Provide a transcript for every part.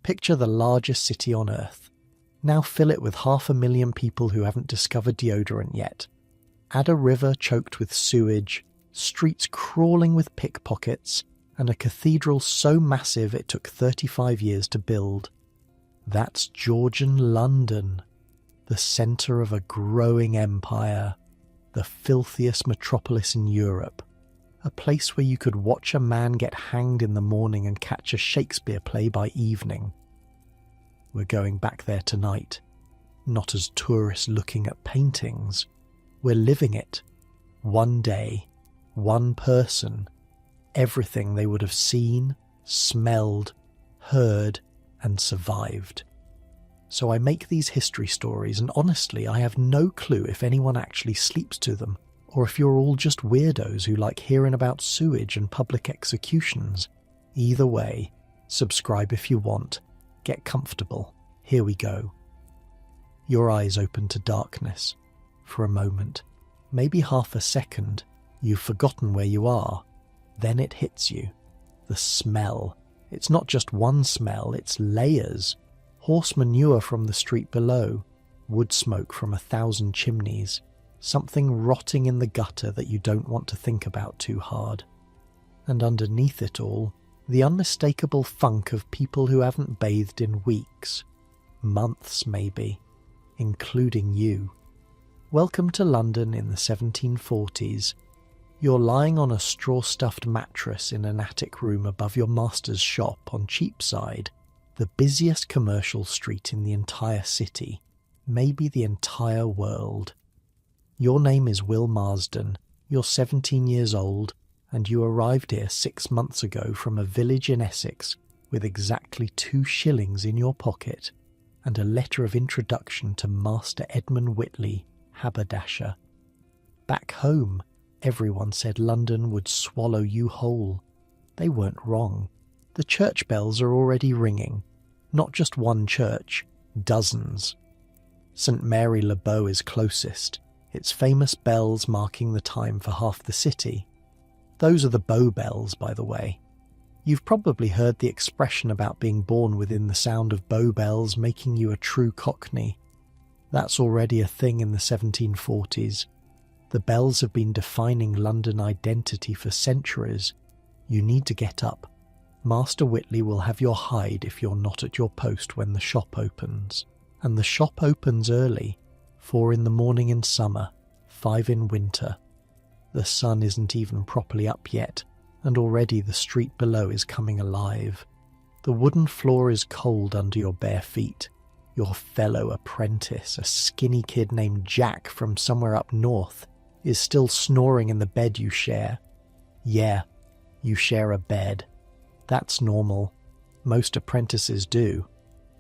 Picture the largest city on Earth. Now fill it with 500,000 people who haven't discovered deodorant yet. Add a river choked with sewage, streets crawling with pickpockets, and a cathedral so massive it took 35 years to build. That's Georgian London, the centre of a growing empire, the filthiest metropolis in Europe, a place where you could watch a man get hanged in the morning and catch a Shakespeare play by evening. We're going back there tonight, not as tourists looking at paintings. We're living it. One day, one person, everything they would have seen, smelled, heard, and survived. So I make these history stories, and honestly, I have no clue if anyone actually sleeps to them, or if you're all just weirdos who like hearing about sewage and public executions. Either way, subscribe if you want. Get comfortable. Here we go. Your eyes open to darkness. For a moment, maybe half a second, you've forgotten where you are. Then it hits you. The smell. It's not just one smell, it's layers. Horse manure from the street below, wood smoke from 1,000 chimneys, something rotting in the gutter that you don't want to think about too hard. And underneath it all, the unmistakable funk of people who haven't bathed in weeks, months maybe, including you. Welcome to London in the 1740s. You're lying on a straw-stuffed mattress in an attic room above your master's shop on Cheapside, the busiest commercial street in the entire city, maybe the entire world. Your name is Will Marsden, you're 17 years old, and you arrived here 6 months ago from a village in Essex with exactly 2 shillings in your pocket and a letter of introduction to Master Edmund Whitley, haberdasher. Back home, everyone said London would swallow you whole. They weren't wrong. The church bells are already ringing. Not just one church, dozens. St Mary le Bow is closest, its famous bells marking the time for half the city. Those are the Bow bells, by the way. You've probably heard the expression about being born within the sound of Bow bells making you a true Cockney. That's already a thing in the 1740s. The bells have been defining London identity for centuries. You need to get up. Master Whitley will have your hide if you're not at your post when the shop opens. And the shop opens early, 4 in the morning in summer, 5 in winter. The sun isn't even properly up yet, and already the street below is coming alive. The wooden floor is cold under your bare feet. Your fellow apprentice, a skinny kid named Jack from somewhere up north, is still snoring in the bed you share. Yeah, you share a bed. That's normal. Most apprentices do.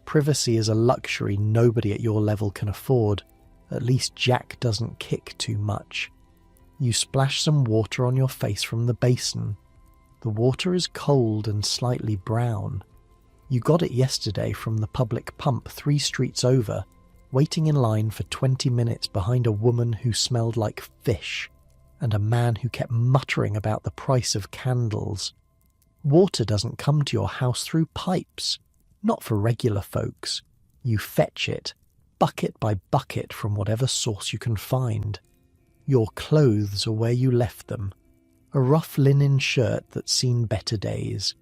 Privacy is a luxury nobody at your level can afford. At least Jack doesn't kick too much. You splash some water on your face from the basin. The water is cold and slightly brown. You got it yesterday from the public pump 3 streets over, waiting in line for 20 minutes behind a woman who smelled like fish, and a man who kept muttering about the price of candles. Water doesn't come to your house through pipes, not for regular folks. You fetch it, bucket by bucket from whatever source you can find. Your clothes are where you left them. A rough linen shirt that's seen better days,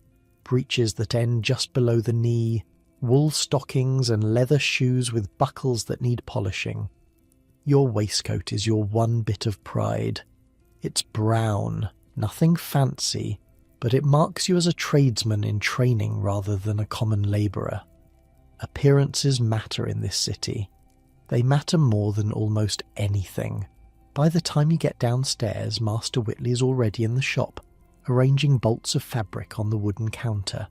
breeches that end just below the knee, wool stockings and leather shoes with buckles that need polishing. Your waistcoat is your one bit of pride. It's brown, nothing fancy, but it marks you as a tradesman in training rather than a common labourer. Appearances matter in this city. They matter more than almost anything. By the time you get downstairs, Master Whitley is already in the shop, arranging bolts of fabric on the wooden counter.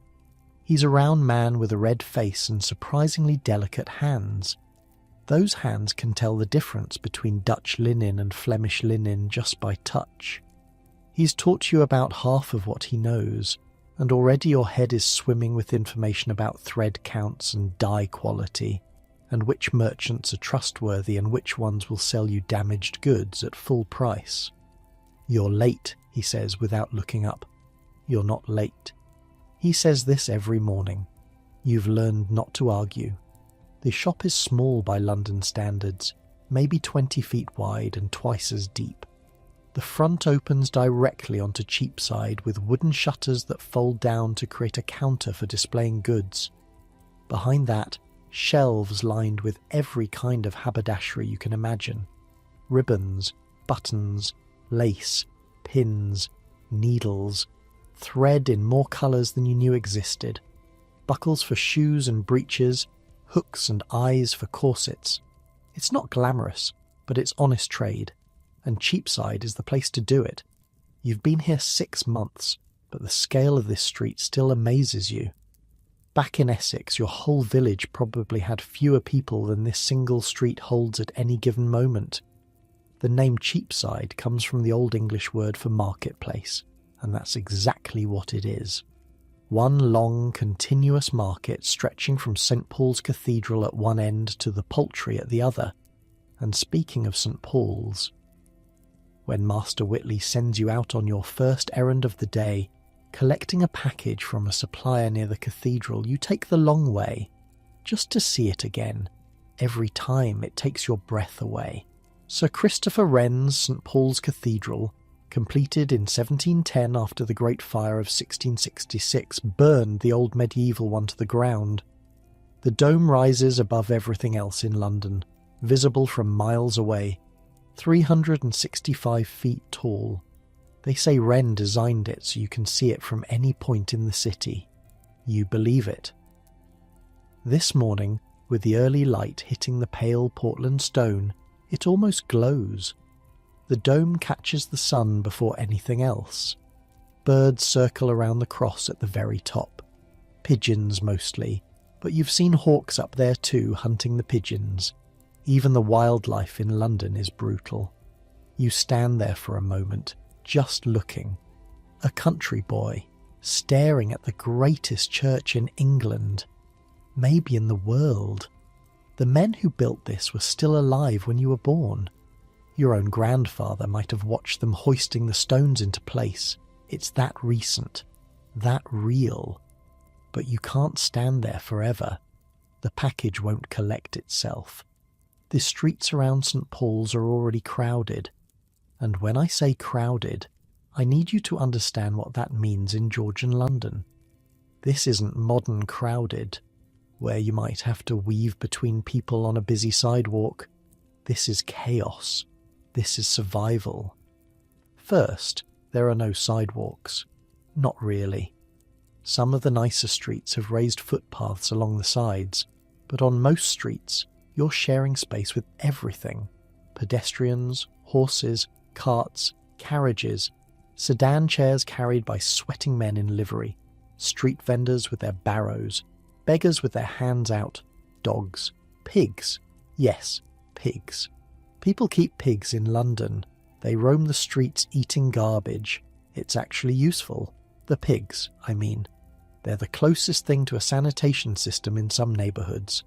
He's a round man with a red face and surprisingly delicate hands. Those hands can tell the difference between Dutch linen and Flemish linen just by touch. He's taught you about half of what he knows, and already your head is swimming with information about thread counts and dye quality, and which merchants are trustworthy and which ones will sell you damaged goods at full price. You're late, he says without looking up. You're not late. He says this every morning. You've learned not to argue. The shop is small by London standards, maybe 20 feet wide and twice as deep. The front opens directly onto Cheapside with wooden shutters that fold down to create a counter for displaying goods. Behind that, shelves lined with every kind of haberdashery you can imagine. Ribbons, buttons, lace, pins, needles, thread in more colours than you knew existed, buckles for shoes and breeches, hooks and eyes for corsets. It's not glamorous, but it's honest trade, and Cheapside is the place to do it. You've been here 6 months, but the scale of this street still amazes you. Back in Essex, your whole village probably had fewer people than this single street holds at any given moment. The name Cheapside comes from the Old English word for marketplace, and that's exactly what it is. One long, continuous market stretching from St. Paul's Cathedral at one end to the Poultry at the other. And speaking of St. Paul's, when Master Whitley sends you out on your first errand of the day, collecting a package from a supplier near the cathedral, you take the long way, just to see it again. Every time it takes your breath away. Sir Christopher Wren's St. Paul's Cathedral, completed in 1710 after the Great Fire of 1666, burned the old medieval one to the ground. The dome rises above everything else in London, visible from miles away, 365 feet tall. They say Wren designed it so you can see it from any point in the city. You believe it. This morning, with the early light hitting the pale Portland stone, it almost glows. The dome catches the sun before anything else. Birds circle around the cross at the very top. Pigeons mostly, but you've seen hawks up there too, hunting the pigeons. Even the wildlife in London is brutal. You stand there for a moment, just looking. A country boy, staring at the greatest church in England, maybe in the world. The men who built this were still alive when you were born. Your own grandfather might have watched them hoisting the stones into place. It's that recent, that real. But you can't stand there forever. The package won't collect itself. The streets around St. Paul's are already crowded. And when I say crowded, I need you to understand what that means in Georgian London. This isn't modern crowded, where you might have to weave between people on a busy sidewalk. This is chaos. This is survival. First, there are no sidewalks. Not really. Some of the nicer streets have raised footpaths along the sides, but on most streets, you're sharing space with everything. Pedestrians, horses, carts, carriages, sedan chairs carried by sweating men in livery, street vendors with their barrows, beggars with their hands out, dogs, pigs. Yes, pigs. People keep pigs in London. They roam the streets eating garbage. It's actually useful. The pigs, I mean. They're the closest thing to a sanitation system in some neighbourhoods.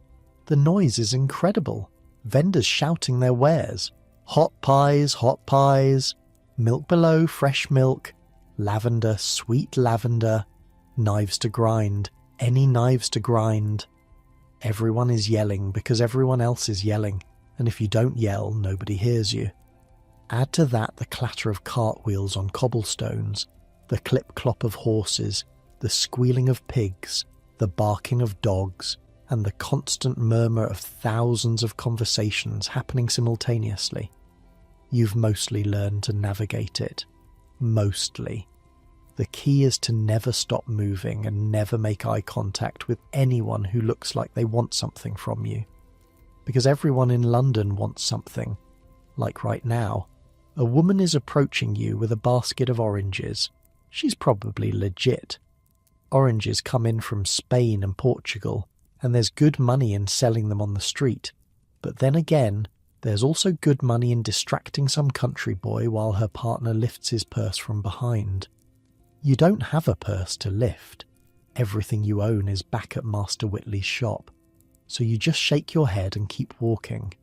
The noise is incredible. Vendors shouting their wares. Hot pies, milk below, fresh milk, lavender, sweet lavender, knives to grind, any knives to grind. Everyone is yelling because everyone else is yelling, and if you don't yell, nobody hears you. Add to that the clatter of cartwheels on cobblestones, the clip-clop of horses, the squealing of pigs, the barking of dogs, and the constant murmur of thousands of conversations happening simultaneously. You've mostly learned to navigate it. Mostly. The key is to never stop moving and never make eye contact with anyone who looks like they want something from you. Because everyone in London wants something. Like right now, a woman is approaching you with a basket of oranges. She's probably legit. Oranges come in from Spain and Portugal, and there's good money in selling them on the street. But then again, there's also good money in distracting some country boy while her partner lifts his purse from behind. You don't have a purse to lift. Everything you own is back at Master Whitley's shop, so you just shake your head and keep walking.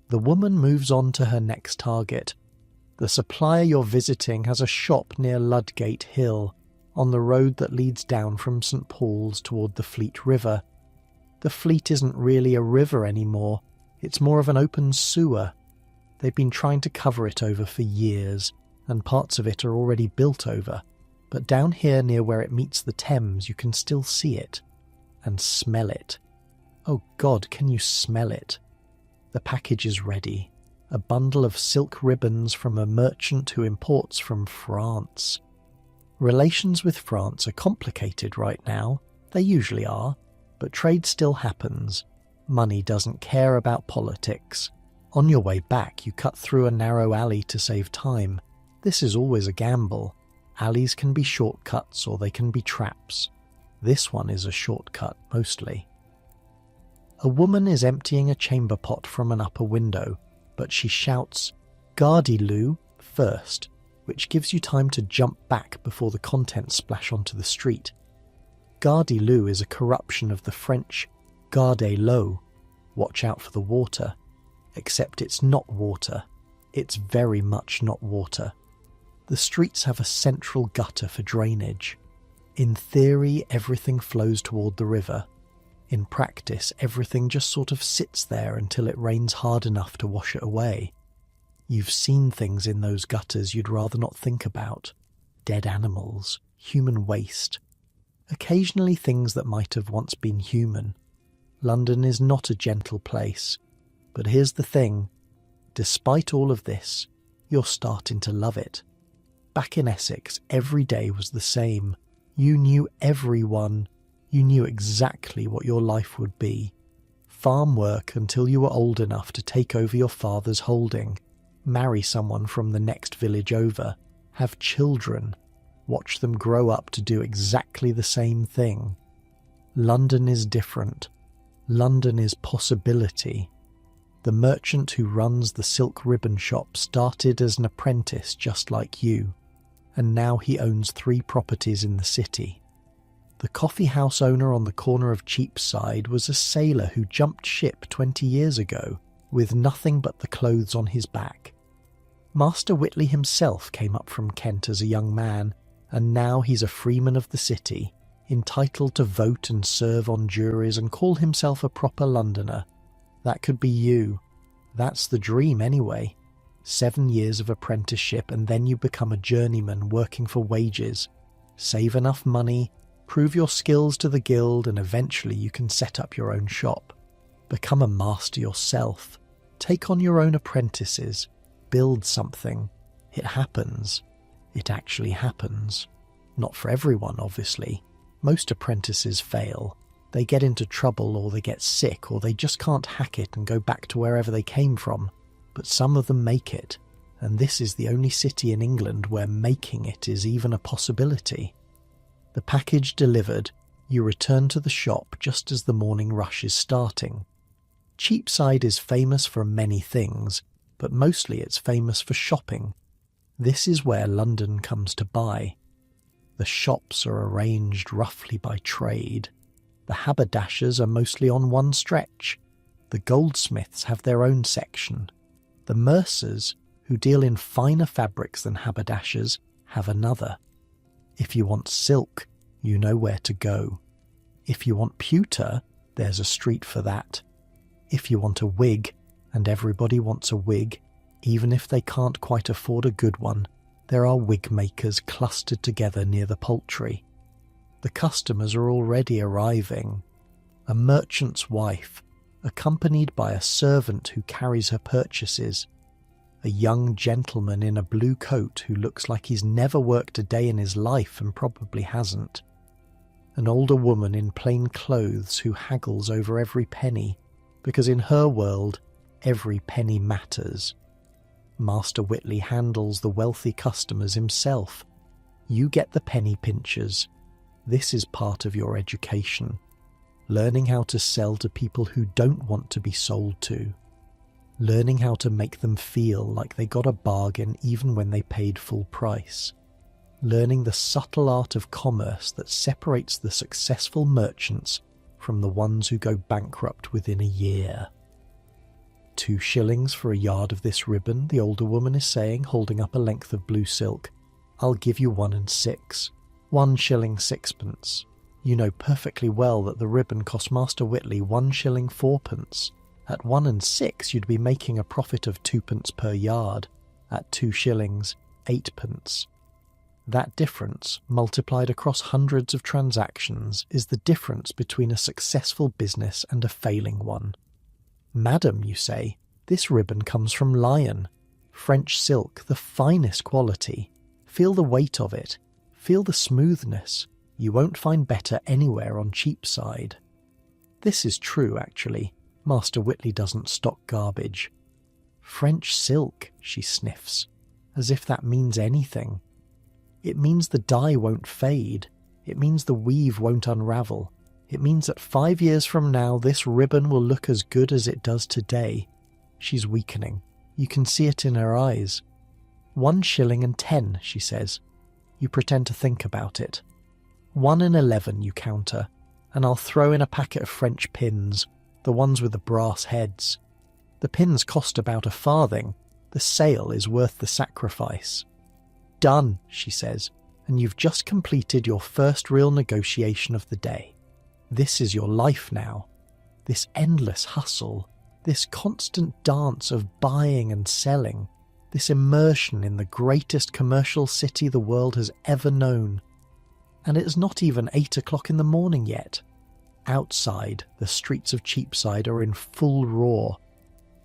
The woman moves on to her next target. The supplier you're visiting has a shop near Ludgate Hill, on the road that leads down from St. Paul's toward the Fleet River. The Fleet isn't really a river anymore, it's more of an open sewer. They've been trying to cover it over for years, and parts of it are already built over, but down here near where it meets the Thames you can still see it, and smell it. Oh God, can you smell it? The package is ready, a bundle of silk ribbons from a merchant who imports from France. Relations with France are complicated right now, they usually are, but trade still happens. Money doesn't care about politics. On your way back, you cut through a narrow alley to save time. This is always a gamble. Alleys can be shortcuts or they can be traps. This one is a shortcut, mostly. A woman is emptying a chamber pot from an upper window, but she shouts, "Gardez-le" first, which gives you time to jump back before the contents splash onto the street. Gardez-le is a corruption of the French gardez l'eau, watch out for the water, except it's not water. It's very much not water. The streets have a central gutter for drainage. In theory, everything flows toward the river. In practice, everything just sort of sits there until it rains hard enough to wash it away. You've seen things in those gutters you'd rather not think about. Dead animals, human waste. Occasionally things that might have once been human. London is not a gentle place. But here's the thing. Despite all of this, you're starting to love it. Back in Essex, every day was the same. You knew everyone. You knew exactly what your life would be. Farm work until you were old enough to take over your father's holding. Marry someone from the next village over. Have children. Watch them grow up to do exactly the same thing. London is different. London is possibility. The merchant who runs the silk ribbon shop started as an apprentice just like you, and now he owns 3 properties in the city. The coffee house owner on the corner of Cheapside was a sailor who jumped ship 20 years ago with nothing but the clothes on his back. Master Whitley himself came up from Kent as a young man, and now he's a freeman of the city, entitled to vote and serve on juries and call himself a proper Londoner. That could be you. That's the dream anyway. 7 years of apprenticeship and then you become a journeyman working for wages. Save enough money, prove your skills to the guild, and eventually you can set up your own shop. Become a master yourself. Take on your own apprentices. Build something. It happens. It actually happens. Not for everyone, obviously. Most apprentices fail. They get into trouble or they get sick or they just can't hack it and go back to wherever they came from. But some of them make it, and this is the only city in England where making it is even a possibility. The package delivered, you return to the shop just as the morning rush is starting. Cheapside is famous for many things, but mostly it's famous for shopping. This is where London comes to buy. The shops are arranged roughly by trade. The haberdashers are mostly on one stretch. The goldsmiths have their own section. The mercers, who deal in finer fabrics than haberdashers, have another. If you want silk, you know where to go. If you want pewter, there's a street for that. If you want a wig, and everybody wants a wig, even if they can't quite afford a good one, there are wig makers clustered together near the Poultry. The customers are already arriving. A merchant's wife, accompanied by a servant who carries her purchases. A young gentleman in a blue coat who looks like he's never worked a day in his life and probably hasn't. An older woman in plain clothes who haggles over every penny, because in her world, every penny matters. Master Whitley handles the wealthy customers himself. You get the penny pinchers. This is part of your education. Learning how to sell to people who don't want to be sold to. Learning how to make them feel like they got a bargain even when they paid full price. Learning the subtle art of commerce that separates the successful merchants from the ones who go bankrupt within a year. 2 shillings for a yard of this ribbon, the older woman is saying, holding up a length of blue silk. I'll give you 1 and 6. 1 shilling 6pence. You know perfectly well that the ribbon cost Master Whitley 1 shilling 4pence. At 1 and 6 you'd be making a profit of 2pence per yard. At 2 shillings 8pence. That difference, multiplied across hundreds of transactions, is the difference between a successful business and a failing one. Madam, you say, this ribbon comes from Lyon. French silk, the finest quality. Feel the weight of it. Feel the smoothness. You won't find better anywhere on Cheapside. This is true, actually. Master Whitley doesn't stock garbage. French silk, she sniffs, as if that means anything. It means the dye won't fade. It means the weave won't unravel. It means that 5 years from now this ribbon will look as good as it does today. She's weakening. You can see it in her eyes. 1 shilling and 10, she says. You pretend to think about it. 1 and 11, you counter, and I'll throw in a packet of French pins, the ones with the brass heads. The pins cost about a farthing. The sale is worth the sacrifice. Done, she says, and you've just completed your first real negotiation of the day. This is your life now. This endless hustle, this constant dance of buying and selling, this immersion in the greatest commercial city the world has ever known. And it's not even 8 o'clock in the morning yet. Outside, the streets of Cheapside are in full roar.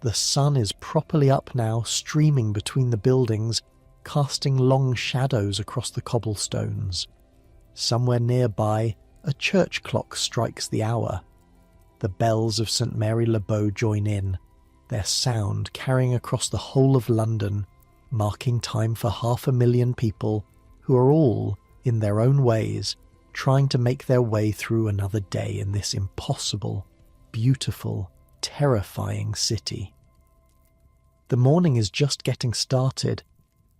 The sun is properly up now, streaming between the buildings, casting long shadows across the cobblestones. Somewhere nearby, a church clock strikes the hour. The bells of St. Mary le Bow join in, their sound carrying across the whole of London, marking time for 500,000 people who are all, in their own ways, trying to make their way through another day in this impossible, beautiful, terrifying city. The morning is just getting started.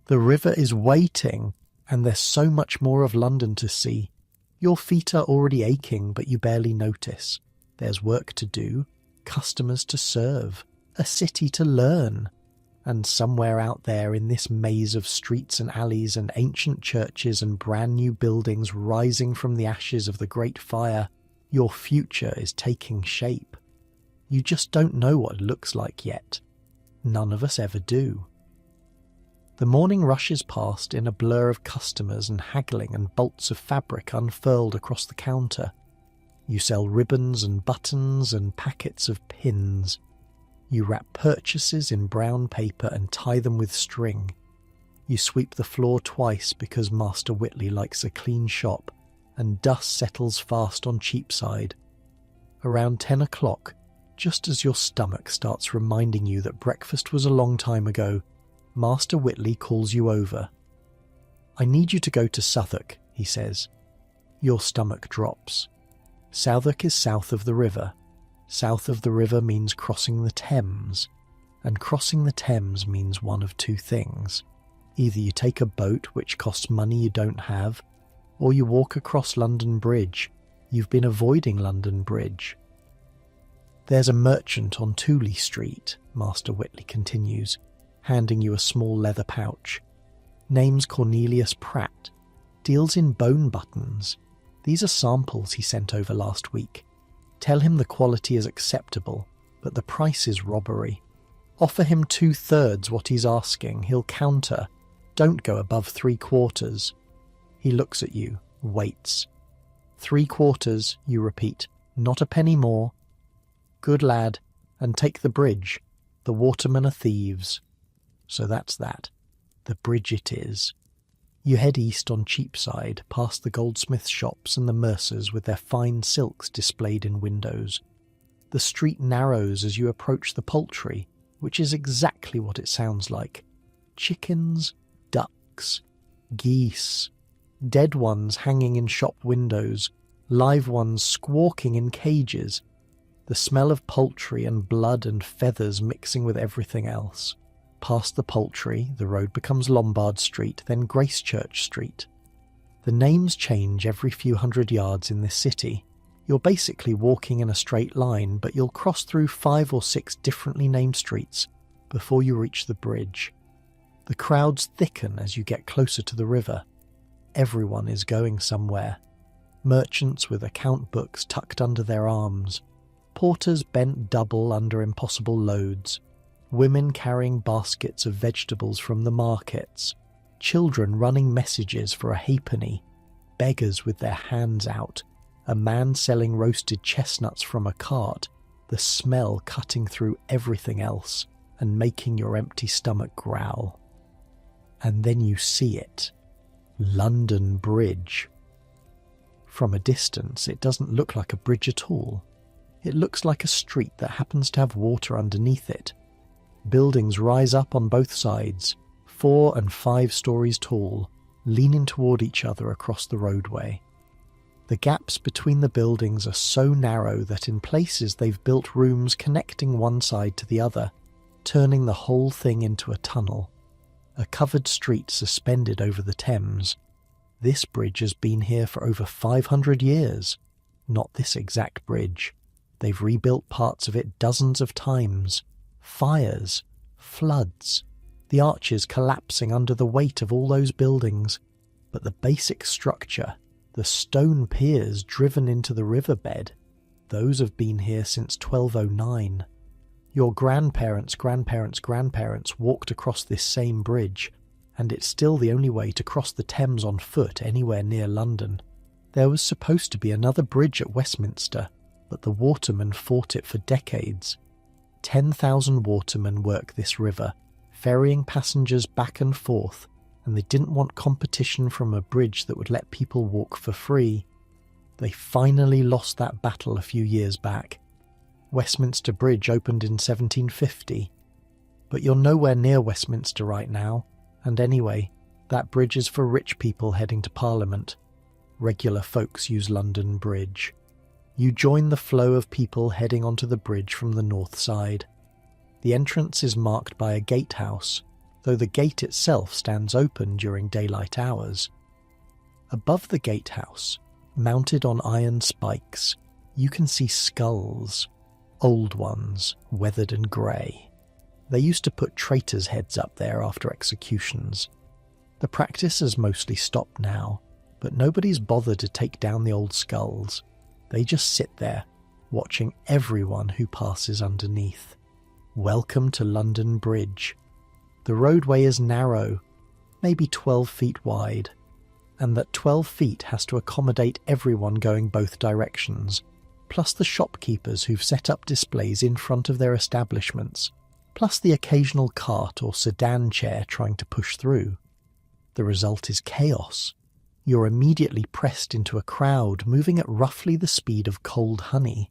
The river is waiting, and there's so much more of London to see. Your feet are already aching, but you barely notice. There's work to do, customers to serve, a city to learn. And somewhere out there in this maze of streets and alleys and ancient churches and brand new buildings rising from the ashes of the Great Fire, your future is taking shape. You just don't know what it looks like yet. None of us ever do. The morning rushes past in a blur of customers and haggling and bolts of fabric unfurled across the counter. You sell ribbons and buttons and packets of pins. You wrap purchases in brown paper and tie them with string. You sweep the floor twice because Master Whitley likes a clean shop, and dust settles fast on Cheapside. Around 10 o'clock, just as your stomach starts reminding you that breakfast was a long time ago, Master Whitley calls you over. I need you to go to Southwark, he says. Your stomach drops. Southwark is south of the river. South of the river means crossing the Thames, and crossing the Thames means one of two things. Either you take a boat, which costs money you don't have, or you walk across London Bridge. You've been avoiding London Bridge. There's a merchant on Tooley Street, Master Whitley continues, handing you a small leather pouch. Name's Cornelius Pratt. Deals in bone buttons. These are samples he sent over last week. Tell him the quality is acceptable, but the price is robbery. Offer him 2/3 what he's asking. He'll counter. Don't go above 3/4. He looks at you, waits. 3/4, you repeat. Not a penny more. Good lad, and take the bridge. The watermen are thieves. So that's that. The bridge it is. You head east on Cheapside, past the goldsmiths' shops and the mercers with their fine silks displayed in windows. The street narrows as you approach the poultry, which is exactly what it sounds like. Chickens, ducks, geese, dead ones hanging in shop windows, live ones squawking in cages, the smell of poultry and blood and feathers mixing with everything else. Past the poultry, the road becomes Lombard Street, then Gracechurch Street. The names change every few hundred yards in this city. You're basically walking in a straight line, but you'll cross through 5 or 6 differently named streets before you reach the bridge. The crowds thicken as you get closer to the river. everyone is going somewhere. Merchants with account books tucked under their arms, porters bent double under impossible loads, women carrying baskets of vegetables from the markets, children running messages for a halfpenny, beggars with their hands out, a man selling roasted chestnuts from a cart, the smell cutting through everything else and making your empty stomach growl. And then you see it. London Bridge. From a distance, it doesn't look like a bridge at all. It looks like a street that happens to have water underneath it. Buildings rise up on both sides, 4 and 5 stories tall, leaning toward each other across the roadway. The gaps between the buildings are so narrow that in places they've built rooms connecting one side to the other, turning the whole thing into a tunnel. A covered street suspended over the Thames. This bridge has been here for over 500 years. Not this exact bridge. They've rebuilt parts of it dozens of times. Fires, floods, the arches collapsing under the weight of all those buildings. But the basic structure, the stone piers driven into the riverbed, those have been here since 1209. Your grandparents' grandparents walked across this same bridge, and it's still the only way to cross the Thames on foot anywhere near London. There was supposed to be another bridge at Westminster, but the watermen fought it for decades. 10,000 watermen work this river, ferrying passengers back and forth, and they didn't want competition from a bridge that would let people walk for free. They finally lost that battle a few years back. Westminster Bridge opened in 1750. But you're nowhere near Westminster right now, and anyway, that bridge is for rich people heading to Parliament. Regular folks use London Bridge. You join the flow of people heading onto the bridge from the north side. The entrance is marked by a gatehouse, though the gate itself stands open during daylight hours. Above the gatehouse, mounted on iron spikes, you can see skulls. Old ones, weathered and grey. They used to put traitors' heads up there after executions. The practice has mostly stopped now, but nobody's bothered to take down the old skulls. They just sit there, watching everyone who passes underneath. Welcome to London Bridge. The roadway is narrow, maybe 12 feet wide, and that 12 feet has to accommodate everyone going both directions, plus the shopkeepers who've set up displays in front of their establishments, plus the occasional cart or sedan chair trying to push through. The result is chaos. You're immediately pressed into a crowd moving at roughly the speed of cold honey.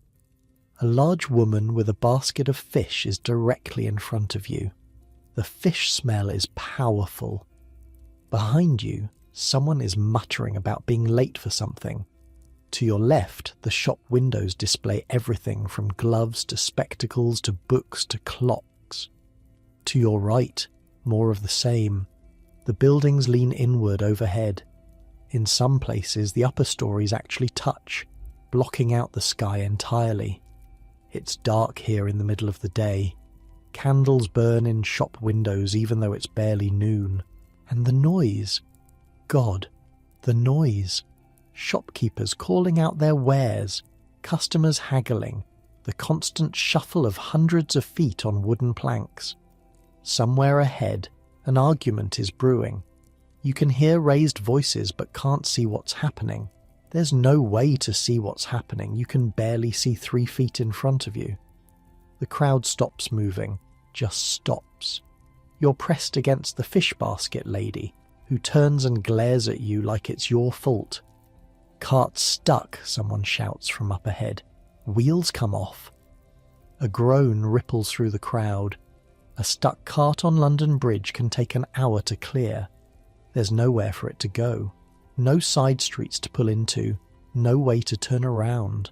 A large woman with a basket of fish is directly in front of you. The fish smell is powerful. Behind you, someone is muttering about being late for something. To your left, the shop windows display everything from gloves to spectacles to books to clocks. To your right, more of the same. The buildings lean inward overhead. In some places, the upper stories actually touch, blocking out the sky entirely. It's dark here in the middle of the day. Candles burn in shop windows even though it's barely noon. And the noise. God, the noise. Shopkeepers calling out their wares, customers haggling, the constant shuffle of hundreds of feet on wooden planks. Somewhere ahead, an argument is brewing. You can hear raised voices but can't see what's happening. There's no way to see what's happening. You can barely see 3 feet in front of you. The crowd stops moving, just stops. You're pressed against the fish basket lady, who turns and glares at you like it's your fault. Cart stuck, someone shouts from up ahead. Wheels come off. A groan ripples through the crowd. A stuck cart on London Bridge can take an hour to clear. There's nowhere for it to go. No side streets to pull into. No way to turn around.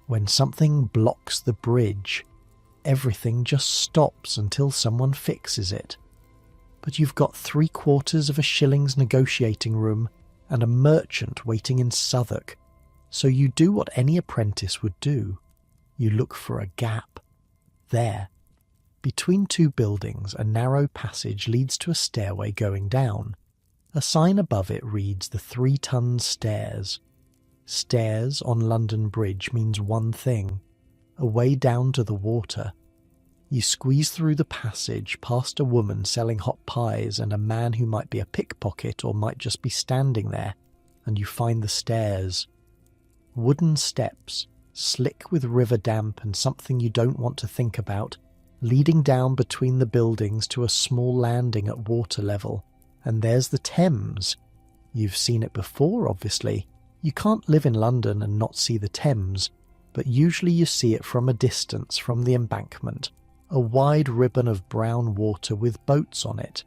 When something blocks the bridge, everything just stops until someone fixes it. But you've got 3/4 of a shilling's negotiating room and a merchant waiting in Southwark, so you do what any apprentice would do. You look for a gap. There. Between 2 buildings, a narrow passage leads to a stairway going down. A sign above it reads the 3-ton stairs. Stairs on London Bridge means one thing: a way down to the water. You squeeze through the passage past a woman selling hot pies and a man who might be a pickpocket or might just be standing there, and you find the stairs. Wooden steps, slick with river damp and something you don't want to think about, leading down between the buildings to a small landing at water level. And there's the Thames. You've seen it before, obviously. You can't live in London and not see the Thames, but usually you see it from a distance from the embankment, a wide ribbon of brown water with boats on it.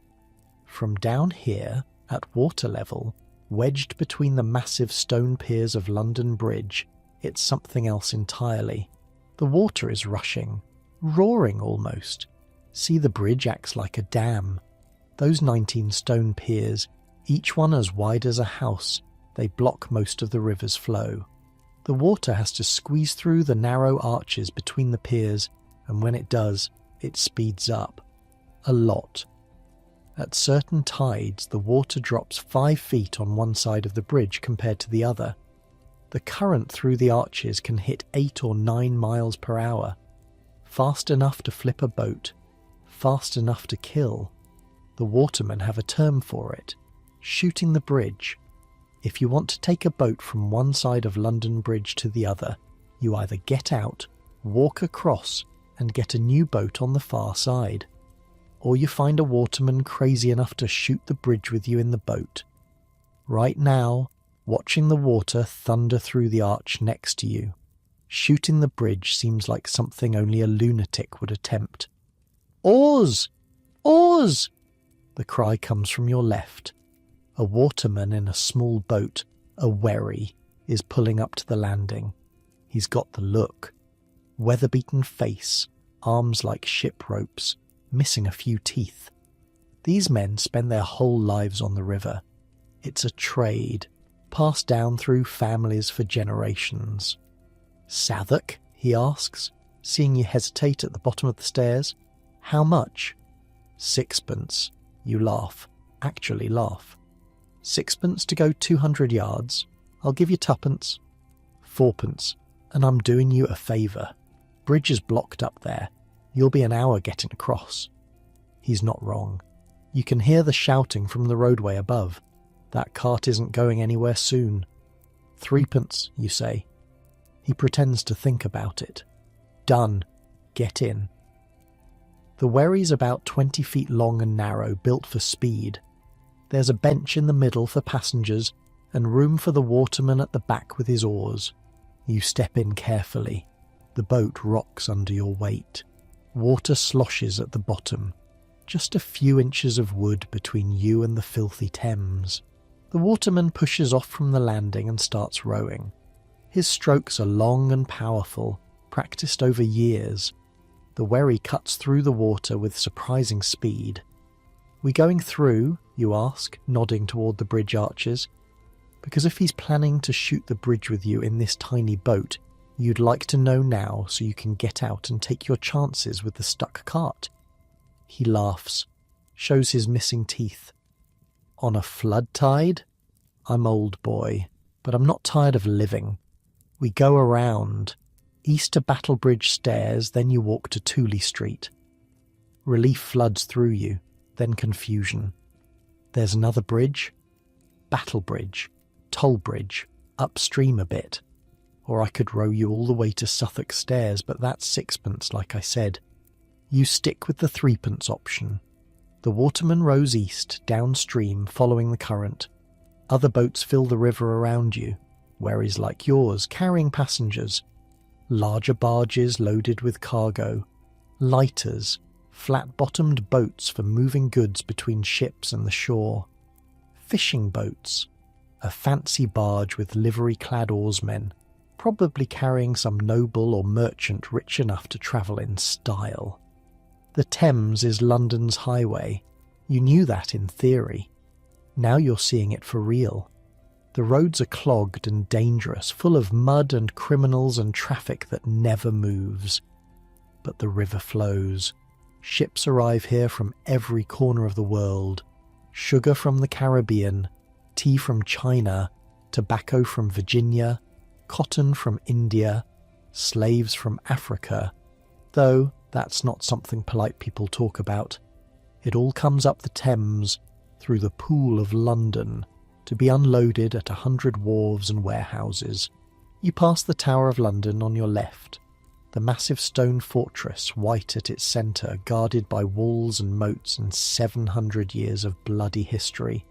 From down here, at water level, wedged between the massive stone piers of London Bridge, it's something else entirely. The water is rushing, roaring almost. See, the bridge acts like a dam. Those 19 stone piers, each one as wide as a house, they block most of the river's flow. The water has to squeeze through the narrow arches between the piers, and when it does, it speeds up. A lot. At certain tides, the water drops 5 feet on one side of the bridge compared to the other. The current through the arches can hit 8 or 9 miles per hour. Fast enough to flip a boat, fast enough to kill. The watermen have a term for it: shooting the bridge. If you want to take a boat from one side of London Bridge to the other, you either get out, walk across, and get a new boat on the far side, or you find a waterman crazy enough to shoot the bridge with you in the boat. Right now, watching the water thunder through the arch next to you, shooting the bridge seems like something only a lunatic would attempt. Oars! Oars! The cry comes from your left. A waterman in a small boat, a wherry, is pulling up to the landing. He's got the look. Weather-beaten face, arms like ship ropes, missing a few teeth. These men spend their whole lives on the river. It's a trade, passed down through families for generations. "Southwark?" he asks, seeing you hesitate at the bottom of the stairs. "How much?" "Sixpence." You laugh. Actually laugh. "Sixpence to go 200 yards. I'll give you twopence." "Fourpence. And I'm doing you a favour. Bridge is blocked up there. You'll be an hour getting across." He's not wrong. You can hear the shouting from the roadway above. That cart isn't going anywhere soon. "Threepence," you say. He pretends to think about it. "Done. Get in." The wherry's about 20 feet long and narrow, built for speed. There's a bench in the middle for passengers and room for the waterman at the back with his oars. You step in carefully. The boat rocks under your weight. Water sloshes at the bottom. Just a few inches of wood between you and the filthy Thames. The waterman pushes off from the landing and starts rowing. His strokes are long and powerful, practiced over years. The wherry cuts through the water with surprising speed. "We going through?" you ask, nodding toward the bridge arches. Because if he's planning to shoot the bridge with you in this tiny boat, you'd like to know now so you can get out and take your chances with the stuck cart. He laughs, shows his missing teeth. "On a flood tide? I'm old, boy, but I'm not tired of living. We go around. East to Battlebridge Stairs, then you walk to Tooley Street. Relief floods through you, then confusion. There's another bridge. Battlebridge, Toll Bridge, upstream a bit. Or I could row you all the way to Southwark Stairs, but that's sixpence, like I said. You stick with the threepence option. The waterman rows east, downstream, following the current. Other boats fill the river around you, wherries like yours, carrying passengers. Larger barges loaded with cargo, lighters, flat-bottomed boats for moving goods between ships and the shore, fishing boats, a fancy barge with livery-clad oarsmen, probably carrying some noble or merchant rich enough to travel in style. The Thames is London's highway. You knew that in theory. Now you're seeing it for real. The roads are clogged and dangerous, full of mud and criminals and traffic that never moves. But the river flows. Ships arrive here from every corner of the world. Sugar from the Caribbean, tea from China, tobacco from Virginia, cotton from India, slaves from Africa, though that's not something polite people talk about. It all comes up the Thames through the Pool of London to be unloaded at 100 wharves and warehouses. You pass the Tower of London on your left, the massive stone fortress white at its centre, guarded by walls and moats and 700 years of bloody history.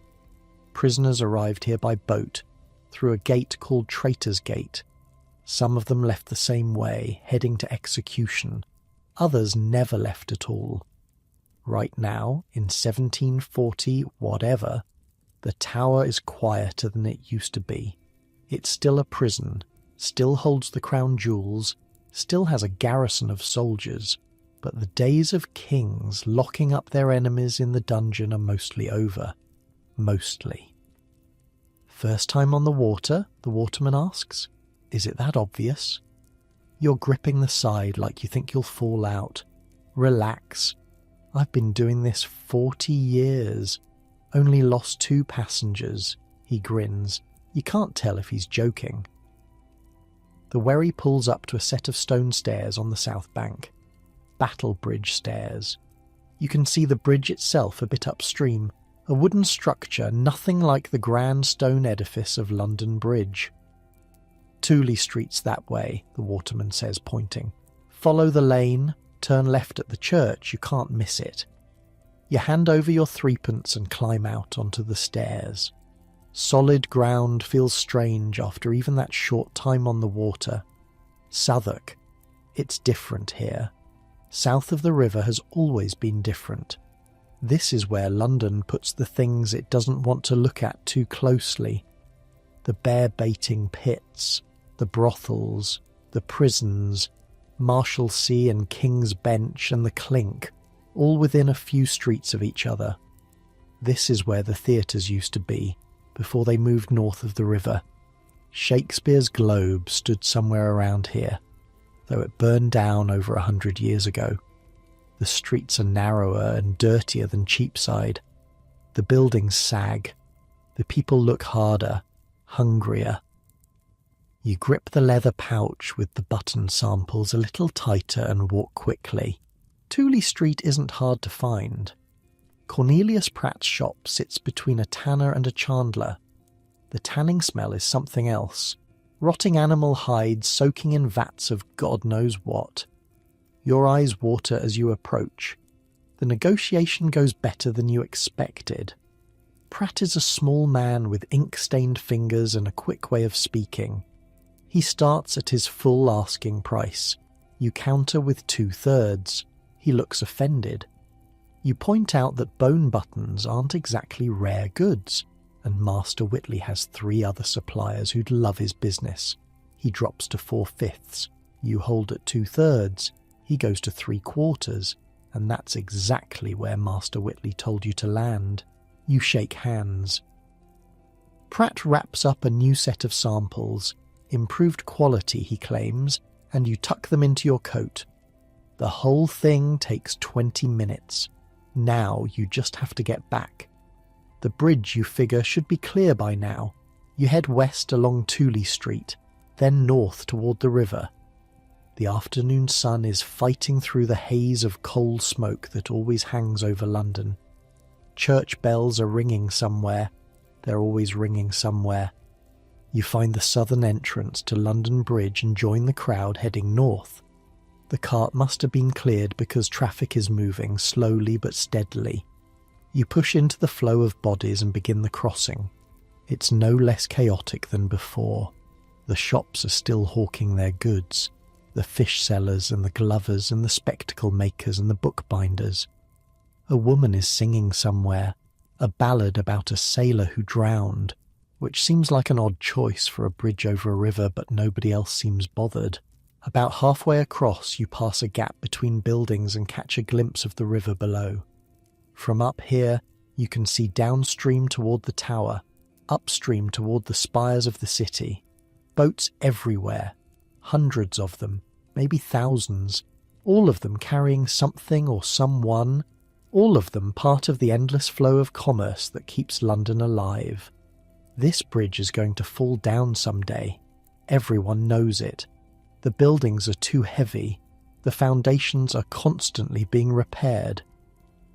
Prisoners arrived here by boat, through a gate called Traitor's Gate. Some of them left the same way, heading to execution. Others never left at all. Right now, in 1740 whatever, the tower is quieter than it used to be. It's still a prison, still holds the crown jewels, still has a garrison of soldiers, but the days of kings locking up their enemies in the dungeon are mostly over. Mostly. First time on the water? The waterman asks. Is it that obvious? You're gripping the side like you think you'll fall out. Relax. I've been doing this 40 years. Only lost 2 passengers. He grins. You can't tell if he's joking. The wherry pulls up to a set of stone stairs on the south bank. Battle Bridge stairs. You can see the bridge itself a bit upstream, a wooden structure nothing like the grand stone edifice of London Bridge. Tooley Street's that way, the waterman says, pointing. Follow the lane, turn left at the church, you can't miss it. You hand over your 3p and climb out onto the stairs. Solid ground feels strange after even that short time on the water. Southwark. It's different here. South of the river has always been different. This is where London puts the things it doesn't want to look at too closely. The bear-baiting pits, the brothels, the prisons, Marshalsea and King's Bench and the Clink, all within a few streets of each other. This is where the theatres used to be, before they moved north of the river. Shakespeare's Globe stood somewhere around here, though it burned down over 100 years ago. The streets are narrower and dirtier than Cheapside. The buildings sag. The people look harder, hungrier. You grip the leather pouch with the button samples a little tighter and walk quickly. Tooley Street isn't hard to find. Cornelius Pratt's shop sits between a tanner and a chandler. The tanning smell is something else. Rotting animal hides soaking in vats of God knows what. Your eyes water as you approach. The negotiation goes better than you expected. Pratt is a small man with ink-stained fingers and a quick way of speaking. He starts at his full asking price. You counter with 2/3. He looks offended. You point out that bone buttons aren't exactly rare goods, and Master Whitley has 3 other suppliers who'd love his business. He drops to 4/5. You hold at 2/3. He goes to 3/4, and that's exactly where Master Whitley told you to land. You shake hands. Pratt wraps up a new set of samples, improved quality, he claims, and you tuck them into your coat. The whole thing takes 20 minutes. Now you just have to get back. The bridge, you figure, should be clear by now. You head west along Tooley Street, then north toward the river. The afternoon sun is fighting through the haze of coal smoke that always hangs over London. Church bells are ringing somewhere. They're always ringing somewhere. You find the southern entrance to London Bridge and join the crowd heading north. The cart must have been cleared because traffic is moving slowly but steadily. You push into the flow of bodies and begin the crossing. It's no less chaotic than before. The shops are still hawking their goods. The fish sellers and the glovers and the spectacle makers and the bookbinders. A woman is singing somewhere, a ballad about a sailor who drowned, which seems like an odd choice for a bridge over a river, but nobody else seems bothered. About halfway across, you pass a gap between buildings and catch a glimpse of the river below. From up here, you can see downstream toward the tower, upstream toward the spires of the city. Boats everywhere, hundreds of them, maybe thousands, all of them carrying something or someone, all of them part of the endless flow of commerce that keeps London alive. This bridge is going to fall down someday. Everyone knows it. The buildings are too heavy. The foundations are constantly being repaired.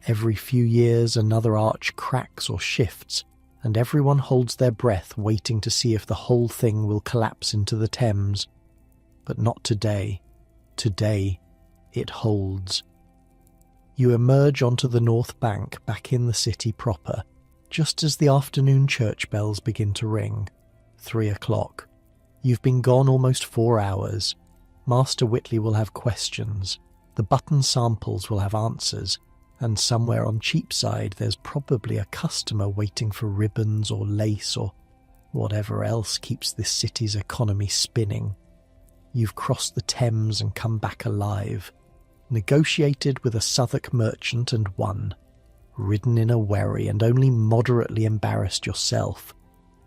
Every few years another arch cracks or shifts, and everyone holds their breath waiting to see if the whole thing will collapse into the Thames. But not today. Today, it holds. You emerge onto the north bank back in the city proper, just as the afternoon church bells begin to ring. 3 o'clock. You've been gone almost 4 hours. Master Whitley will have questions. The button samples will have answers. And somewhere on Cheapside there's probably a customer waiting for ribbons or lace or whatever else keeps this city's economy spinning. You've crossed the Thames and come back alive, negotiated with a Southwark merchant and won, ridden in a wherry and only moderately embarrassed yourself.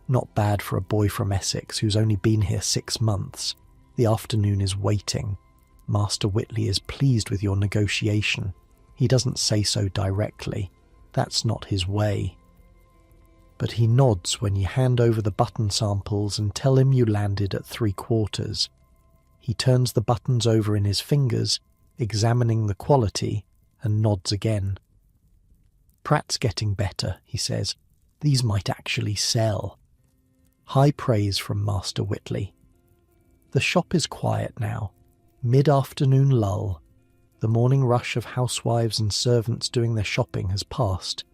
Not bad for a boy from Essex who's only been here 6 months. The afternoon is waiting. Master Whitley is pleased with your negotiation. He doesn't say so directly. That's not his way. But he nods when you hand over the button samples and tell him you landed at 3/4. He turns the buttons over in his fingers, examining the quality, and nods again. Pratt's getting better, he says. These might actually sell. High praise from Master Whitley. The shop is quiet now. Mid-afternoon lull. The morning rush of housewives and servants doing their shopping has passed.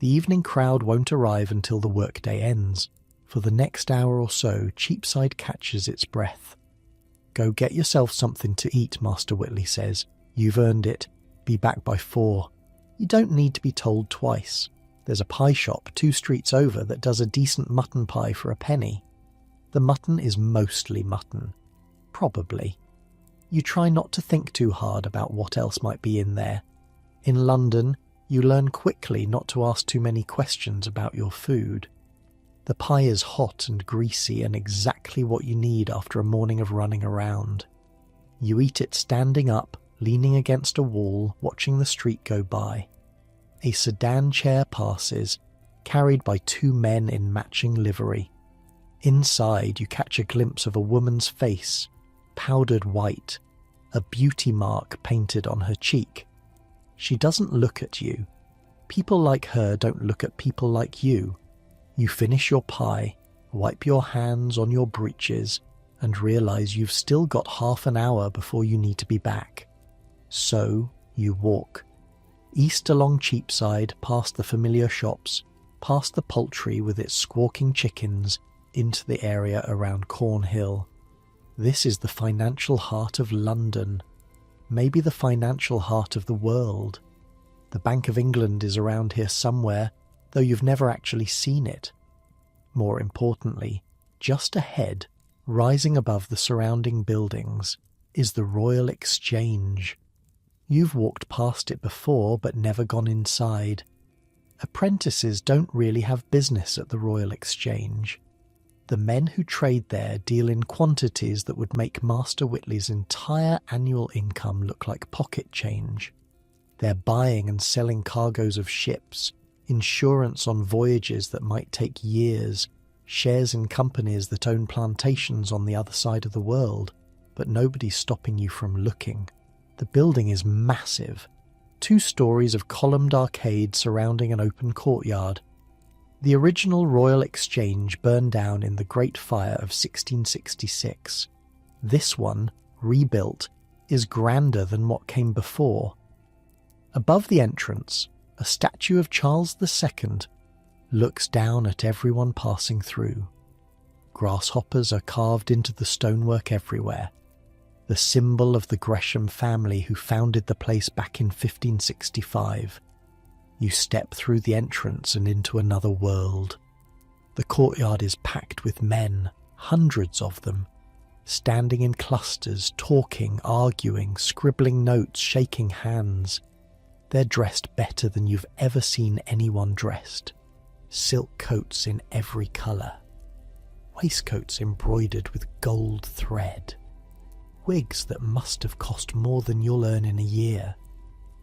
The evening crowd won't arrive until the workday ends. For the next hour or so, Cheapside catches its breath. Go get yourself something to eat, Master Whitley says. You've earned it. Be back by 4. You don't need to be told twice. There's a pie shop 2 streets over that does a decent mutton pie for a penny. The mutton is mostly mutton. Probably. You try not to think too hard about what else might be in there. In London, you learn quickly not to ask too many questions about your food. The pie is hot and greasy and exactly what you need after a morning of running around. You eat it standing up, leaning against a wall, watching the street go by. A sedan chair passes, carried by 2 men in matching livery. Inside, you catch a glimpse of a woman's face, powdered white, a beauty mark painted on her cheek. She doesn't look at you. People like her don't look at people like you. You finish your pie, wipe your hands on your breeches, and realise you've still got half an hour before you need to be back. So you walk. East along Cheapside, past the familiar shops, past the poultry with its squawking chickens, into the area around Cornhill. This is the financial heart of London, maybe the financial heart of the world. The Bank of England is around here somewhere, though you've never actually seen it. More importantly, just ahead, rising above the surrounding buildings, is the Royal Exchange. You've walked past it before but never gone inside. Apprentices don't really have business at the Royal Exchange. The men who trade there deal in quantities that would make Master Whitley's entire annual income look like pocket change. They're buying and selling cargoes of ships, insurance on voyages that might take years, shares in companies that own plantations on the other side of the world, but nobody's stopping you from looking. The building is massive, 2 stories of columned arcades surrounding an open courtyard. The original Royal Exchange burned down in the Great Fire of 1666. This one, rebuilt, is grander than what came before. Above the entrance, a statue of Charles II looks down at everyone passing through. Grasshoppers are carved into the stonework everywhere, the symbol of the Gresham family who founded the place back in 1565. You step through the entrance and into another world. The courtyard is packed with men, hundreds of them, standing in clusters, talking, arguing, scribbling notes, shaking hands. They're dressed better than you've ever seen anyone dressed. Silk coats in every colour. Waistcoats embroidered with gold thread. Wigs that must have cost more than you'll earn in a year.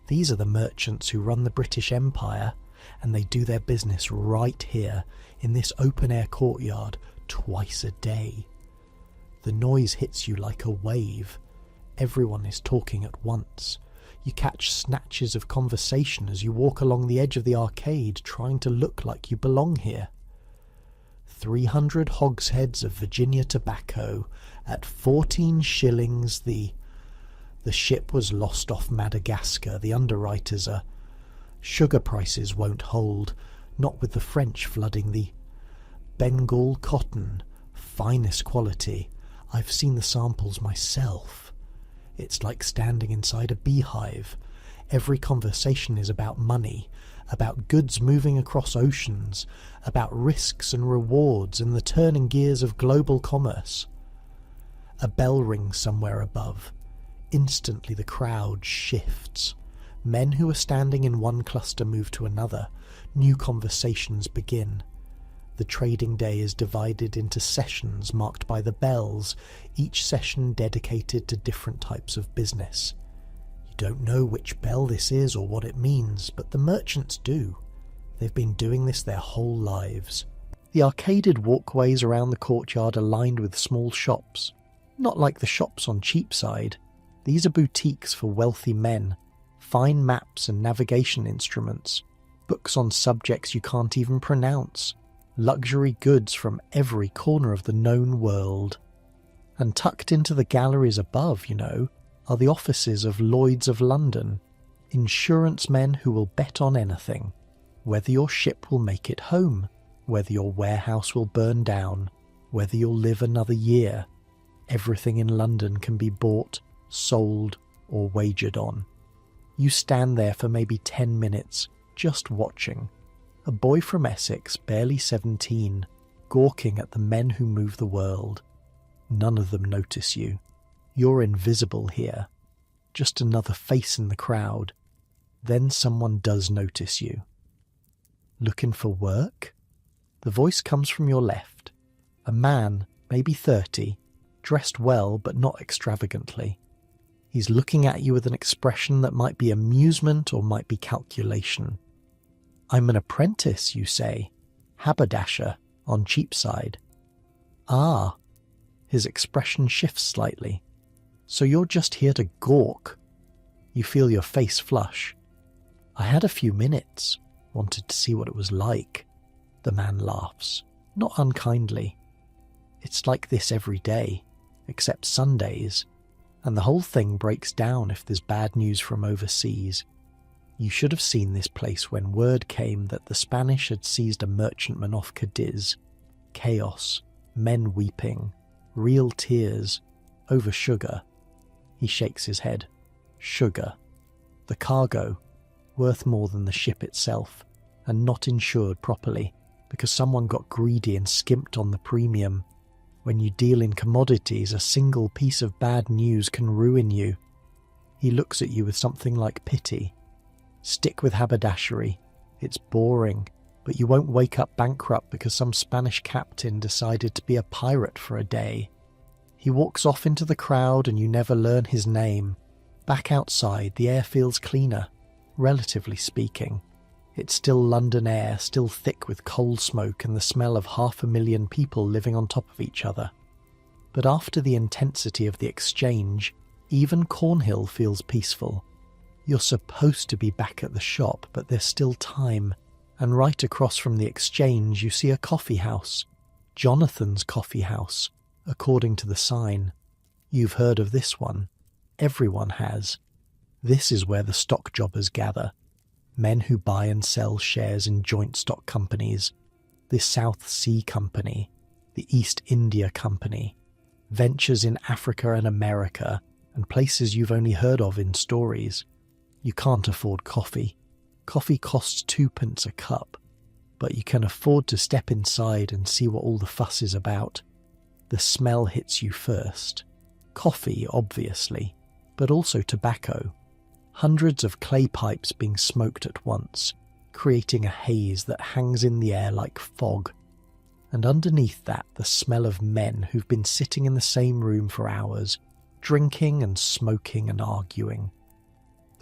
These are the merchants who run the British Empire, and they do their business right here in this open-air courtyard twice a day. The noise hits you like a wave. Everyone is talking at once. You catch snatches of conversation as you walk along the edge of the arcade trying to look like you belong here. 300 hogsheads of Virginia tobacco at 14 shillings the ship was lost off Madagascar, the underwriters are... Sugar prices won't hold, not with the French flooding the... Bengal cotton, finest quality. I've seen the samples myself. It's like standing inside a beehive. Every conversation is about money, about goods moving across oceans, about risks and rewards and the turning gears of global commerce. A bell rings somewhere above. Instantly the crowd shifts. Men who are standing in one cluster move to another. New conversations begin. The trading day is divided into sessions marked by the bells, each session dedicated to different types of business. You don't know which bell this is or what it means, but the merchants do. They've been doing this their whole lives. The arcaded walkways around the courtyard are lined with small shops. Not like the shops on Cheapside. These are boutiques for wealthy men. Fine maps and navigation instruments. Books on subjects you can't even pronounce. Luxury goods from every corner of the known world. And tucked into the galleries above, are the offices of Lloyd's of London, insurance men who will bet on anything, whether your ship will make it home, whether your warehouse will burn down, whether you'll live another year. Everything in London can be bought, sold, or wagered on. You stand there for maybe 10 minutes, just watching. A boy from Essex, barely 17, gawking at the men who move the world. None of them notice you. You're invisible here. Just another face in the crowd. Then someone does notice you. Looking for work? The voice comes from your left. A man, maybe 30, dressed well but not extravagantly. He's looking at you with an expression that might be amusement or might be calculation. I'm an apprentice, you say. Haberdasher, on Cheapside. Ah. His expression shifts slightly. So you're just here to gawk. You feel your face flush. I had a few minutes. Wanted to see what it was like. The man laughs, not unkindly. It's like this every day, except Sundays. And the whole thing breaks down if there's bad news from overseas. You should have seen this place when word came that the Spanish had seized a merchantman off Cadiz. Chaos, men weeping, real tears, over sugar. He shakes his head. Sugar. The cargo, worth more than the ship itself, and not insured properly, because someone got greedy and skimped on the premium. When you deal in commodities, a single piece of bad news can ruin you. He looks at you with something like pity. Stick with haberdashery. It's boring, but you won't wake up bankrupt because some Spanish captain decided to be a pirate for a day. He walks off into the crowd and you never learn his name. Back outside, the air feels cleaner, relatively speaking. It's still London air, still thick with coal smoke and the smell of 500,000 people living on top of each other. But after the intensity of the exchange, even Cornhill feels peaceful. You're supposed to be back at the shop, but there's still time. And right across from the exchange you see a coffee house. Jonathan's Coffee House, according to the sign. You've heard of this one. Everyone has. This is where the stock jobbers gather. Men who buy and sell shares in joint stock companies. The South Sea Company, the East India Company, ventures in Africa and America, and places you've only heard of in stories. You can't afford coffee. Coffee costs 2p a cup, but you can afford to step inside and see what all the fuss is about. The smell hits you first. Coffee, obviously, but also tobacco. Hundreds of clay pipes being smoked at once, creating a haze that hangs in the air like fog. And underneath that, the smell of men who've been sitting in the same room for hours, drinking and smoking and arguing.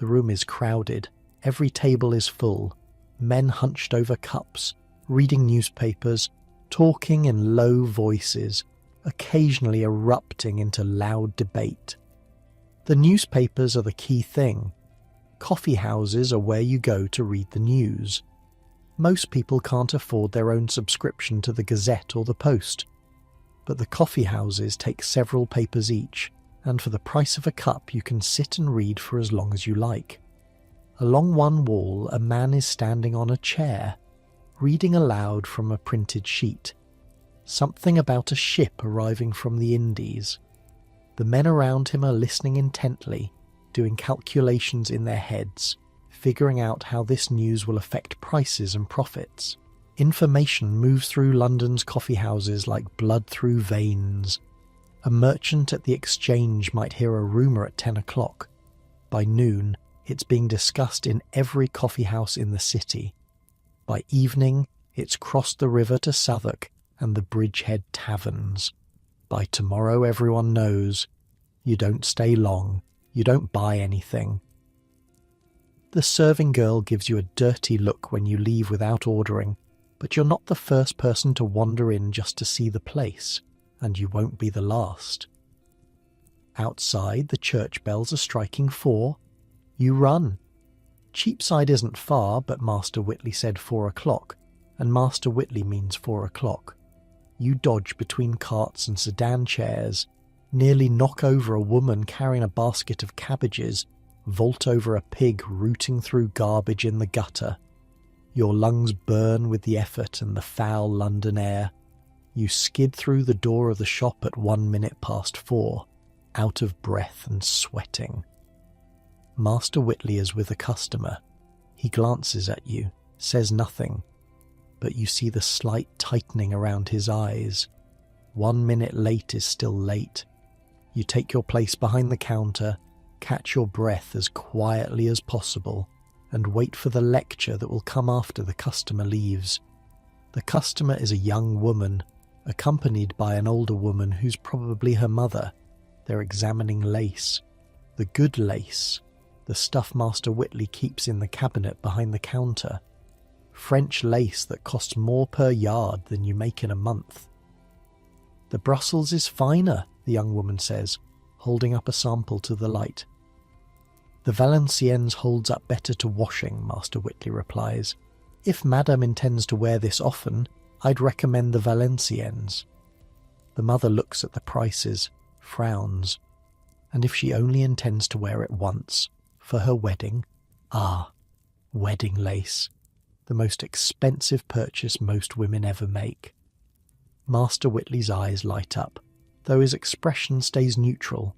The room is crowded. Every table is full. Men hunched over cups, reading newspapers, talking in low voices, occasionally erupting into loud debate. The newspapers are the key thing. Coffee houses are where you go to read the news. Most people can't afford their own subscription to the Gazette or the Post, but the coffee houses take several papers each, and for the price of a cup you can sit and read for as long as you like. Along one wall, a man is standing on a chair, reading aloud from a printed sheet. Something about a ship arriving from the Indies. The men around him are listening intently, doing calculations in their heads, figuring out how this news will affect prices and profits. Information moves through London's coffee houses like blood through veins. A merchant at the exchange might hear a rumour at 10 o'clock. By noon, it's being discussed in every coffee house in the city. By evening, it's crossed the river to Southwark and the Bridgehead taverns. By tomorrow, everyone knows. You don't stay long. You don't buy anything. The serving girl gives you a dirty look when you leave without ordering, but you're not the first person to wander in just to see the place, and you won't be the last. Outside, the church bells are striking 4. You run. Cheapside isn't far, but Master Whitley said 4 o'clock, and Master Whitley means 4 o'clock. You dodge between carts and sedan chairs, nearly knock over a woman carrying a basket of cabbages, vault over a pig rooting through garbage in the gutter. Your lungs burn with the effort and the foul London air. You skid through the door of the shop at 1 minute past 4, out of breath and sweating. Master Whitley is with a customer. He glances at you, says nothing, but you see the slight tightening around his eyes. 1 minute late is still late. You take your place behind the counter, catch your breath as quietly as possible, and wait for the lecture that will come after the customer leaves. The customer is a young woman, accompanied by an older woman who's probably her mother. They're examining lace. The good lace. The stuff Master Whitley keeps in the cabinet behind the counter. French lace that costs more per yard than you make in a month. The Brussels is finer, the young woman says, holding up a sample to the light. The Valenciennes holds up better to washing, Master Whitley replies. If Madame intends to wear this often, I'd recommend the Valenciennes. The mother looks at the prices, frowns, and if she only intends to wear it once, for her wedding, wedding lace, the most expensive purchase most women ever make. Master Whitley's eyes light up, though his expression stays neutral.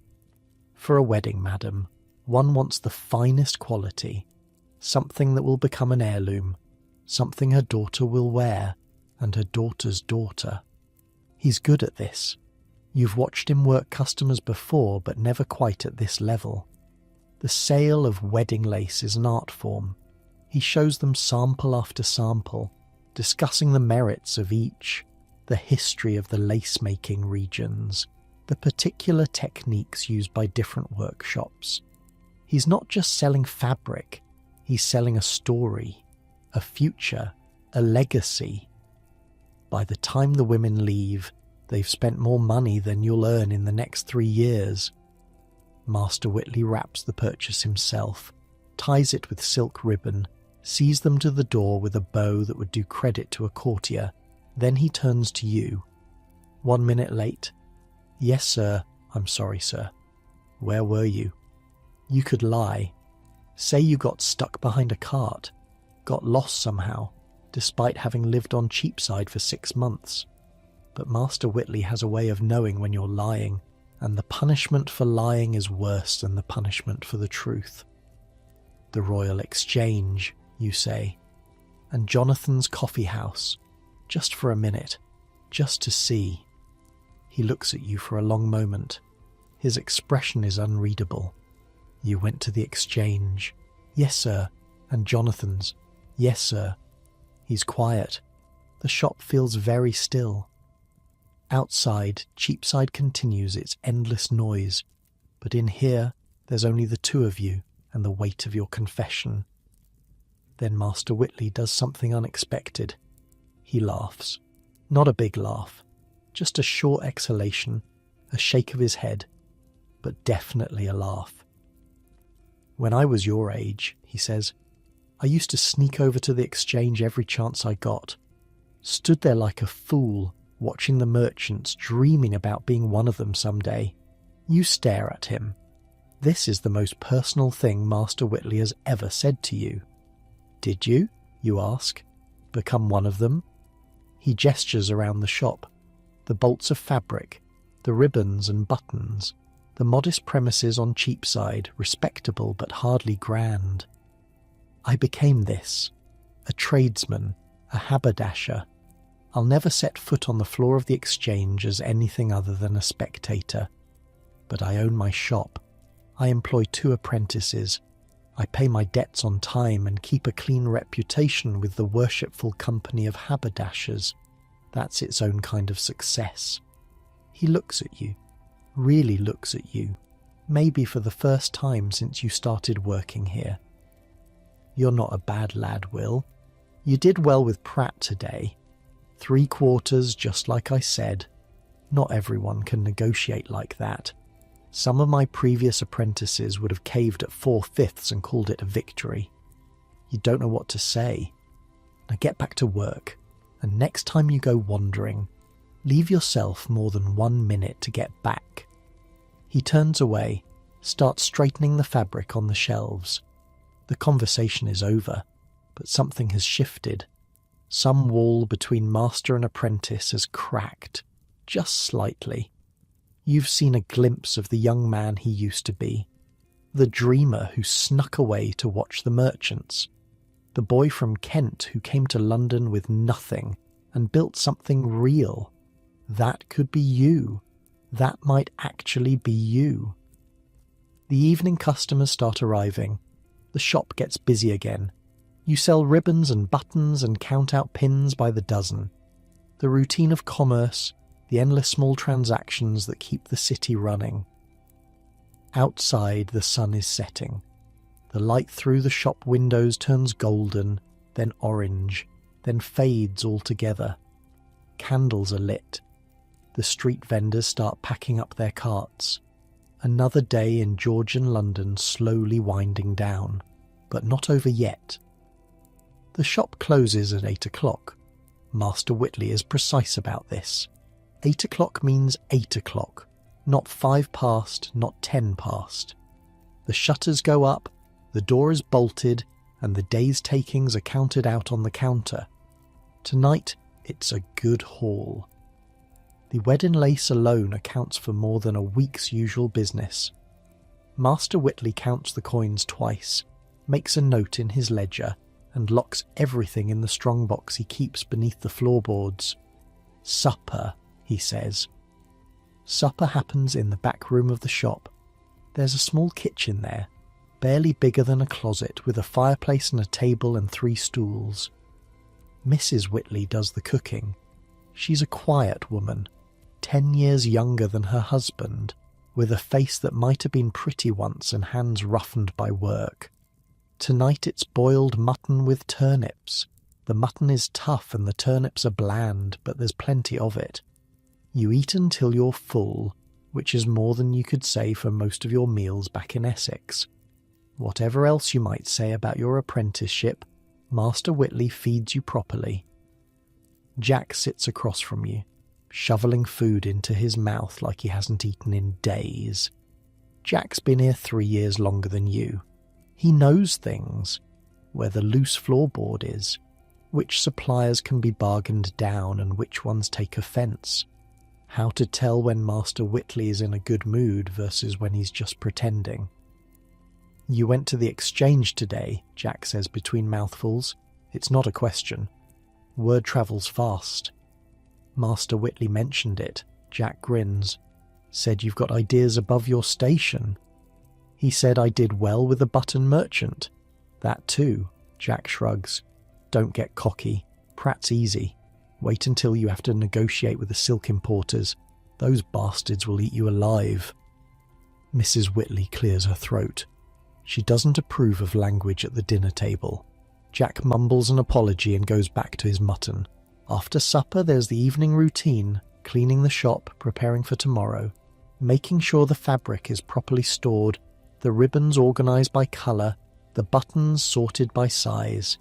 For a wedding, madam, one wants the finest quality, something that will become an heirloom, something her daughter will wear, and her daughter's daughter. He's good at this. You've watched him work customers before, but never quite at this level. The sale of wedding lace is an art form. He shows them sample after sample, discussing the merits of each, the history of the lace-making regions, the particular techniques used by different workshops. He's not just selling fabric, he's selling a story, a future, a legacy. By the time the women leave, they've spent more money than you'll earn in the next 3 years. Master Whitley wraps the purchase himself, ties it with silk ribbon, sees them to the door with a bow that would do credit to a courtier. Then he turns to you. 1 minute late. Yes, sir. I'm sorry, sir. Where were you? You could lie. Say you got stuck behind a cart, got lost somehow, despite having lived on Cheapside for 6 months. But Master Whitley has a way of knowing when you're lying, and the punishment for lying is worse than the punishment for the truth. The Royal Exchange, you say, and Jonathan's coffee house, just for a minute, just to see. He looks at you for a long moment. His expression is unreadable. You went to the Exchange. Yes, sir. And Jonathan's. Yes, sir. He's quiet. The shop feels very still. Outside, Cheapside continues its endless noise, but in here, there's only the two of you, and the weight of your confession. Then Master Whitley does something unexpected. He laughs. Not a big laugh, just a short exhalation, a shake of his head, but definitely a laugh. When I was your age, he says, I used to sneak over to the exchange every chance I got. Stood there like a fool, watching the merchants, dreaming about being one of them someday. You stare at him. This is the most personal thing Master Whitley has ever said to you. Did you, you ask, become one of them? He gestures around the shop, the bolts of fabric, the ribbons and buttons, the modest premises on Cheapside, respectable but hardly grand. I became this, a tradesman, a haberdasher. I'll never set foot on the floor of the exchange as anything other than a spectator. But I own my shop. I employ 2 apprentices. I pay my debts on time and keep a clean reputation with the worshipful company of haberdashers. That's its own kind of success. He looks at you, really looks at you, maybe for the first time since you started working here. You're not a bad lad, Will. You did well with Pratt today. 3 quarters, just like I said. Not everyone can negotiate like that. Some of my previous apprentices would have caved at 4/5 and called it a victory. You don't know what to say. Now get back to work, and next time you go wandering, leave yourself more than 1 minute to get back. He turns away, starts straightening the fabric on the shelves. The conversation is over, but something has shifted. Some wall between master and apprentice has cracked, just slightly. You've seen a glimpse of the young man he used to be, the dreamer who snuck away to watch the merchants, the boy from Kent who came to London with nothing and built something real. That could be you. That might actually be you. The evening customers start arriving. The shop gets busy again. You sell ribbons and buttons and count out pins by the dozen. The routine of commerce, the endless small transactions that keep the city running. Outside, the sun is setting. The light through the shop windows turns golden, then orange, then fades altogether. Candles are lit. The street vendors start packing up their carts. Another day in Georgian London slowly winding down, but not over yet. The shop closes at 8 o'clock. Master Whitley is precise about this. 8 o'clock means 8 o'clock, not 5 past, not 10 past. The shutters go up, the door is bolted, and the day's takings are counted out on the counter. Tonight, it's a good haul. The wedding lace alone accounts for more than a week's usual business. Master Whitley counts the coins twice, makes a note in his ledger, and locks everything in the strongbox he keeps beneath the floorboards. Supper, he says. Supper happens in the back room of the shop. There's a small kitchen there, barely bigger than a closet, with a fireplace and a table and 3 stools. Mrs. Whitley does the cooking. She's a quiet woman, 10 years younger than her husband, with a face that might have been pretty once and hands roughened by work. Tonight it's boiled mutton with turnips. The mutton is tough and the turnips are bland, but there's plenty of it. You eat until you're full, which is more than you could say for most of your meals back in Essex. Whatever else you might say about your apprenticeship, Master Whitley feeds you properly. Jack sits across from you, shoveling food into his mouth like he hasn't eaten in days. Jack's been here 3 years longer than you. He knows things, where the loose floorboard is, which suppliers can be bargained down and which ones take offence, how to tell when Master Whitley is in a good mood versus when he's just pretending. You went to the exchange today, Jack says between mouthfuls. It's not a question. Word travels fast. Master Whitley mentioned it. Jack grins. Said you've got ideas above your station. He said I did well with the button merchant. That too, Jack shrugs. Don't get cocky. Pratt's easy. Wait until you have to negotiate with the silk importers. Those bastards will eat you alive. Mrs. Whitley clears her throat. She doesn't approve of language at the dinner table. Jack mumbles an apology and goes back to his mutton. After supper, there's the evening routine, cleaning the shop, preparing for tomorrow, making sure the fabric is properly stored, the ribbons organised by colour, the buttons sorted by size.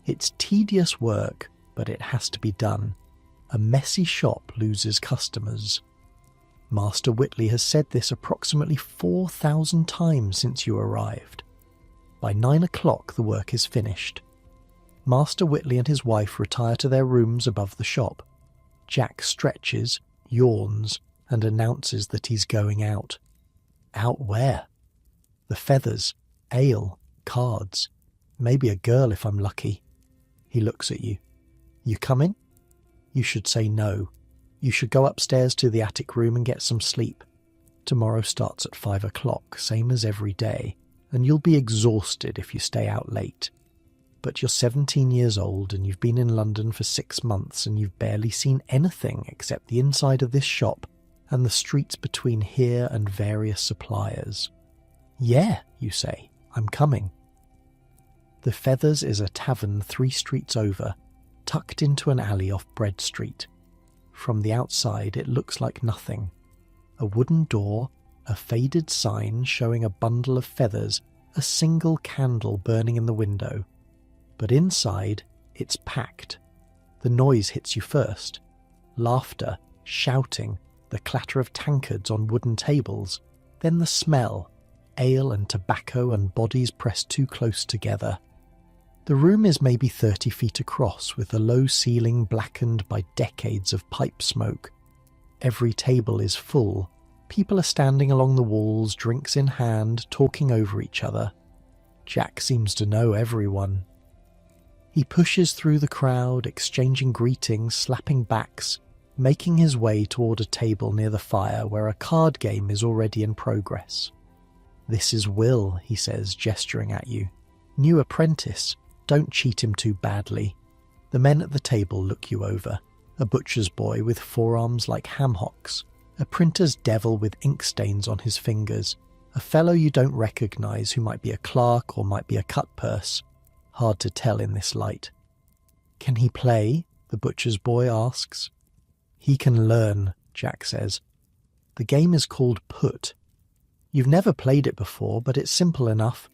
It's tedious work, but it has to be done. A messy shop loses customers. Master Whitley has said this approximately 4,000 times since you arrived. By 9 o'clock the work is finished. Master Whitley and his wife retire to their rooms above the shop. Jack stretches, yawns, and announces that he's going out. Out where? The feathers, ale, cards, maybe a girl if I'm lucky. He looks at you. You coming? You should say no. You should go upstairs to the attic room and get some sleep. Tomorrow starts at 5 o'clock, same as every day, and you'll be exhausted if you stay out late. But you're 17 years old and you've been in London for 6 months and you've barely seen anything except the inside of this shop and the streets between here and various suppliers. Yeah, you say, I'm coming. The Feathers is a tavern 3 streets over, tucked into an alley off Bread Street. From the outside it looks like nothing. A wooden door, a faded sign showing a bundle of feathers, a single candle burning in the window. But inside, it's packed. The noise hits you first. Laughter, shouting, the clatter of tankards on wooden tables, then the smell, ale and tobacco and bodies pressed too close together. The room is maybe 30 feet across, with the low ceiling blackened by decades of pipe smoke. Every table is full. People are standing along the walls, drinks in hand, talking over each other. Jack seems to know everyone. He pushes through the crowd, exchanging greetings, slapping backs, making his way toward a table near the fire where a card game is already in progress. "This is Will," he says, gesturing at you. "New apprentice. Don't cheat him too badly." The men at the table look you over. A butcher's boy with forearms like ham hocks, a printer's devil with ink stains on his fingers, a fellow you don't recognise who might be a clerk or might be a cut purse. Hard to tell in this light. "Can he play?" the butcher's boy asks. "He can learn," Jack says. "The game is called Put. You've never played it before, but it's simple enough.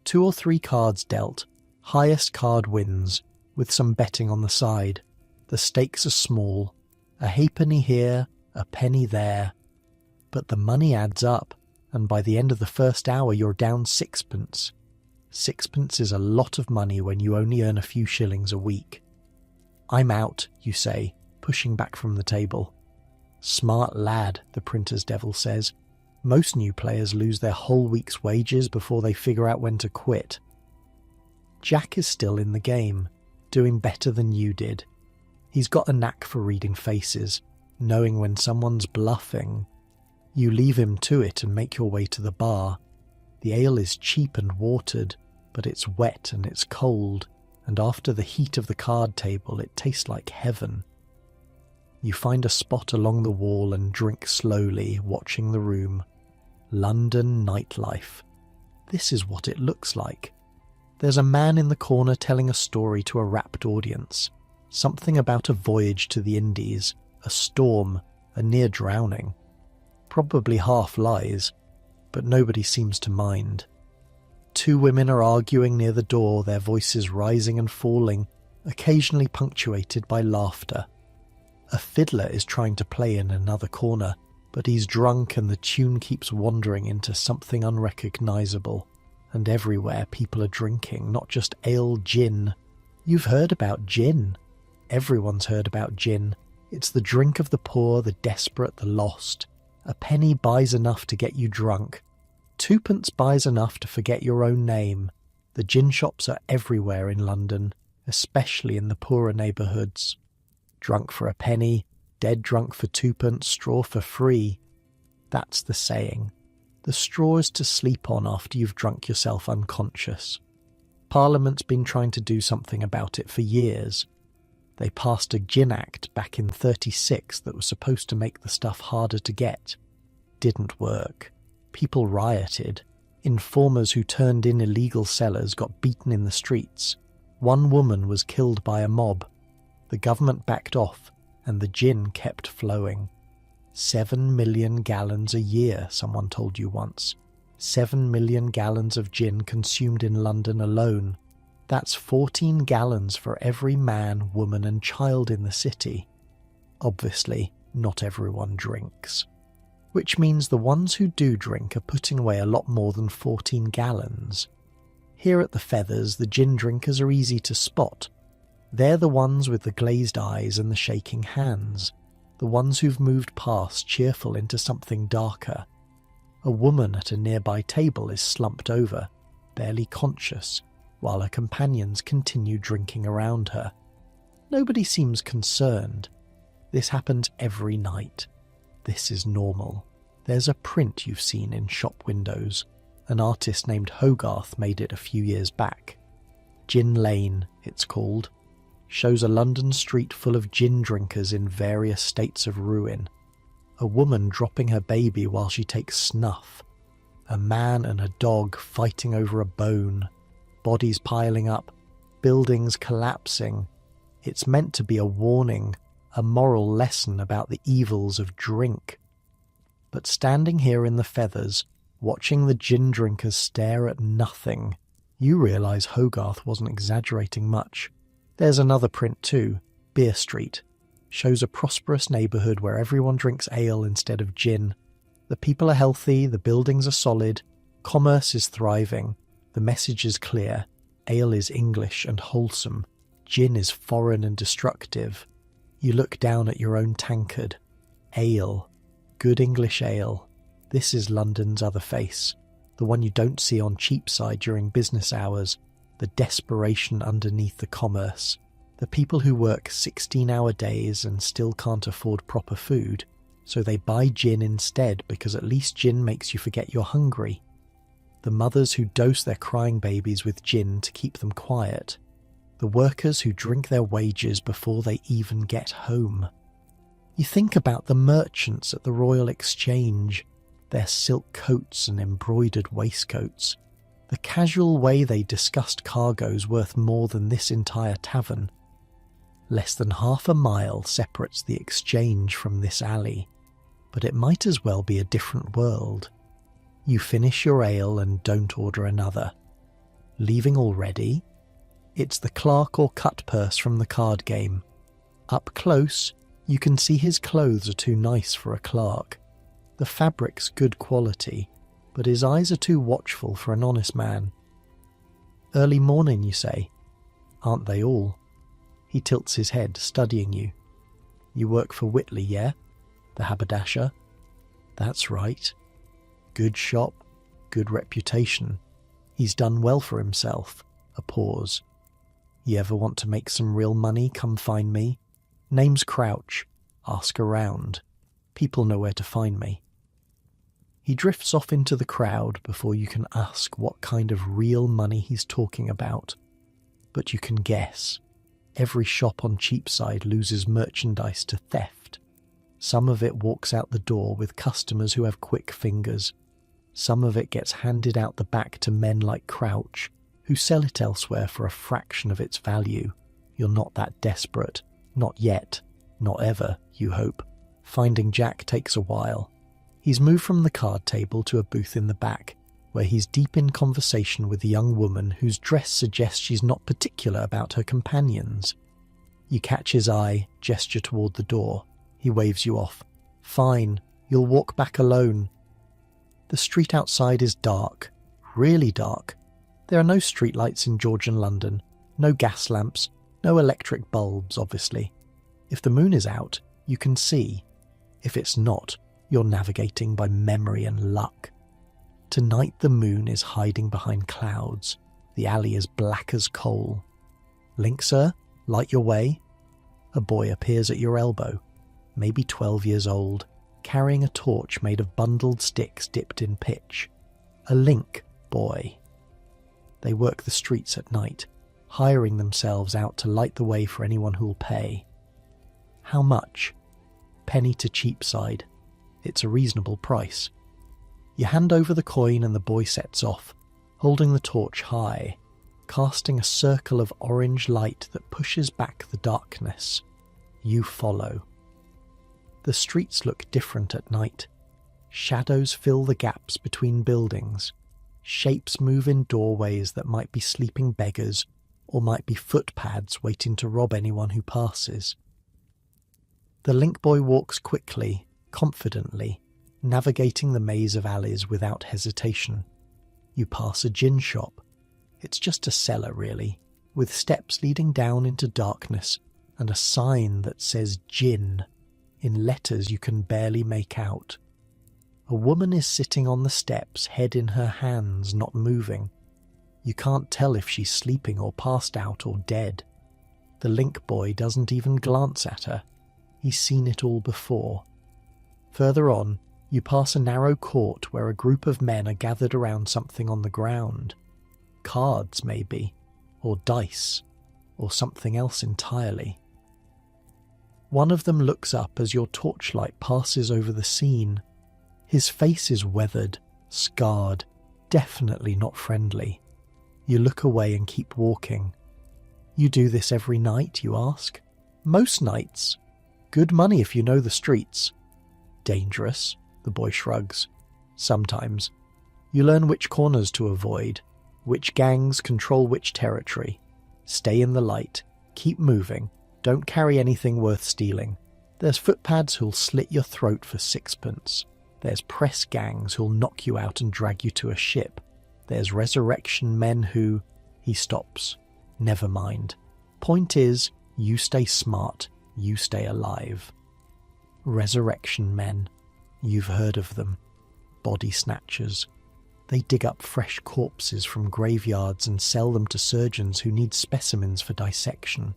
2 or 3 cards dealt. Highest card wins, with some betting on the side. The stakes are small. A halfpenny here, a penny there. But the money adds up, and by the end of the first hour you're down 6pence. 6pence is a lot of money when you only earn a few shillings a week. "I'm out," you say, pushing back from the table. "Smart lad," the printer's devil says. "Most new players lose their whole week's wages before they figure out when to quit." Jack is still in the game, doing better than you did. He's got a knack for reading faces, knowing when someone's bluffing. You leave him to it and make your way to the bar. The ale is cheap and watered, but it's wet and it's cold, and after the heat of the card table it tastes like heaven. You find a spot along the wall and drink slowly, watching the room. London nightlife. This is what it looks like. There's a man in the corner telling a story to a rapt audience. Something about a voyage to the Indies, a storm, a near drowning. Probably half lies, but nobody seems to mind. 2 women are arguing near the door, their voices rising and falling, occasionally punctuated by laughter. A fiddler is trying to play in another corner, but he's drunk and the tune keeps wandering into something unrecognisable. And everywhere people are drinking, not just ale, gin. You've heard about gin. Everyone's heard about gin. It's the drink of the poor, the desperate, the lost. A penny buys enough to get you drunk. 2pence buys enough to forget your own name. The gin shops are everywhere in London, especially in the poorer neighbourhoods. Drunk for a penny, dead drunk for 2pence, straw for free. That's the saying. The straw is to sleep on after you've drunk yourself unconscious. Parliament's been trying to do something about it for years. They passed a gin act back in 36 that was supposed to make the stuff harder to get. Didn't work. People rioted. Informers who turned in illegal sellers got beaten in the streets. One woman was killed by a mob. The government backed off, and the gin kept flowing. 7 million gallons a year, someone told you once. 7 million gallons of gin consumed in London alone. That's 14 gallons for every man, woman and child in the city. Obviously, not everyone drinks. Which means the ones who do drink are putting away a lot more than 14 gallons. Here at the Feathers, the gin drinkers are easy to spot. They're the ones with the glazed eyes and the shaking hands, the ones who've moved past cheerful into something darker. A woman at a nearby table is slumped over, barely conscious, while her companions continue drinking around her. Nobody seems concerned. This happens every night. This is normal. There's a print you've seen in shop windows. An artist named Hogarth made it a few years back. Gin Lane, it's called. Shows a London street full of gin drinkers in various states of ruin. A woman dropping her baby while she takes snuff. A man and a dog fighting over a bone. Bodies piling up. Buildings collapsing. It's meant to be a warning, a moral lesson about the evils of drink. But standing here in the Feathers, watching the gin drinkers stare at nothing, you realise Hogarth wasn't exaggerating much. There's another print too, Beer Street. Shows a prosperous neighbourhood where everyone drinks ale instead of gin. The people are healthy, the buildings are solid, commerce is thriving, the message is clear, ale is English and wholesome, gin is foreign and destructive. You look down at your own tankard. Ale. Good English ale. This is London's other face. The one you don't see on Cheapside during business hours. The desperation underneath the commerce. The people who work 16-hour days and still can't afford proper food, so they buy gin instead because at least gin makes you forget you're hungry. The mothers who dose their crying babies with gin to keep them quiet. The workers who drink their wages before they even get home. You think about the merchants at the Royal Exchange, their silk coats and embroidered waistcoats, the casual way they discussed cargoes worth more than this entire tavern. Less than half a mile separates the Exchange from this alley, but it might as well be a different world. You finish your ale and don't order another. Leaving already? It's the clerk or cut purse from the card game. Up close, you can see his clothes are too nice for a clerk. The fabric's good quality, but his eyes are too watchful for an honest man. Early morning, you say. Aren't they all? He tilts his head, studying you. You work for Whitley, yeah? The haberdasher? That's right. Good shop, good reputation. He's done well for himself. A pause. You ever want to make some real money, come find me. Name's Crouch. Ask around. People know where to find me. He drifts off into the crowd before you can ask what kind of real money he's talking about. But you can guess. Every shop on Cheapside loses merchandise to theft. Some of it walks out the door with customers who have quick fingers. Some of it gets handed out the back to men like Crouch, who sell it elsewhere for a fraction of its value. You're not that desperate. Not yet. Not ever, you hope. Finding Jack takes a while. He's moved from the card table to a booth in the back, where he's deep in conversation with a young woman whose dress suggests she's not particular about her companions. You catch his eye, gesture toward the door. He waves you off. Fine, you'll walk back alone. The street outside is dark. Really dark. There are no streetlights in Georgian London, no gas lamps, no electric bulbs, obviously. If the moon is out, you can see. If it's not, you're navigating by memory and luck. Tonight the moon is hiding behind clouds. The alley is black as coal. Link, sir? Light your way? A boy appears at your elbow, maybe 12 years old, carrying a torch made of bundled sticks dipped in pitch. A Link boy. They work the streets at night, hiring themselves out to light the way for anyone who'll pay. How much? Penny to Cheapside. It's a reasonable price. You hand over the coin and the boy sets off, holding the torch high, casting a circle of orange light that pushes back the darkness. You follow. The streets look different at night. Shadows fill the gaps between buildings. Shapes move in doorways that might be sleeping beggars or might be footpads waiting to rob anyone who passes. The link boy walks quickly, confidently, navigating the maze of alleys without hesitation. You pass a gin shop. It's just a cellar, really, with steps leading down into darkness and a sign that says gin in letters you can barely make out. A woman is sitting on the steps, head in her hands, not moving. You can't tell if she's sleeping or passed out or dead. The link boy doesn't even glance at her. He's seen it all before. Further on, you pass a narrow court where a group of men are gathered around something on the ground. Cards, maybe, or dice, or something else entirely. One of them looks up as your torchlight passes over the scene. His face is weathered, scarred, definitely not friendly. You look away and keep walking. You do this every night, you ask? Most nights. Good money if you know the streets. Dangerous, the boy shrugs. Sometimes. You learn which corners to avoid, which gangs control which territory. Stay in the light, keep moving, don't carry anything worth stealing. There's footpads who'll slit your throat for sixpence. There's press gangs who'll knock you out and drag you to a ship. There's resurrection men who... He stops. Never mind. Point is, you stay smart, you stay alive. Resurrection men. You've heard of them. Body snatchers. They dig up fresh corpses from graveyards and sell them to surgeons who need specimens for dissection.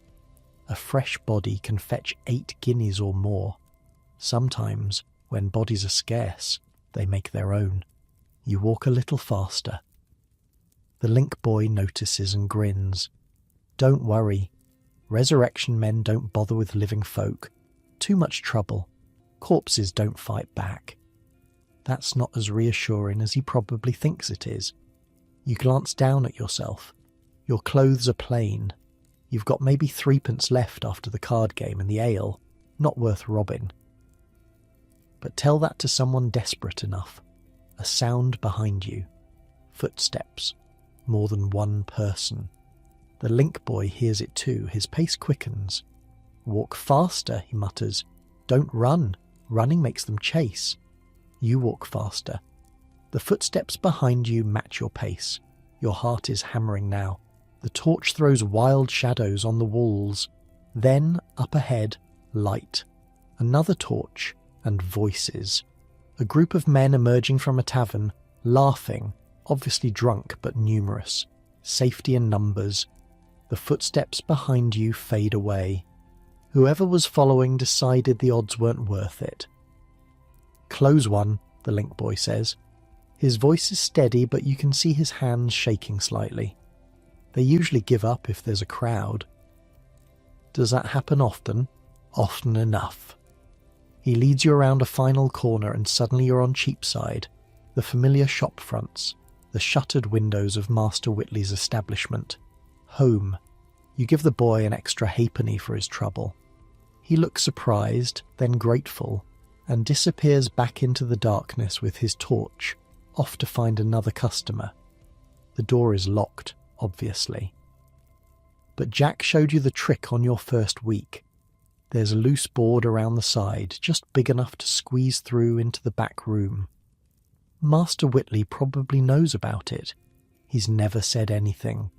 A fresh body can fetch 8 guineas or more. Sometimes, when bodies are scarce, they make their own. You walk a little faster. The link boy notices and grins. Don't worry. Resurrection men don't bother with living folk. Too much trouble. Corpses don't fight back. That's not as reassuring as he probably thinks it is. You glance down at yourself. Your clothes are plain. You've got maybe 3p left after the card game and the ale. Not worth robbing. But tell that to someone desperate enough. A sound behind you. Footsteps. More than one person. The link boy hears it too. His pace quickens. Walk faster, he mutters. Don't run. Running makes them chase. You walk faster. The footsteps behind you match your pace. Your heart is hammering now. The torch throws wild shadows on the walls. Then, up ahead, light. Another torch, and voices. A group of men emerging from a tavern, laughing, obviously drunk but numerous. Safety in numbers. The footsteps behind you fade away. Whoever was following decided the odds weren't worth it. Close one, the link boy says. His voice is steady, but you can see his hands shaking slightly. They usually give up if there's a crowd. Does that happen often? Often enough. He leads you around a final corner and suddenly you're on Cheapside, the familiar shop fronts, the shuttered windows of Master Whitley's establishment. Home. You give the boy an extra halfpenny for his trouble. He looks surprised, then grateful, and disappears back into the darkness with his torch, off to find another customer. The door is locked, obviously. But Jack showed you the trick on your first week. There's a loose board around the side, just big enough to squeeze through into the back room. Master Whitley probably knows about it. He's never said anything.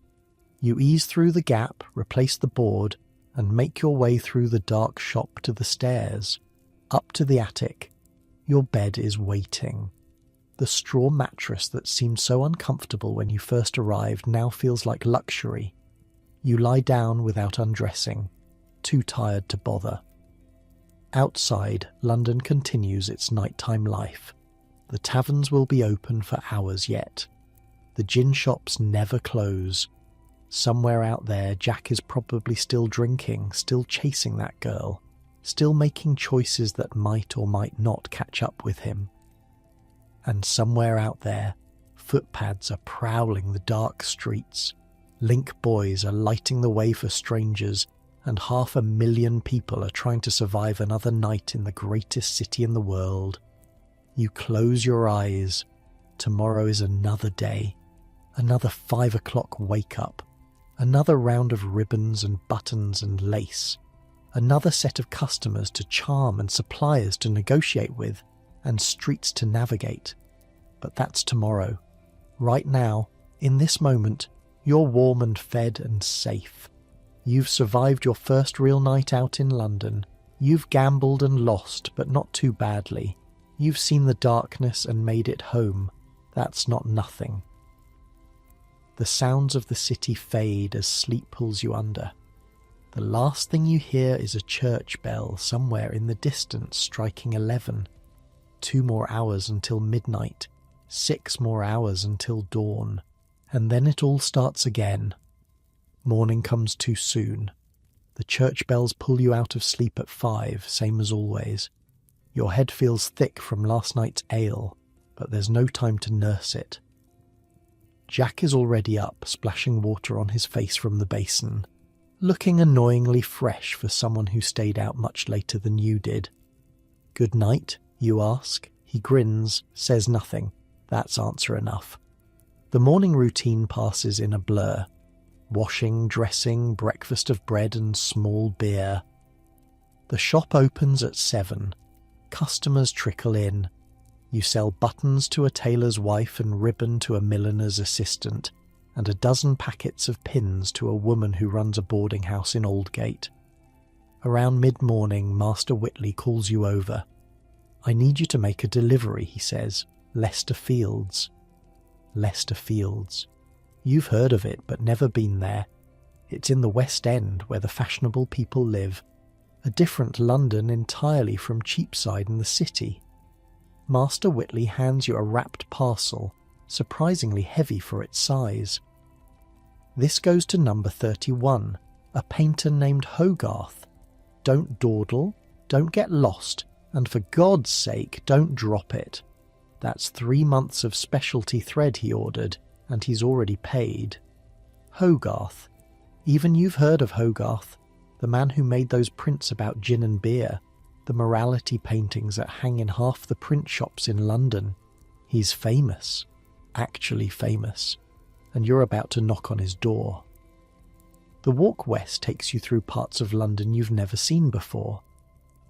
You ease through the gap, replace the board, and make your way through the dark shop to the stairs. Up to the attic. Your bed is waiting. The straw mattress that seemed so uncomfortable when you first arrived now feels like luxury. You lie down without undressing, too tired to bother. Outside, London continues its nighttime life. The taverns will be open for hours yet. The gin shops never close. Somewhere out there, Jack is probably still drinking, still chasing that girl, still making choices that might or might not catch up with him. And somewhere out there, footpads are prowling the dark streets. Link boys are lighting the way for strangers, and 500,000 people are trying to survive another night in the greatest city in the world. You close your eyes. Tomorrow is another day. Another 5 o'clock wake up. Another round of ribbons and buttons and lace. Another set of customers to charm and suppliers to negotiate with, and streets to navigate. But that's tomorrow. Right now, in this moment, you're warm and fed and safe. You've survived your first real night out in London. You've gambled and lost, but not too badly. You've seen the darkness and made it home. That's not nothing. The sounds of the city fade as sleep pulls you under. The last thing you hear is a church bell somewhere in the distance striking 11. 2 more hours until midnight. 6 more hours until dawn. And then it all starts again. Morning comes too soon. The church bells pull you out of sleep at 5, same as always. Your head feels thick from last night's ale, but there's no time to nurse it. Jack is already up, splashing water on his face from the basin, looking annoyingly fresh for someone who stayed out much later than you did. "Good night?" you ask. He grins, says nothing. That's answer enough. The morning routine passes in a blur. Washing, dressing, breakfast of bread and small beer. The shop opens at 7. Customers trickle in. You sell buttons to a tailor's wife and ribbon to a milliner's assistant, and a dozen packets of pins to a woman who runs a boarding house in Aldgate. Around mid-morning, Master Whitley calls you over. "I need you to make a delivery," he says. "Leicester Fields." Leicester Fields. You've heard of it, but never been there. It's in the West End, where the fashionable people live. A different London entirely from Cheapside and the city. Master Whitley hands you a wrapped parcel, surprisingly heavy for its size. "This goes to number 31, a painter named Hogarth. Don't dawdle, don't get lost, and for God's sake, don't drop it." That's 3 months of specialty thread he ordered, and he's already paid. Hogarth. Even you've heard of Hogarth, the man who made those prints about gin and beer, the morality paintings that hang in half the print shops in London. He's famous, actually famous, and you're about to knock on his door. The walk west takes you through parts of London you've never seen before,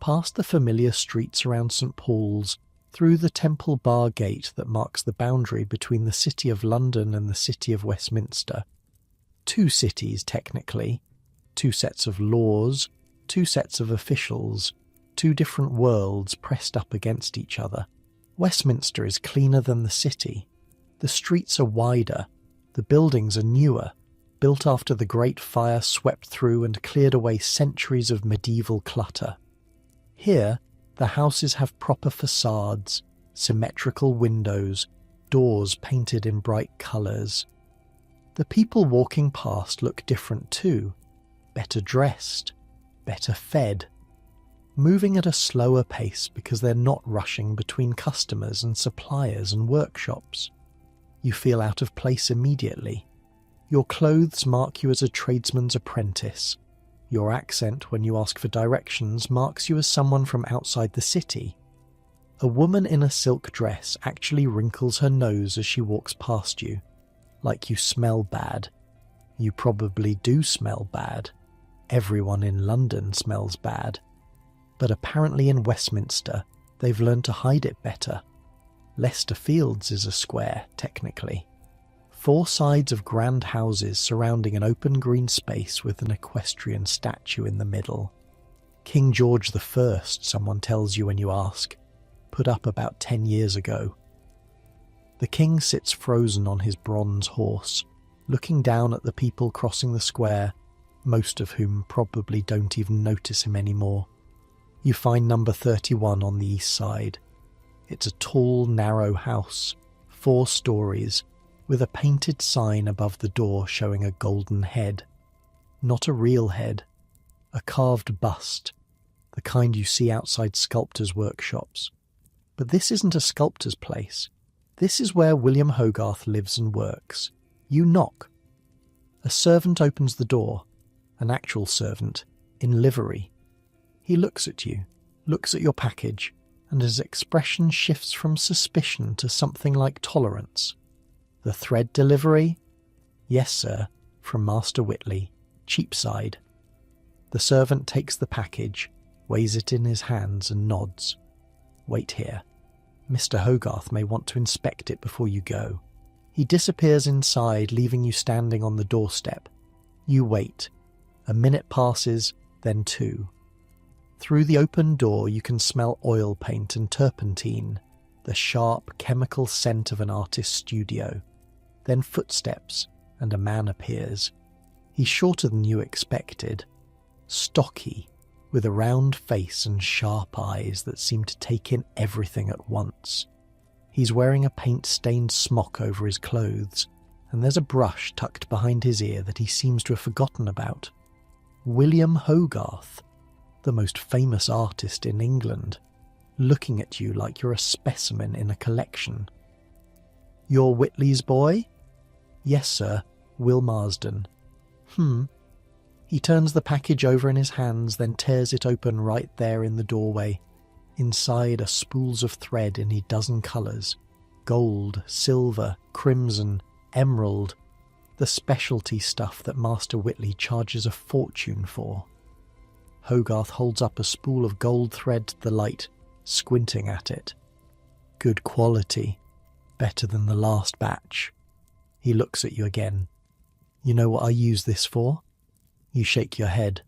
past the familiar streets around St. Paul's, through the Temple Bar Gate that marks the boundary between the City of London and the City of Westminster. 2 cities, technically. 2 sets of laws, 2 sets of officials, 2 different worlds pressed up against each other. Westminster is cleaner than the city. The streets are wider. The buildings are newer, built after the Great Fire swept through and cleared away centuries of medieval clutter. Here, the houses have proper facades, symmetrical windows, doors painted in bright colours. The people walking past look different too, better dressed, better fed, moving at a slower pace because they're not rushing between customers and suppliers and workshops. You feel out of place immediately. Your clothes mark you as a tradesman's apprentice. Your accent when you ask for directions marks you as someone from outside the city. A woman in a silk dress actually wrinkles her nose as she walks past you, like you smell bad. You probably do smell bad. Everyone in London smells bad. But apparently in Westminster, they've learned to hide it better. Leicester Fields is a square, technically. 4 sides of grand houses surrounding an open green space with an equestrian statue in the middle. King George I, someone tells you when you ask, put up about 10 years ago. The king sits frozen on his bronze horse, looking down at the people crossing the square, most of whom probably don't even notice him anymore. You find number 31 on the east side. It's a tall, narrow house, 4 stories, with a painted sign above the door showing a golden head. Not a real head, a carved bust, the kind you see outside sculptors' workshops. But this isn't a sculptor's place. This is where William Hogarth lives and works. You knock. A servant opens the door, an actual servant, in livery. He looks at you, looks at your package, and his expression shifts from suspicion to something like tolerance. The thread delivery? Yes, sir, from Master Whitley, Cheapside. The servant takes the package, weighs it in his hands and nods. Wait here. Mr. Hogarth may want to inspect it before you go. He disappears inside, leaving you standing on the doorstep. You wait. A minute passes, then 2. Through the open door you can smell oil paint and turpentine, the sharp chemical scent of an artist's studio. Then footsteps, and a man appears. He's shorter than you expected, stocky, with a round face and sharp eyes that seem to take in everything at once. He's wearing a paint-stained smock over his clothes, and there's a brush tucked behind his ear that he seems to have forgotten about. William Hogarth, the most famous artist in England, looking at you like you're a specimen in a collection. You're Whitley's boy? Yes, sir, Will Marsden. He turns the package over in his hands, then tears it open right there in the doorway. Inside are spools of thread in a dozen colours. Gold, silver, crimson, emerald. The specialty stuff that Master Whitley charges a fortune for. Hogarth holds up a spool of gold thread to the light, squinting at it. Good quality. Better than the last batch. He looks at you again. You know what I use this for? You shake your head.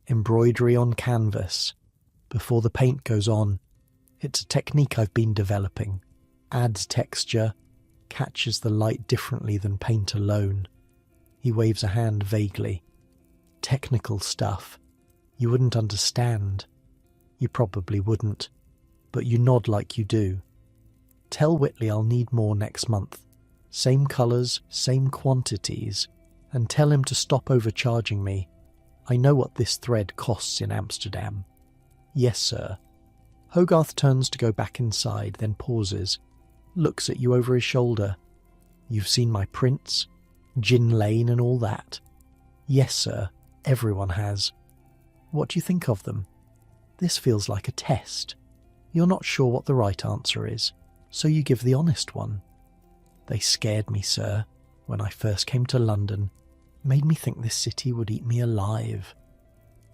Embroidery on canvas. Before the paint goes on. It's a technique I've been developing. Adds texture, catches the light differently than paint alone. He waves a hand vaguely. Technical stuff. You wouldn't understand. You probably wouldn't. But you nod like you do. Tell Whitley I'll need more next month. Same colours, same quantities. And tell him to stop overcharging me. I know what this thread costs in Amsterdam. Yes, sir. Hogarth turns to go back inside, then pauses. Looks at you over his shoulder. You've seen my prints? Gin Lane and all that? Yes, sir. Everyone has. What do you think of them? This feels like a test. You're not sure what the right answer is, so you give the honest one. They scared me, sir, when I first came to London. Made me think this city would eat me alive.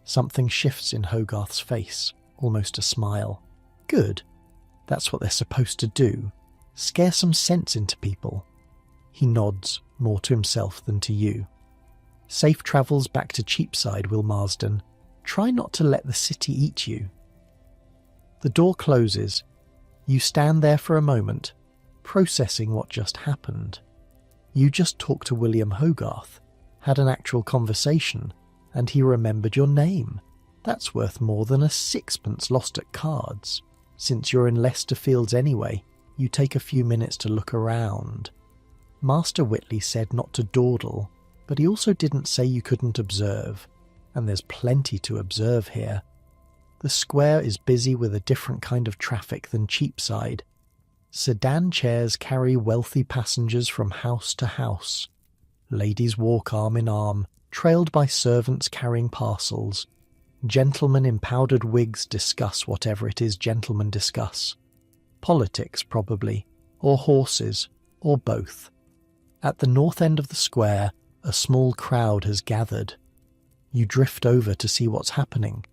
Something shifts in Hogarth's face, almost a smile. Good. That's what they're supposed to do. Scare some sense into people. He nods, more to himself than to you. Safe travels back to Cheapside, Will Marsden. Try not to let the city eat you. The door closes. You stand there for a moment, processing what just happened. You just talked to William Hogarth, had an actual conversation, and he remembered your name. That's worth more than a sixpence lost at cards. Since you're in Leicester Fields anyway, you take a few minutes to look around. Master Whitley said not to dawdle, but he also didn't say you couldn't observe, and there's plenty to observe here. The square is busy with a different kind of traffic than Cheapside. Sedan chairs carry wealthy passengers from house to house. Ladies walk arm in arm, trailed by servants carrying parcels. Gentlemen in powdered wigs discuss whatever it is gentlemen discuss. Politics, probably, or horses, or both. At the north end of the square, a small crowd has gathered. You drift over to see what's happening.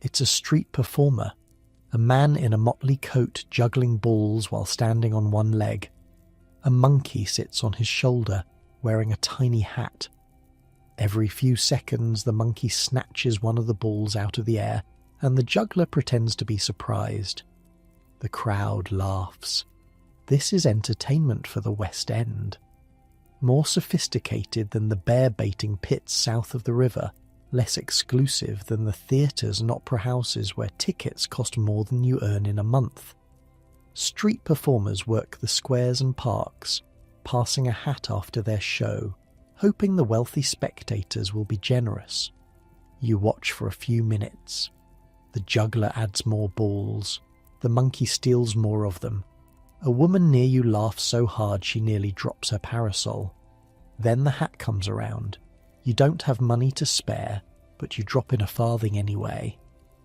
It's a street performer, a man in a motley coat juggling balls while standing on one leg. A monkey sits on his shoulder, wearing a tiny hat. Every few seconds the monkey snatches one of the balls out of the air, and the juggler pretends to be surprised. The crowd laughs. This is entertainment for the West End. More sophisticated than the bear-baiting pits south of the river, less exclusive than the theatres and opera houses where tickets cost more than you earn in a month. Street performers work the squares and parks, passing a hat after their show, hoping the wealthy spectators will be generous. You watch for a few minutes. The juggler adds more balls. The monkey steals more of them. A woman near you laughs so hard she nearly drops her parasol. Then the hat comes around. You don't have money to spare, but you drop in a farthing anyway.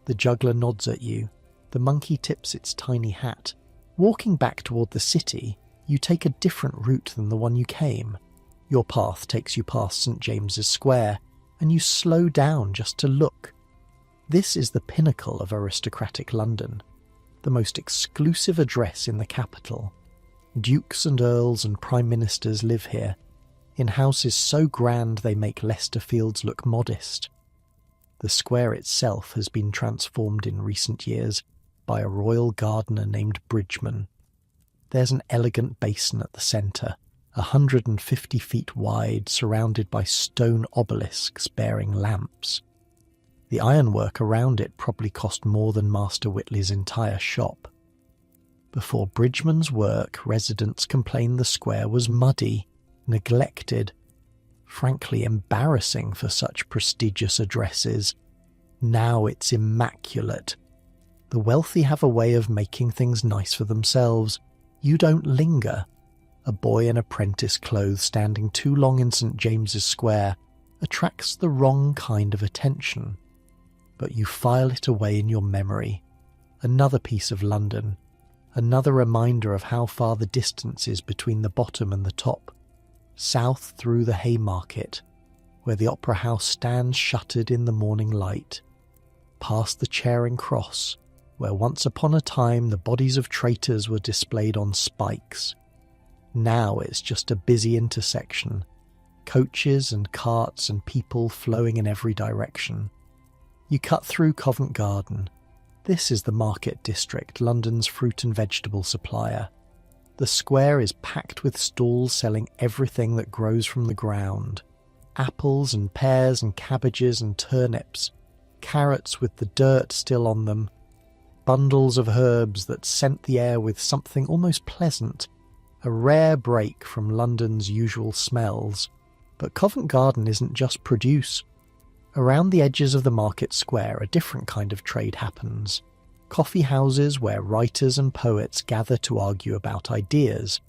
The juggler nods at you. The monkey tips its tiny hat. Walking back toward the city, you take a different route than the one you came. Your path takes you past St. James's Square, and you slow down just to look. This is the pinnacle of aristocratic London, the most exclusive address in the capital. Dukes and earls and prime ministers live here, in houses so grand they make Leicester Fields look modest. The square itself has been transformed in recent years by a royal gardener named Bridgman. There's an elegant basin at the centre, 150 feet wide, surrounded by stone obelisks bearing lamps. The ironwork around it probably cost more than Master Whitley's entire shop. Before Bridgman's work, residents complained the square was muddy, neglected, frankly embarrassing for such prestigious addresses. Now it's immaculate. The wealthy have a way of making things nice for themselves. You don't linger. A boy in apprentice clothes standing too long in St. James's Square attracts the wrong kind of attention. But you file it away in your memory. Another piece of London, another reminder of how far the distance is between the bottom and the top. South through the Haymarket, where the Opera House stands shuttered in the morning light. Past the Charing Cross, where once upon a time the bodies of traitors were displayed on spikes. Now it's just a busy intersection, coaches and carts and people flowing in every direction. You cut through Covent Garden. This is the market district, London's fruit and vegetable supplier. The square is packed with stalls selling everything that grows from the ground. Apples and pears and cabbages and turnips, carrots with the dirt still on them, bundles of herbs that scent the air with something almost pleasant, a rare break from London's usual smells. But Covent Garden isn't just produce. Around the edges of the market square a different kind of trade happens. Coffee houses where writers and poets gather to argue about ideas,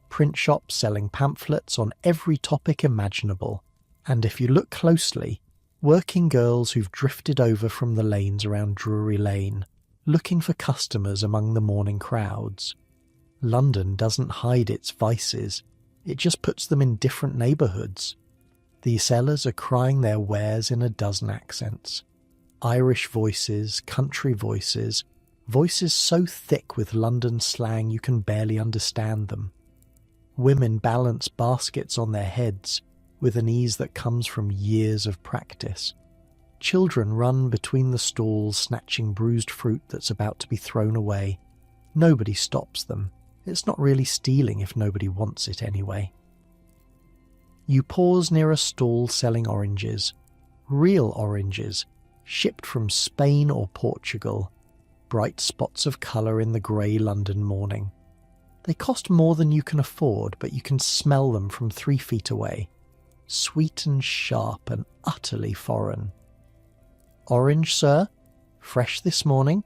print shops selling pamphlets on every topic imaginable, and if you look closely, working girls who've drifted over from the lanes around Drury Lane, looking for customers among the morning crowds. London doesn't hide its vices, it just puts them in different neighbourhoods. These sellers are crying their wares in a dozen accents. Irish voices, country voices, voices so thick with London slang you can barely understand them. Women balance baskets on their heads with an ease that comes from years of practice. Children run between the stalls snatching bruised fruit that's about to be thrown away. Nobody stops them. It's not really stealing if nobody wants it anyway. You pause near a stall selling oranges. Real oranges, shipped from Spain or Portugal. Bright spots of colour in the grey London morning. They cost more than you can afford, but you can smell them from 3 feet away. Sweet and sharp and utterly foreign. Orange, sir? Fresh this morning?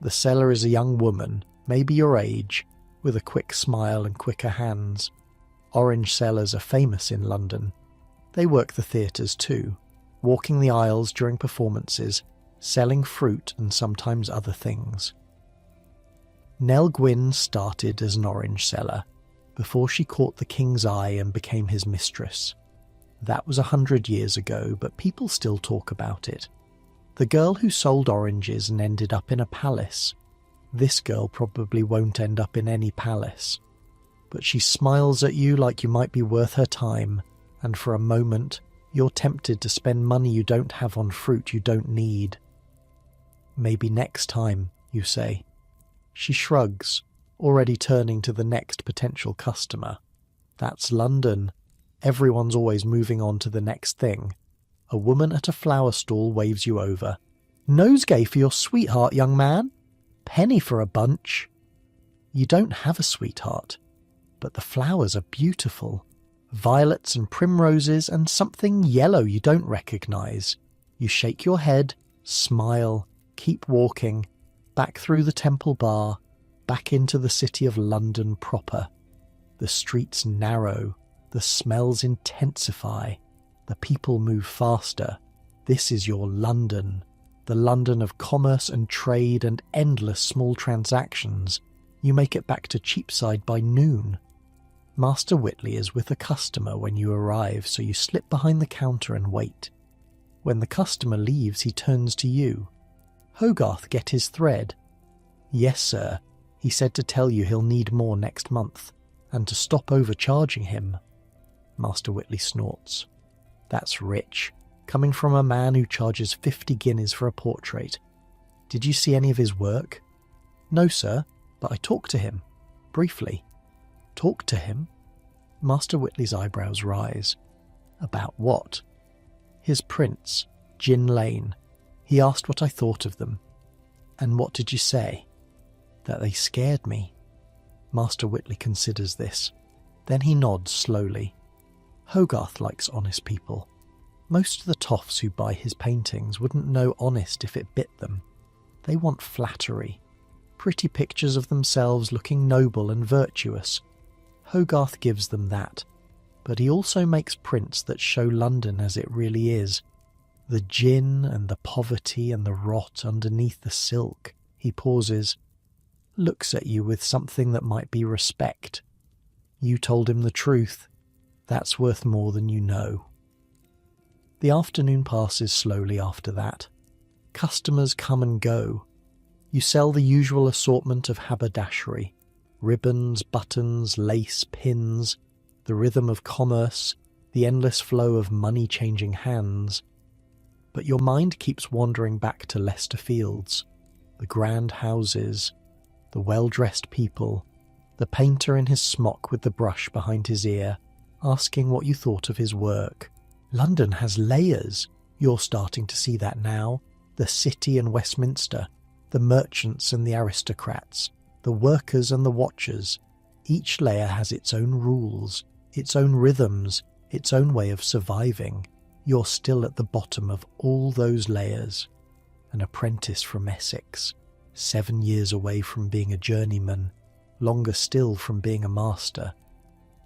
The seller is a young woman, maybe your age, with a quick smile and quicker hands. Orange sellers are famous in London. They work the theatres too, walking the aisles during performances, selling fruit and sometimes other things. Nell Gwynn started as an orange seller, before she caught the king's eye and became his mistress. That was 100 years ago, but people still talk about it. The girl who sold oranges and ended up in a palace. This girl probably won't end up in any palace. But she smiles at you like you might be worth her time, and for a moment you're tempted to spend money you don't have on fruit you don't need. Maybe next time, you say. She shrugs, already turning to the next potential customer. That's London. Everyone's always moving on to the next thing. A woman at a flower stall waves you over. Nosegay for your sweetheart, young man? Penny for a bunch. You don't have a sweetheart. But the flowers are beautiful. Violets and primroses and something yellow you don't recognise. You shake your head, smile, keep walking, back through the Temple Bar. back into the city of London proper. The streets narrow, the smells intensify, the people move faster. This is your London, the London of commerce and trade and endless small transactions. You make it back to Cheapside by noon. Master Whitley is with a customer when you arrive, so you slip behind the counter and wait. When the customer leaves, he turns to you. "Hogarth get his thread?" "Yes, sir. He said to tell you he'll need more next month, and to stop overcharging him." Master Whitley snorts. "That's rich, coming from a man who charges 50 guineas for a portrait. Did you see any of his work?" "No, sir, but I talked to him. Briefly." "Talked to him?" Master Whitley's eyebrows rise. "About what?" "His prints, Gin Lane. He asked what I thought of them." "And what did you say?" "That they scared me." Master Whitley considers this. Then he nods slowly. "Hogarth likes honest people. Most of the toffs who buy his paintings wouldn't know honest if it bit them. They want flattery. Pretty pictures of themselves looking noble and virtuous. Hogarth gives them that. But he also makes prints that show London as it really is. The gin and the poverty and the rot underneath the silk." He pauses, looks at you with something that might be respect. You told him the truth. That's worth more than you know. The afternoon passes slowly after that. Customers come and go. You sell the usual assortment of haberdashery. Ribbons, buttons, lace, pins, the rhythm of commerce, the endless flow of money-changing hands. But your mind keeps wandering back to Leicester Fields, the grand houses, the well-dressed people, the painter in his smock with the brush behind his ear, asking what you thought of his work. London has layers. You're starting to see that now. The City and Westminster, the merchants and the aristocrats, the workers and the watchers. Each layer has its own rules, its own rhythms, its own way of surviving. You're still at the bottom of all those layers. An apprentice from Essex, 7 years away from being a journeyman, longer still from being a master.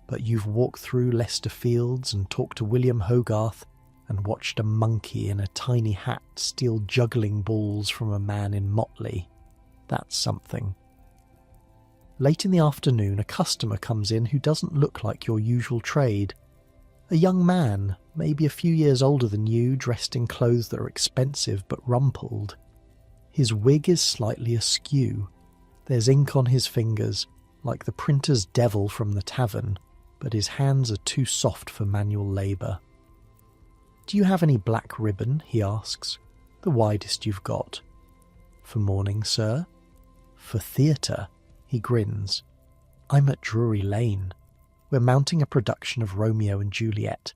But you've walked through Leicester Fields and talked to William Hogarth and watched a monkey in a tiny hat steal juggling balls from a man in motley. That's something. Late in the afternoon, a customer comes in who doesn't look like your usual trade. A young man, maybe a few years older than you, dressed in clothes that are expensive but rumpled. His wig is slightly askew. There's ink on his fingers, like the printer's devil from the tavern, but his hands are too soft for manual labour. "Do you have any black ribbon?" he asks. "The widest you've got." "For mourning, sir?" "For theatre." He grins. "I'm at Drury Lane. We're mounting a production of Romeo and Juliet.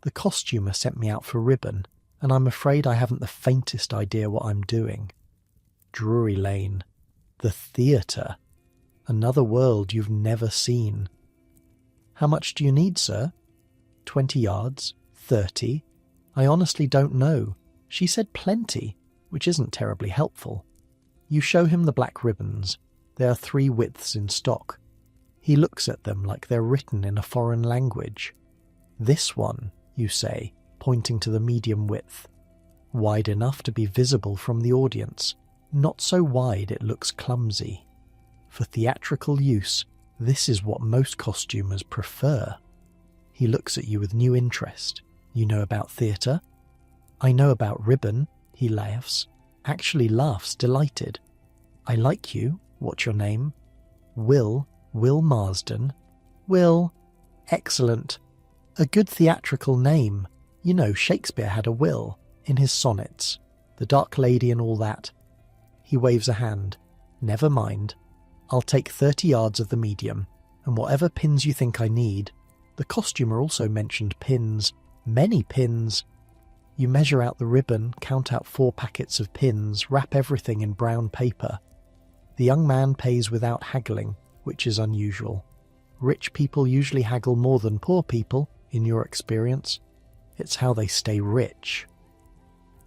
The costumer sent me out for ribbon, and I'm afraid I haven't the faintest idea what I'm doing." Drury Lane. The theatre. Another world you've never seen. "How much do you need, sir?" 20 yards? 30? I honestly don't know. She said plenty, which isn't terribly helpful. You show him the black ribbons. There are 3 widths in stock. He looks at them like they're written in a foreign language. "This one," you say, pointing to the medium width. Wide enough to be visible from the audience, not so wide it looks clumsy. For theatrical use, this is what most costumers prefer. He looks at you with new interest. "You know about theatre?" "I know about ribbon," he laughs. Actually laughs, delighted. "I like you. What's your name?" Will Marsden." "Will. Excellent. A good theatrical name. You know, Shakespeare had a will, in his sonnets. The Dark Lady and all that." He waves a hand. "Never mind. I'll take 30 yards of the medium, and whatever pins you think I need." The costumer also mentioned pins. Many pins. You measure out the ribbon, count out 4 packets of pins, wrap everything in brown paper. The young man pays without haggling, which is unusual. Rich people usually haggle more than poor people, in your experience. It's how they stay rich.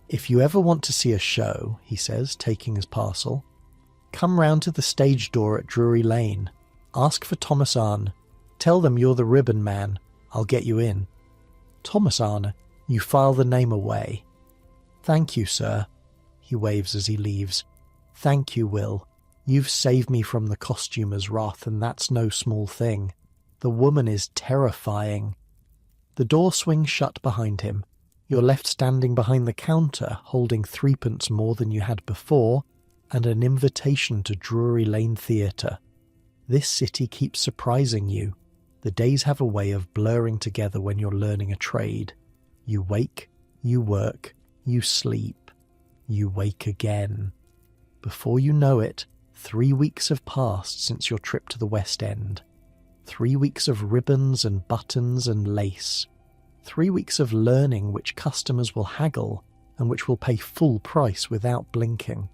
"If you ever want to see a show," he says, taking his parcel, Come round to the stage door at Drury Lane. Ask for Thomas Arne. Tell them you're the ribbon man. I'll get you in. Thomas Arne, you file the name away. Thank you, sir. He waves as he leaves. Thank you, Will. You've saved me from the costumer's wrath, and that's no small thing. The woman is terrifying. The door swings shut behind him. You're left standing behind the counter, holding 3p more than you had before, and an invitation to Drury Lane Theatre. This city keeps surprising you. The days have a way of blurring together when you're learning a trade. You wake, you work, you sleep, you wake again. Before you know it, 3 weeks have passed since your trip to the West End. 3 weeks of ribbons and buttons and lace. 3 weeks of learning which customers will haggle and which will pay full price without blinking.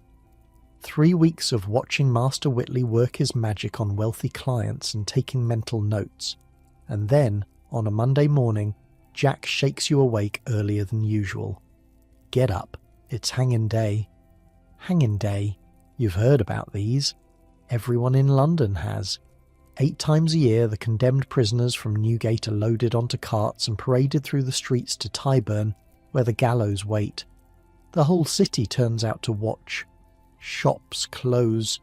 3 weeks of watching Master Whitley work his magic on wealthy clients and taking mental notes. And then, on a Monday morning, Jack shakes you awake earlier than usual. Get up, it's hanging day. Hanging day, you've heard about these. Everyone in London has. 8 times a year the condemned prisoners from Newgate are loaded onto carts and paraded through the streets to Tyburn, where the gallows wait. The whole city turns out to watch. Shops close,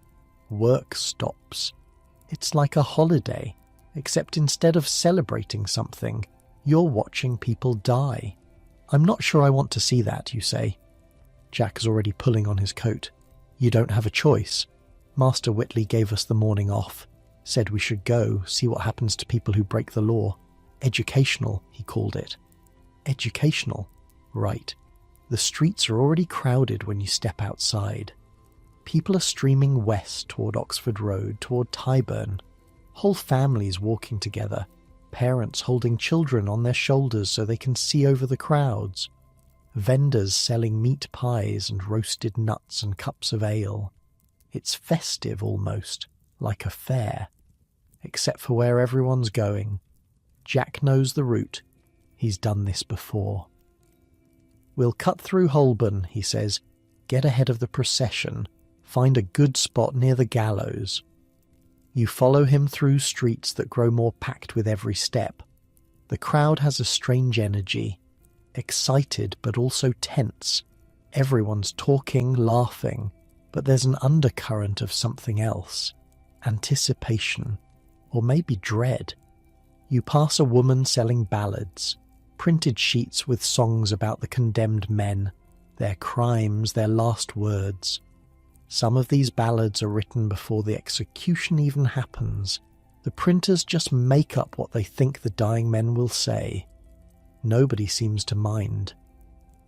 work stops. It's like a holiday, except instead of celebrating something, you're watching people die. I'm not sure I want to see that, you say. Jack is already pulling on his coat. You don't have a choice. Master Whitley gave us the morning off. Said we should go, see what happens to people who break the law. Educational, he called it. Educational? Right. The streets are already crowded when you step outside. People are streaming west toward Oxford Road, toward Tyburn. Whole families walking together. Parents holding children on their shoulders so they can see over the crowds. Vendors selling meat pies and roasted nuts and cups of ale. It's festive almost, like a fair. Except for where everyone's going. Jack knows the route. He's done this before. We'll cut through Holborn, he says, get ahead of the procession, find a good spot near the gallows. You follow him through streets that grow more packed with every step. The crowd has a strange energy, excited but also tense. Everyone's talking, laughing, but there's an undercurrent of something else. Anticipation, or maybe dread. You pass a woman selling ballads, printed sheets with songs about the condemned men, their crimes, their last words. Some of these ballads are written before the execution even happens. The printers just make up what they think the dying men will say. Nobody seems to mind.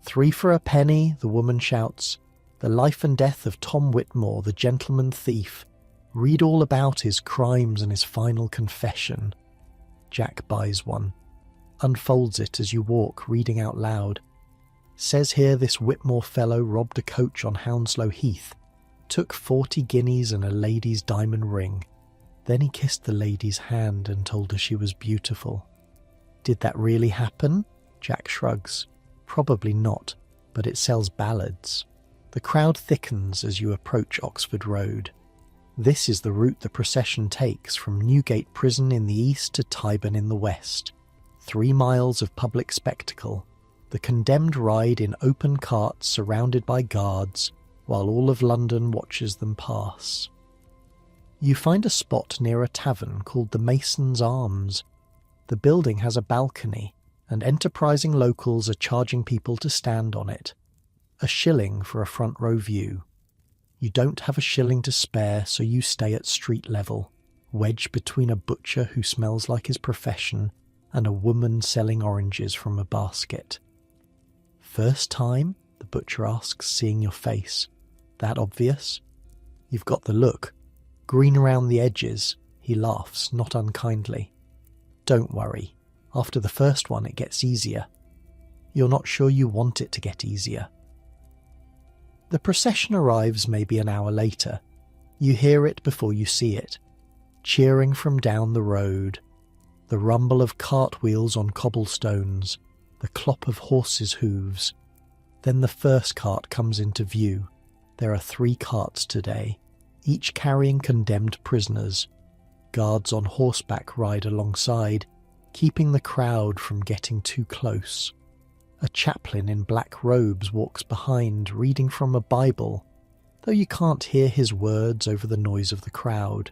3 for a penny, the woman shouts. The life and death of Tom Whitmore, the gentleman thief. Read all about his crimes and his final confession. Jack buys one. Unfolds it as you walk, reading out loud. Says here this Whitmore fellow robbed a coach on Hounslow Heath. Took 40 guineas and a lady's diamond ring. Then he kissed the lady's hand and told her she was beautiful. Did that really happen? Jack shrugs. Probably not, but it sells ballads. The crowd thickens as you approach Oxford Road. This is the route the procession takes from Newgate Prison in the east to Tyburn in the west. 3 miles of public spectacle. The condemned ride in open carts surrounded by guards, while all of London watches them pass. You find a spot near a tavern called the Mason's Arms. The building has a balcony, and enterprising locals are charging people to stand on it. A shilling for a front row view. You don't have a shilling to spare, so you stay at street level, wedged between a butcher who smells like his profession and a woman selling oranges from a basket. First time? The butcher asks, seeing your face. That obvious? You've got the look. Green around the edges. He laughs, not unkindly. Don't worry. After the first one, it gets easier. You're not sure you want it to get easier. The procession arrives maybe an hour later. You hear it before you see it. Cheering from down the road. The rumble of cartwheels on cobblestones. The clop of horses' hooves. Then the first cart comes into view. There are 3 carts today. each carrying condemned prisoners. Guards on horseback ride alongside, keeping the crowd from getting too close. A chaplain in black robes walks behind, reading from a Bible, though you can't hear his words over the noise of the crowd.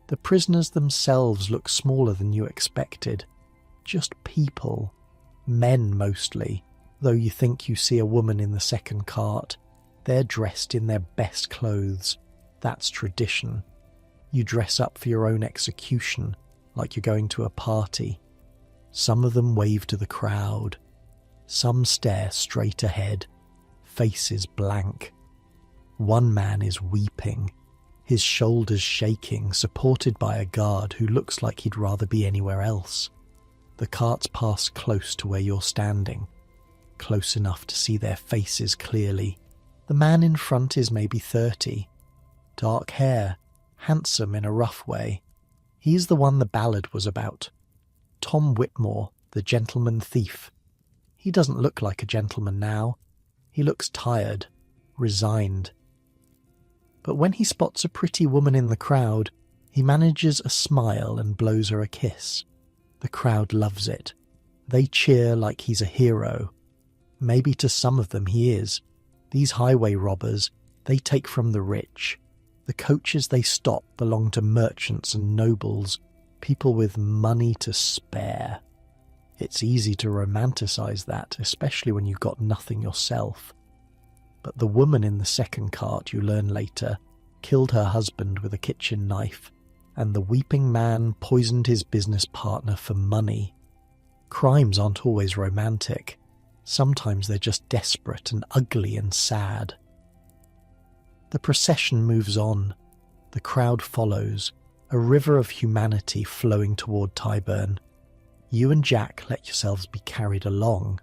The prisoners themselves look smaller than you expected. Just people. Men mostly, though you think you see a woman in the second cart. They're dressed in their best clothes. That's tradition. You dress up for your own execution, like you're going to a party. Some of them wave to the crowd. Some stare straight ahead, faces blank. One man is weeping, his shoulders shaking, supported by a guard who looks like he'd rather be anywhere else. The carts pass close to where you're standing, close enough to see their faces clearly. The man in front is maybe 30. Dark hair, handsome in a rough way. He's the one the ballad was about. Tom Whitmore, the gentleman thief. He doesn't look like a gentleman now. He looks tired, resigned. But when he spots a pretty woman in the crowd, he manages a smile and blows her a kiss. The crowd loves it. They cheer like he's a hero. Maybe to some of them he is. These highway robbers, they take from the rich. The coaches they stop belong to merchants and nobles, people with money to spare. It's easy to romanticize that, especially when you've got nothing yourself. But the woman in the second cart, you learn later, killed her husband with a kitchen knife, and the weeping man poisoned his business partner for money. Crimes aren't always romantic. Sometimes they're just desperate and ugly and sad. The procession moves on. The crowd follows, a river of humanity flowing toward Tyburn. You and Jack let yourselves be carried along.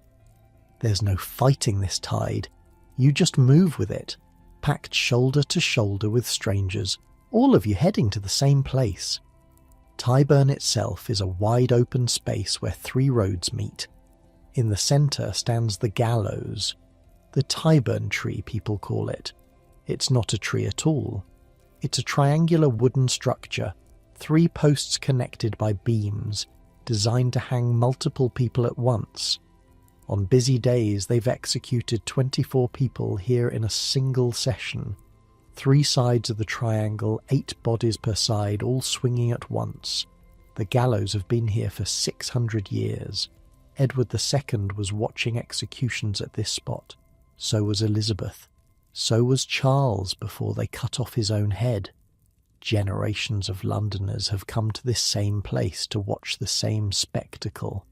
There's no fighting this tide. You just move with it, packed shoulder to shoulder with strangers, all of you heading to the same place. Tyburn itself is a wide open space where 3 roads meet. In the centre stands the gallows, the Tyburn tree people call it. It's not a tree at all. It's a triangular wooden structure, 3 posts connected by beams, designed to hang multiple people at once. On busy days, they've executed 24 people here in a single session. 3 sides of the triangle, 8 bodies per side, all swinging at once. The gallows have been here for 600 years. Edward II was watching executions at this spot. So was Elizabeth. So was Charles before they cut off his own head. Generations of Londoners have come to this same place to watch the same spectacle.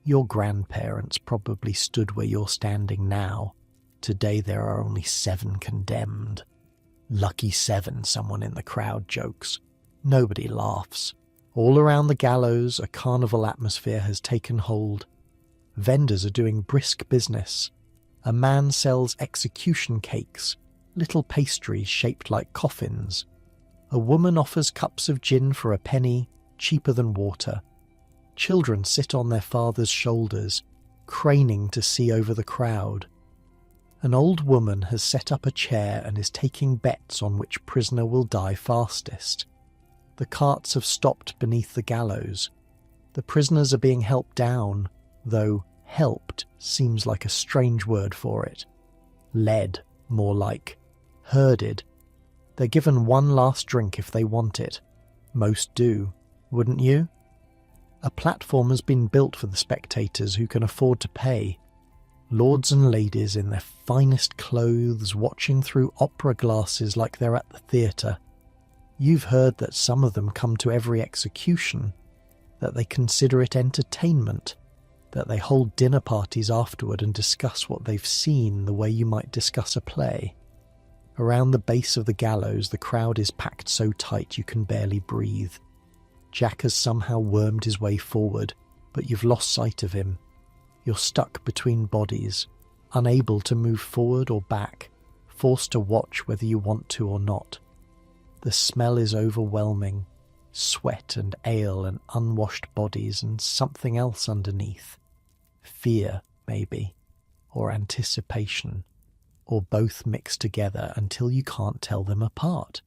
Your grandparents probably stood where you're standing now. Today there are only 7 condemned. Lucky 7, someone in the crowd jokes. Nobody laughs. All around the gallows, a carnival atmosphere has taken hold. Vendors are doing brisk business. A man sells execution cakes, little pastries shaped like coffins. A woman offers cups of gin for a penny, cheaper than water. Children sit on their father's shoulders, craning to see over the crowd. An old woman has set up a chair and is taking bets on which prisoner will die fastest. The carts have stopped beneath the gallows. The prisoners are being helped down, though helped seems like a strange word for it. Led, more like. Herded. They're given one last drink if they want it. Most do, wouldn't you? A platform has been built for the spectators who can afford to pay. Lords and ladies in their finest clothes watching through opera glasses like they're at the theatre. You've heard that some of them come to every execution, that they consider it entertainment, that they hold dinner parties afterward and discuss what they've seen the way you might discuss a play. Around the base of the gallows, the crowd is packed so tight you can barely breathe. Jack has somehow wormed his way forward, but you've lost sight of him. You're stuck between bodies, unable to move forward or back, forced to watch whether you want to or not. The smell is overwhelming, sweat and ale and unwashed bodies and something else underneath. Fear, maybe, or anticipation, or both mixed together until you can't tell them apart.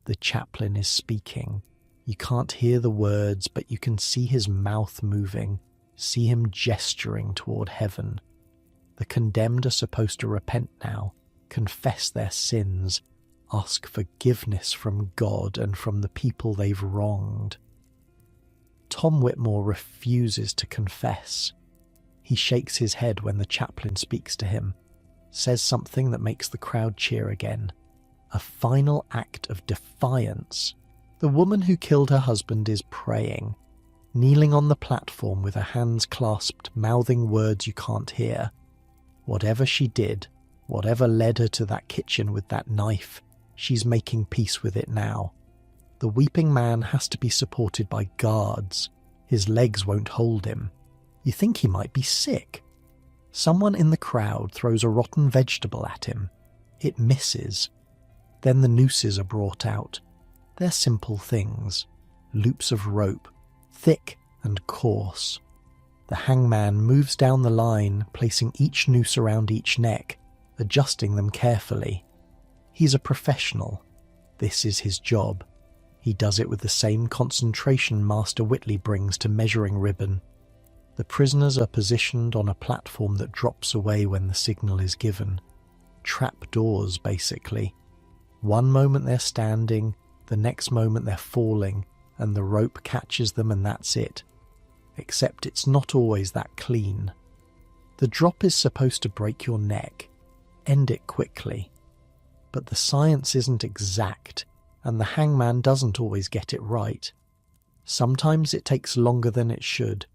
The chaplain is speaking. You can't hear the words, but you can see his mouth moving, see him gesturing toward heaven. The condemned are supposed to repent now, confess their sins, ask forgiveness from God and from the people they've wronged. Tom Whitmore refuses to confess. He shakes his head when the chaplain speaks to him, says something that makes the crowd cheer again. A final act of defiance. The woman who killed her husband is praying, kneeling on the platform with her hands clasped, mouthing words you can't hear. Whatever she did, whatever led her to that kitchen with that knife, she's making peace with it now. The weeping man has to be supported by guards. His legs won't hold him. You think he might be sick. Someone in the crowd throws a rotten vegetable at him. It misses. Then the nooses are brought out. They're simple things. Loops of rope, thick and coarse. The hangman moves down the line, placing each noose around each neck, adjusting them carefully. He's a professional. This is his job. He does it with the same concentration Master Whitley brings to measuring ribbon. The prisoners are positioned on a platform that drops away when the signal is given. Trap doors, basically. One moment they're standing, the next moment they're falling, and the rope catches them and that's it. Except it's not always that clean. The drop is supposed to break your neck, end it quickly. But the science isn't exact, and the hangman doesn't always get it right. Sometimes it takes longer than it should.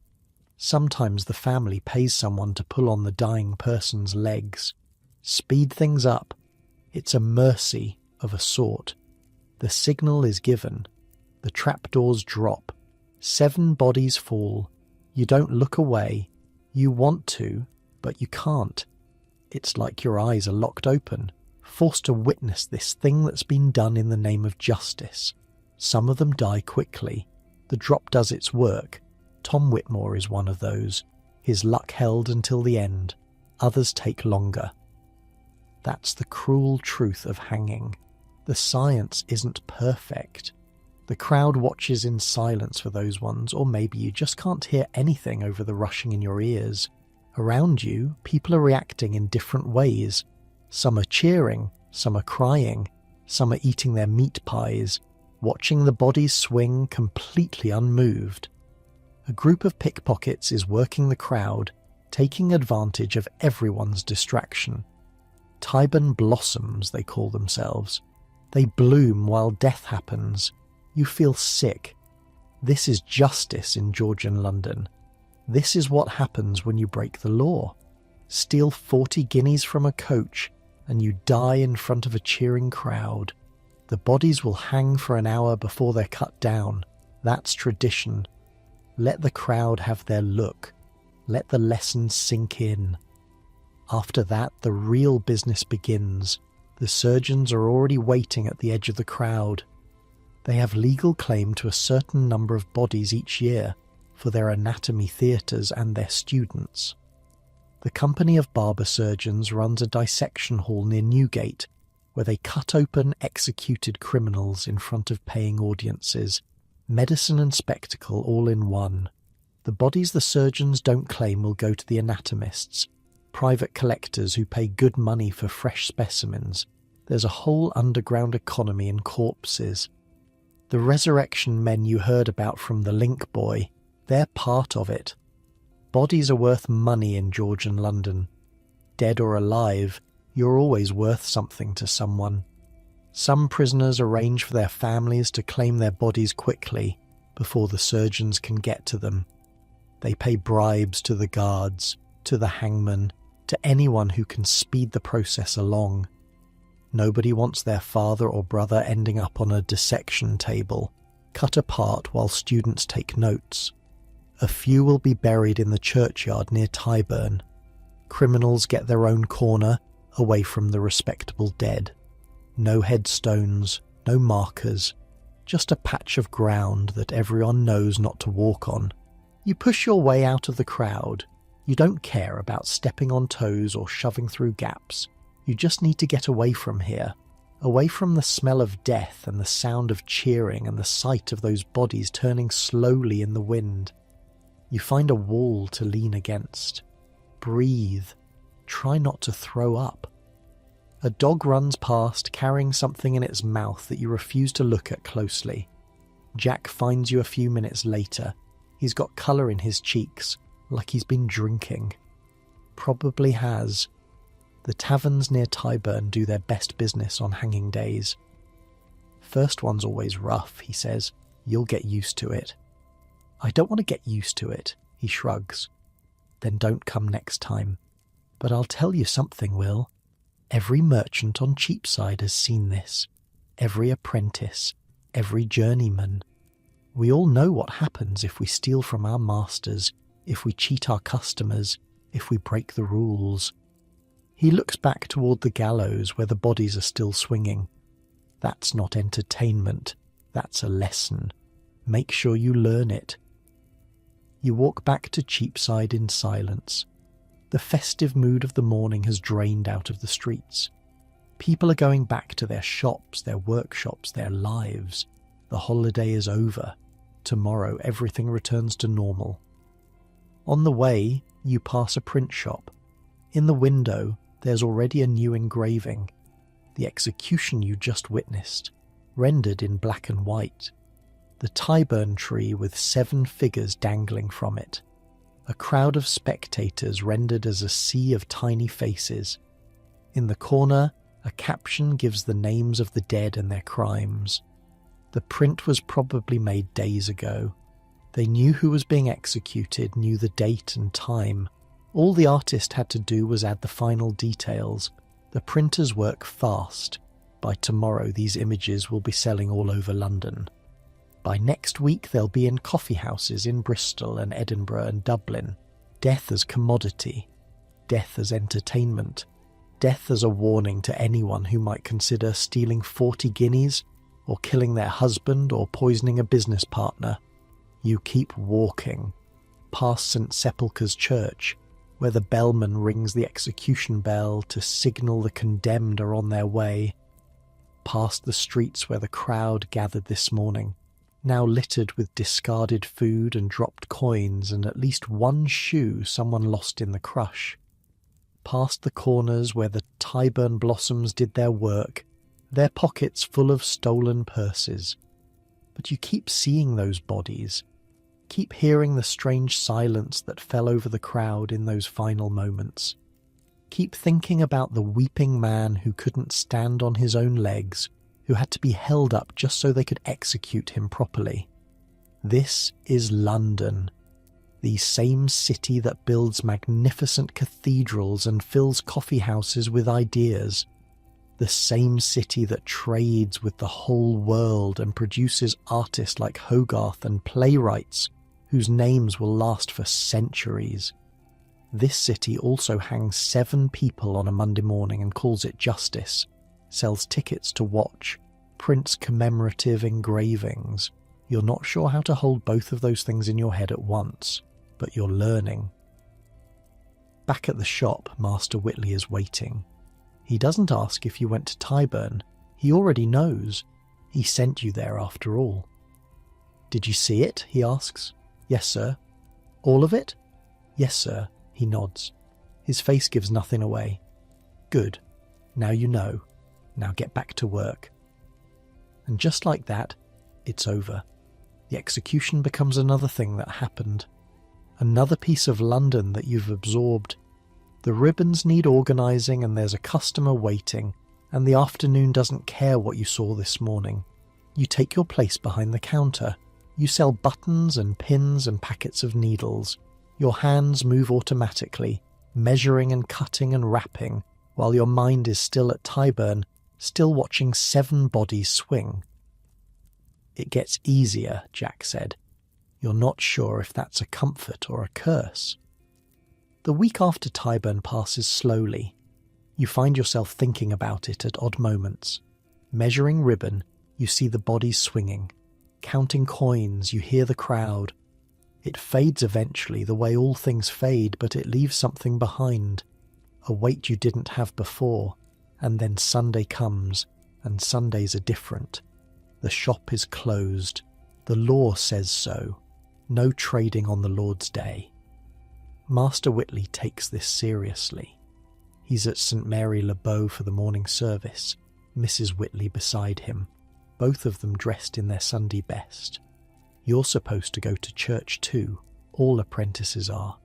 Sometimes the family pays someone to pull on the dying person's legs. Speed things up. It's a mercy of a sort. The signal is given. The trapdoors drop. 7 bodies fall. You don't look away. You want to, but you can't. It's like your eyes are locked open, forced to witness this thing that's been done in the name of justice. Some of them die quickly. The drop does its work. Tom Whitmore is one of those. His luck held until the end. Others take longer. That's the cruel truth of hanging. The science isn't perfect. The crowd watches in silence for those ones, or maybe you just can't hear anything over the rushing in your ears. Around you, people are reacting in different ways. Some are cheering, some are crying, some are eating their meat pies, watching the bodies swing completely unmoved. A group of pickpockets is working the crowd, taking advantage of everyone's distraction. Tyburn blossoms, they call themselves. They bloom while death happens. You feel sick. This is justice in Georgian London. This is what happens when you break the law. Steal 40 guineas from a coach and you die in front of a cheering crowd. The bodies will hang for an hour before they're cut down. That's tradition. Let the crowd have their look. Let the lesson sink in. After that, the real business begins. The surgeons are already waiting at the edge of the crowd. They have legal claim to a certain number of bodies each year for their anatomy theatres and their students. The Company of Barber Surgeons runs a dissection hall near Newgate, where they cut open executed criminals in front of paying audiences. Medicine and spectacle all in one. The bodies the surgeons don't claim will go to the anatomists, private collectors who pay good money for fresh specimens. There's a whole underground economy in corpses. The resurrection men you heard about from the Link Boy, they're part of it. Bodies are worth money in Georgian London. Dead or alive, you're always worth something to someone. Some prisoners arrange for their families to claim their bodies quickly before the surgeons can get to them. They pay bribes to the guards, to the hangman, to anyone who can speed the process along. Nobody wants their father or brother ending up on a dissection table, cut apart while students take notes. A few will be buried in the churchyard near Tyburn. Criminals get their own corner, away from the respectable dead. No headstones, no markers, just a patch of ground that everyone knows not to walk on. You push your way out of the crowd. You don't care about stepping on toes or shoving through gaps. You just need to get away from here. Away from the smell of death and the sound of cheering and the sight of those bodies turning slowly in the wind. You find a wall to lean against. Breathe. Try not to throw up. A dog runs past, carrying something in its mouth that you refuse to look at closely. Jack finds you a few minutes later. He's got colour in his cheeks, like he's been drinking. Probably has. The taverns near Tyburn do their best business on hanging days. First one's always rough, he says. You'll get used to it. I don't want to get used to it, he shrugs. Then don't come next time. But I'll tell you something, Will. Every merchant on Cheapside has seen this. Every apprentice. Every journeyman. We all know what happens if we steal from our masters, if we cheat our customers, if we break the rules. He looks back toward the gallows where the bodies are still swinging. That's not entertainment, that's a lesson. Make sure you learn it. You walk back to Cheapside in silence. The festive mood of the morning has drained out of the streets. People are going back to their shops, their workshops, their lives. The holiday is over. Tomorrow everything returns to normal. On the way, you pass a print shop. In the window, there's already a new engraving. The execution you just witnessed, rendered in black and white. The Tyburn tree with 7 figures dangling from it. A crowd of spectators rendered as a sea of tiny faces. In the corner, a caption gives the names of the dead and their crimes. The print was probably made days ago. They knew who was being executed, knew the date and time. All the artist had to do was add the final details. The printers work fast. By tomorrow, these images will be selling all over London. By next week, they'll be in coffee houses in Bristol and Edinburgh and Dublin. Death as commodity. Death as entertainment. Death as a warning to anyone who might consider stealing 40 guineas or killing their husband or poisoning a business partner. You keep walking, past St. Sepulchre's Church, where the bellman rings the execution bell to signal the condemned are on their way, past the streets where the crowd gathered this morning, now littered with discarded food and dropped coins and at least one shoe someone lost in the crush, past the corners where the Tyburn blossoms did their work, their pockets full of stolen purses. But you keep seeing those bodies, keep hearing the strange silence that fell over the crowd in those final moments. Keep thinking about the weeping man who couldn't stand on his own legs, who had to be held up just so they could execute him properly. This is London, the same city that builds magnificent cathedrals and fills coffee houses with ideas. The same city that trades with the whole world and produces artists like Hogarth and playwrights whose names will last for centuries. This city also hangs 7 people on a Monday morning and calls it justice, sells tickets to watch, prints commemorative engravings. You're not sure how to hold both of those things in your head at once, but you're learning. Back at the shop, Master Whitley is waiting. He doesn't ask if you went to Tyburn. He already knows. He sent you there after all. Did you see it? He asks. Yes, sir. All of it? Yes, sir. He nods. His face gives nothing away. Good. Now you know. Now get back to work. And just like that, it's over. The execution becomes another thing that happened. Another piece of London that you've absorbed. The ribbons need organising and there's a customer waiting, and the afternoon doesn't care what you saw this morning. You take your place behind the counter. You sell buttons and pins and packets of needles. Your hands move automatically, measuring and cutting and wrapping, while your mind is still at Tyburn, still watching 7 bodies swing. It gets easier, Jack said. You're not sure if that's a comfort or a curse. The week after Tyburn passes slowly. You find yourself thinking about it at odd moments. Measuring ribbon, you see the bodies swinging. Counting coins, you hear the crowd. It fades eventually, the way all things fade, but it leaves something behind. A weight you didn't have before. And then Sunday comes, and Sundays are different. The shop is closed. The law says so. No trading on the Lord's Day. Master Whitley takes this seriously. He's at St Mary Le Bow for the morning service, Mrs Whitley beside him, both of them dressed in their Sunday best. You're supposed to go to church too, all apprentices are.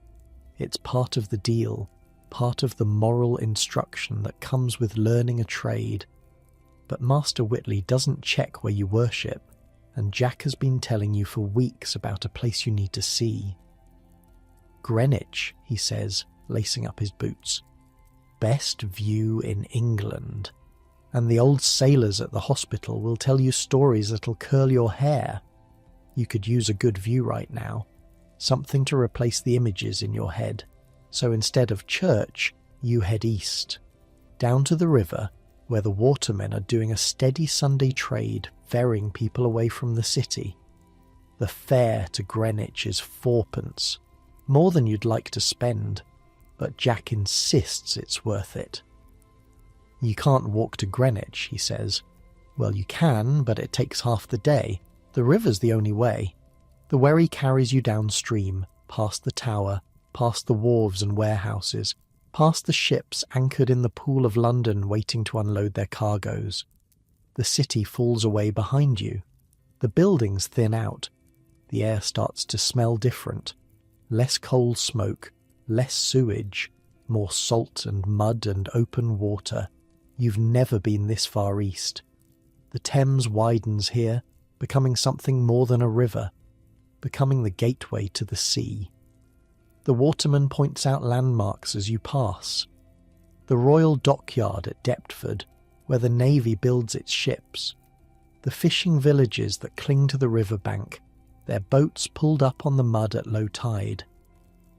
It's part of the deal, part of the moral instruction that comes with learning a trade. But Master Whitley doesn't check where you worship, and Jack has been telling you for weeks about a place you need to see. Greenwich, he says, lacing up his boots. Best view in England. And the old sailors at the hospital will tell you stories that'll curl your hair. You could use a good view right now, something to replace the images in your head. So instead of church, you head east, down to the river, where the watermen are doing a steady Sunday trade, ferrying people away from the city. The fare to Greenwich is 4p, more than you'd like to spend, but Jack insists it's worth it. You can't walk to Greenwich, he says. Well, you can, but it takes half the day. The river's the only way. The wherry carries you downstream, past the tower, past the wharves and warehouses, past the ships anchored in the Pool of London waiting to unload their cargoes. The city falls away behind you. The buildings thin out. The air starts to smell different. Less coal smoke, less sewage, more salt and mud and open water. You've never been this far east. The Thames widens here, becoming something more than a river, becoming the gateway to the sea. The waterman points out landmarks as you pass. The Royal Dockyard at Deptford, where the Navy builds its ships. The fishing villages that cling to the riverbank, their boats pulled up on the mud at low tide.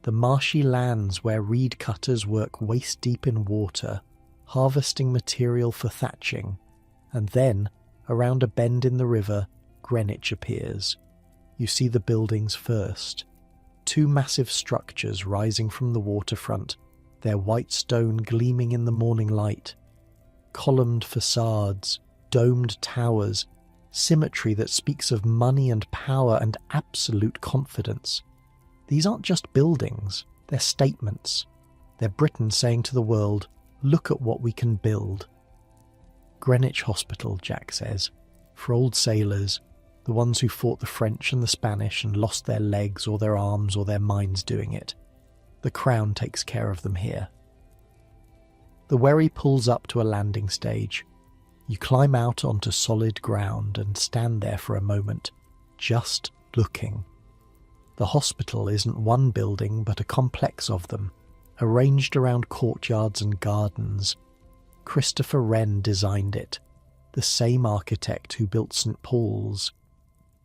The marshy lands where reed cutters work waist-deep in water, harvesting material for thatching. And then, around a bend in the river, Greenwich appears. You see the buildings first. 2 massive structures rising from the waterfront, their white stone gleaming in the morning light. Columned facades, domed towers, symmetry that speaks of money and power and absolute confidence. These aren't just buildings, they're statements. They're Britain saying to the world, look at what we can build. Greenwich Hospital, Jack says, for old sailors, the ones who fought the French and the Spanish and lost their legs or their arms or their minds doing it. The Crown takes care of them here. The wherry pulls up to a landing stage. You climb out onto solid ground and stand there for a moment, just looking. The hospital isn't one building but a complex of them, arranged around courtyards and gardens. Christopher Wren designed it, the same architect who built St Paul's.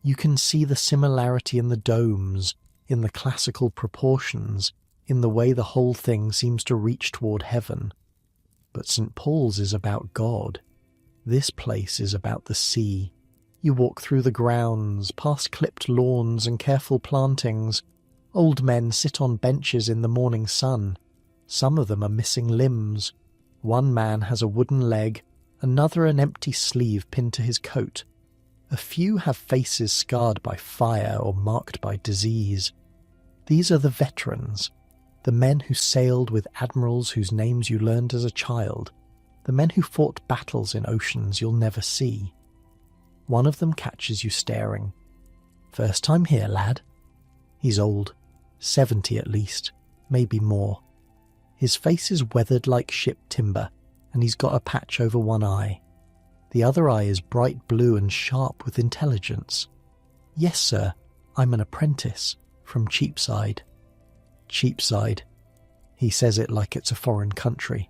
You can see the similarity in the domes, in the classical proportions, in the way the whole thing seems to reach toward heaven. But St Paul's is about God. This place is about the sea. You walk through the grounds, past clipped lawns and careful plantings. Old men sit on benches in the morning sun. Some of them are missing limbs. One man has a wooden leg, another an empty sleeve pinned to his coat. A few have faces scarred by fire or marked by disease. These are the veterans, the men who sailed with admirals whose names you learned as a child, the men who fought battles in oceans you'll never see. One of them catches you staring. First time here, lad? He's old, 70 at least, maybe more. His face is weathered like ship timber, and he's got a patch over one eye. The other eye is bright blue and sharp with intelligence. Yes, sir, I'm an apprentice, from Cheapside. Cheapside. He says it like it's a foreign country.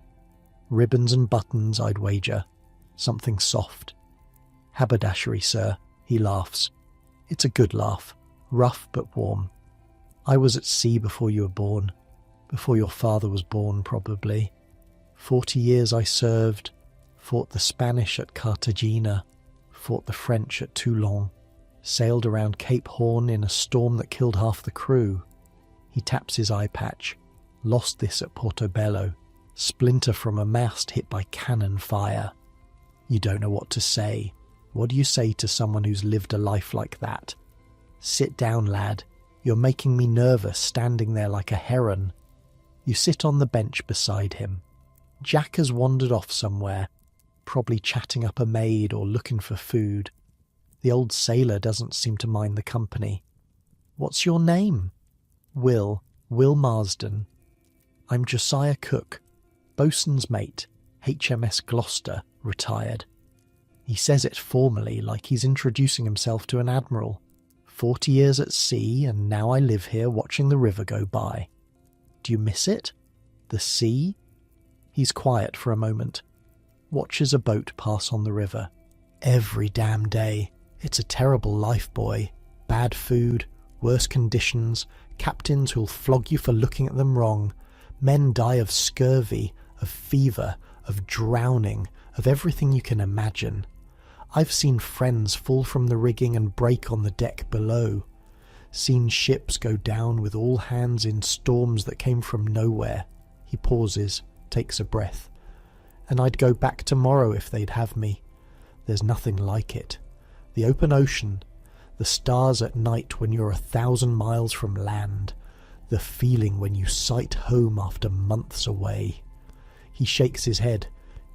Ribbons and buttons, I'd wager. Something soft. Haberdashery, sir, he laughs. It's a good laugh, rough but warm. I was at sea before you were born, before your father was born, probably. 40 years I served, fought the Spanish at Cartagena, fought the French at Toulon, sailed around Cape Horn in a storm that killed half the crew. He taps his eye patch. Lost this at Portobello, splinter from a mast hit by cannon fire. You don't know what to say. What do you say to someone who's lived a life like that? Sit down, lad. You're making me nervous standing there like a heron. You sit on the bench beside him. Jack has wandered off somewhere, probably chatting up a maid or looking for food. The old sailor doesn't seem to mind the company. What's your name? Will Marsden. I'm Josiah Cook, boatswain's mate, HMS Gloucester, retired. He says it formally, like he's introducing himself to an admiral. 40 years at sea, and now I live here watching the river go by. Do you miss it? The sea? He's quiet for a moment. Watches a boat pass on the river. Every damn day. It's a terrible life, boy. Bad food, worse conditions, captains who'll flog you for looking at them wrong. Men die of scurvy, of fever, of drowning, of everything you can imagine. I've seen friends fall from the rigging and break on the deck below. Seen ships go down with all hands in storms that came from nowhere. He pauses, takes a breath. And I'd go back tomorrow if they'd have me. There's nothing like it. The open ocean, the stars at night when you're 1,000 miles from land, the feeling when you sight home after months away. He shakes his head.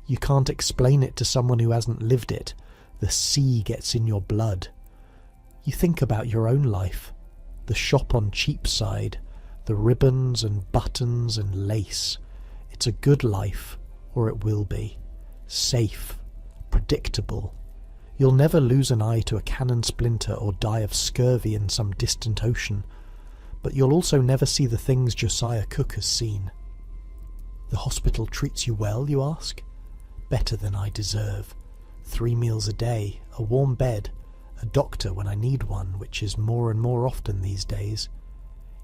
You can't explain it to someone who hasn't lived it. The sea gets in your blood. You think about your own life. The shop on Cheapside, the ribbons and buttons and lace. It's a good life, or it will be. Safe, predictable. You'll never lose an eye to a cannon splinter or die of scurvy in some distant ocean, but you'll also never see the things Josiah Cook has seen. The hospital treats you well, you ask? Better than I deserve. 3 meals a day, a warm bed, a doctor when I need one, which is more and more often these days.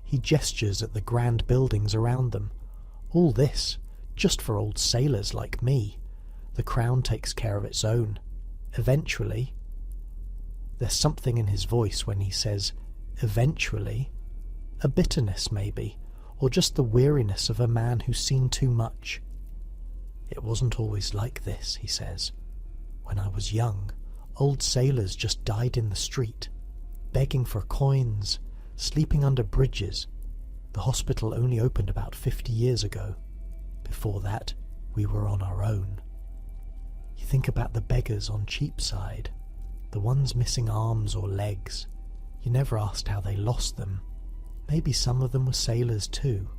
He gestures at the grand buildings around them. All this, just for old sailors like me. The Crown takes care of its own. Eventually. There's something in his voice when he says, eventually. A bitterness, maybe, or just the weariness of a man who's seen too much. It wasn't always like this, he says. When I was young, old sailors just died in the street, begging for coins, sleeping under bridges. The hospital only opened about 50 years ago. Before that, we were on our own. You think about the beggars on Cheapside, the ones missing arms or legs. You never asked how they lost them. Maybe some of them were sailors too.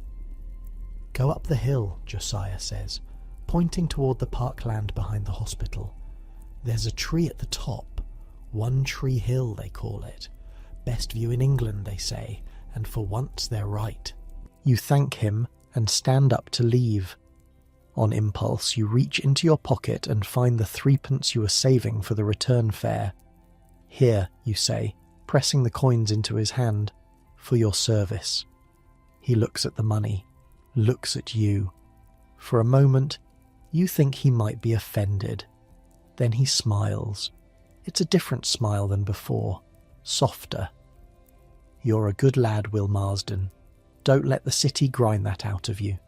Go up the hill, Josiah says, pointing toward the parkland behind the hospital. There's a tree at the top. One Tree Hill, they call it. Best view in England, they say, and for once they're right. You thank him and stand up to leave. On impulse, you reach into your pocket and find the 3p you were saving for the return fare. Here, you say, pressing the coins into his hand, for your service. He looks at the money, looks at you. For a moment, you think he might be offended. Then he smiles. It's a different smile than before, softer. You're a good lad, Will Marsden. Don't let the city grind that out of you.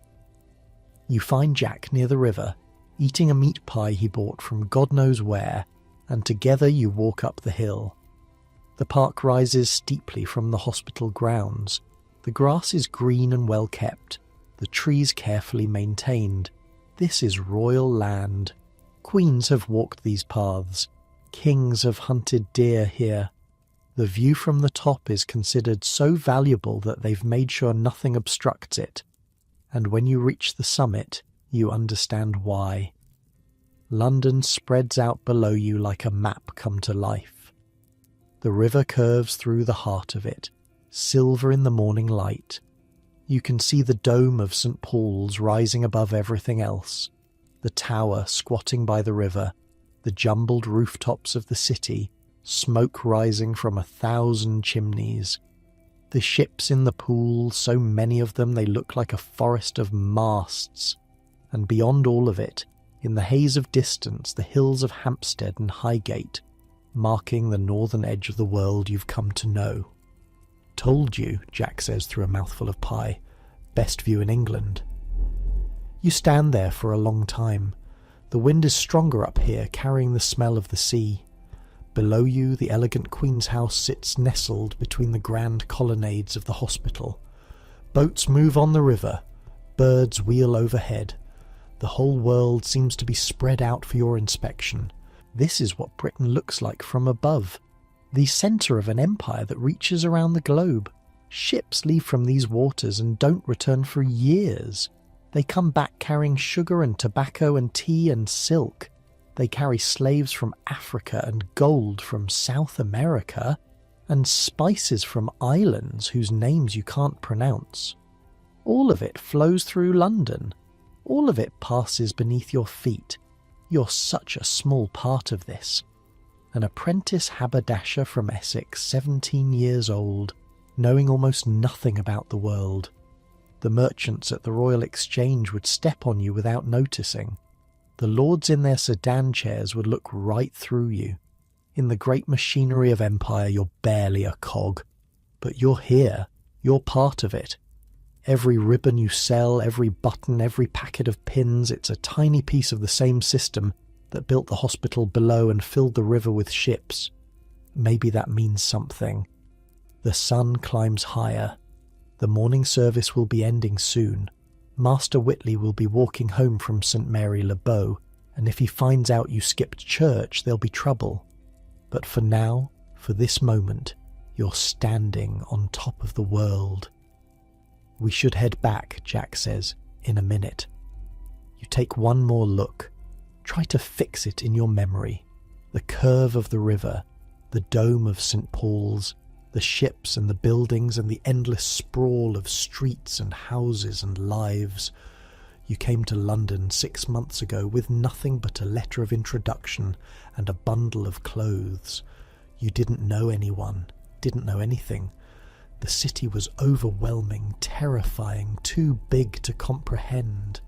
You find Jack near the river, eating a meat pie he bought from God knows where, and together you walk up the hill. The park rises steeply from the hospital grounds. The grass is green and well kept, the trees carefully maintained. This is royal land. Queens have walked these paths. Kings have hunted deer here. The view from the top is considered so valuable that they've made sure nothing obstructs it. And when you reach the summit, you understand why. London spreads out below you like a map come to life. The river curves through the heart of it, silver in the morning light. You can see the dome of St. Paul's rising above everything else, the tower squatting by the river, the jumbled rooftops of the city, smoke rising from 1,000 chimneys. The ships in the pool, so many of them they look like a forest of masts. And beyond all of it, in the haze of distance, the hills of Hampstead and Highgate, marking the northern edge of the world you've come to know. Told you, Jack says through a mouthful of pie. Best view in England. You stand there for a long time. The wind is stronger up here, carrying the smell of the sea. Below you, the elegant Queen's house sits nestled between the grand colonnades of the hospital. Boats move on the river. Birds wheel overhead. The whole world seems to be spread out for your inspection. This is what Britain looks like from above. The centre of an empire that reaches around the globe. Ships leave from these waters and don't return for years. They come back carrying sugar and tobacco and tea and silk. They carry slaves from Africa and gold from South America and spices from islands whose names you can't pronounce. All of it flows through London. All of it passes beneath your feet. You're such a small part of this. An apprentice haberdasher from Essex, 17 years old, knowing almost nothing about the world. The merchants at the Royal Exchange would step on you without noticing. The lords in their sedan chairs would look right through you. In the great machinery of empire, you're barely a cog. But you're here. You're part of it. Every ribbon you sell, every button, every packet of pins, it's a tiny piece of the same system that built the hospital below and filled the river with ships. Maybe that means something. The sun climbs higher. The morning service will be ending soon. Master Whitley will be walking home from St. Mary le Bow, and if he finds out you skipped church, there'll be trouble. But for now, for this moment, you're standing on top of the world. We should head back, Jack says, in a minute. You take one more look. Try to fix it in your memory. The curve of the river, the dome of St. Paul's, the ships and the buildings and the endless sprawl of streets and houses and lives. You came to London 6 months ago with nothing but a letter of introduction and a bundle of clothes. You didn't know anyone, didn't know anything. The city was overwhelming, terrifying, too big to comprehend.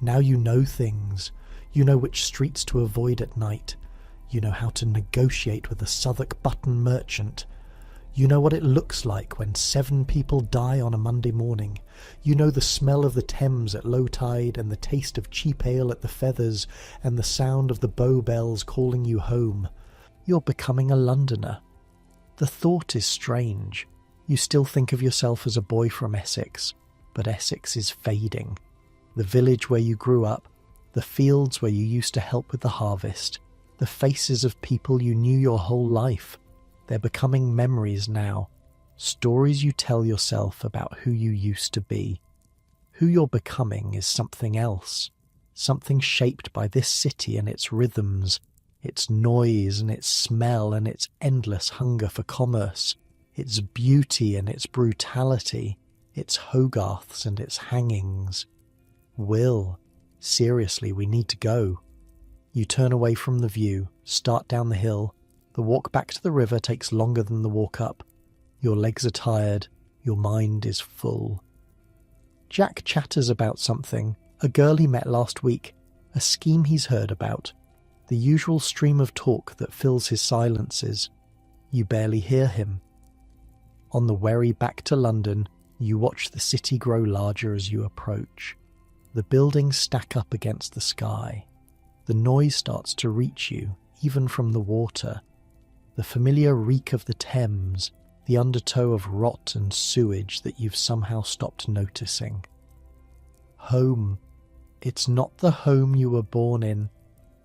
Now you know things. You know which streets to avoid at night. You know how to negotiate with a Southwark button merchant. You know what it looks like when 7 people die on a Monday morning. You know the smell of the Thames at low tide and the taste of cheap ale at the Feathers and the sound of the Bow bells calling you home. You're becoming a Londoner. The thought is strange. You still think of yourself as a boy from Essex, but Essex is fading. The village where you grew up, the fields where you used to help with the harvest, the faces of people you knew your whole life. They're becoming memories now, stories you tell yourself about who you used to be. Who you're becoming is something else, something shaped by this city and its rhythms, its noise and its smell and its endless hunger for commerce, its beauty and its brutality, its Hogarths and its hangings. Will, seriously, we need to go. You turn away from the view, start down the hill. The walk back to the river takes longer than the walk up. Your legs are tired, your mind is full. Jack chatters about something, a girl he met last week, a scheme he's heard about, the usual stream of talk that fills his silences. You barely hear him. On the wherry back to London, you watch the city grow larger as you approach. The buildings stack up against the sky. The noise starts to reach you, even from the water. The familiar reek of the Thames, the undertow of rot and sewage that you've somehow stopped noticing. Home. It's not the home you were born in.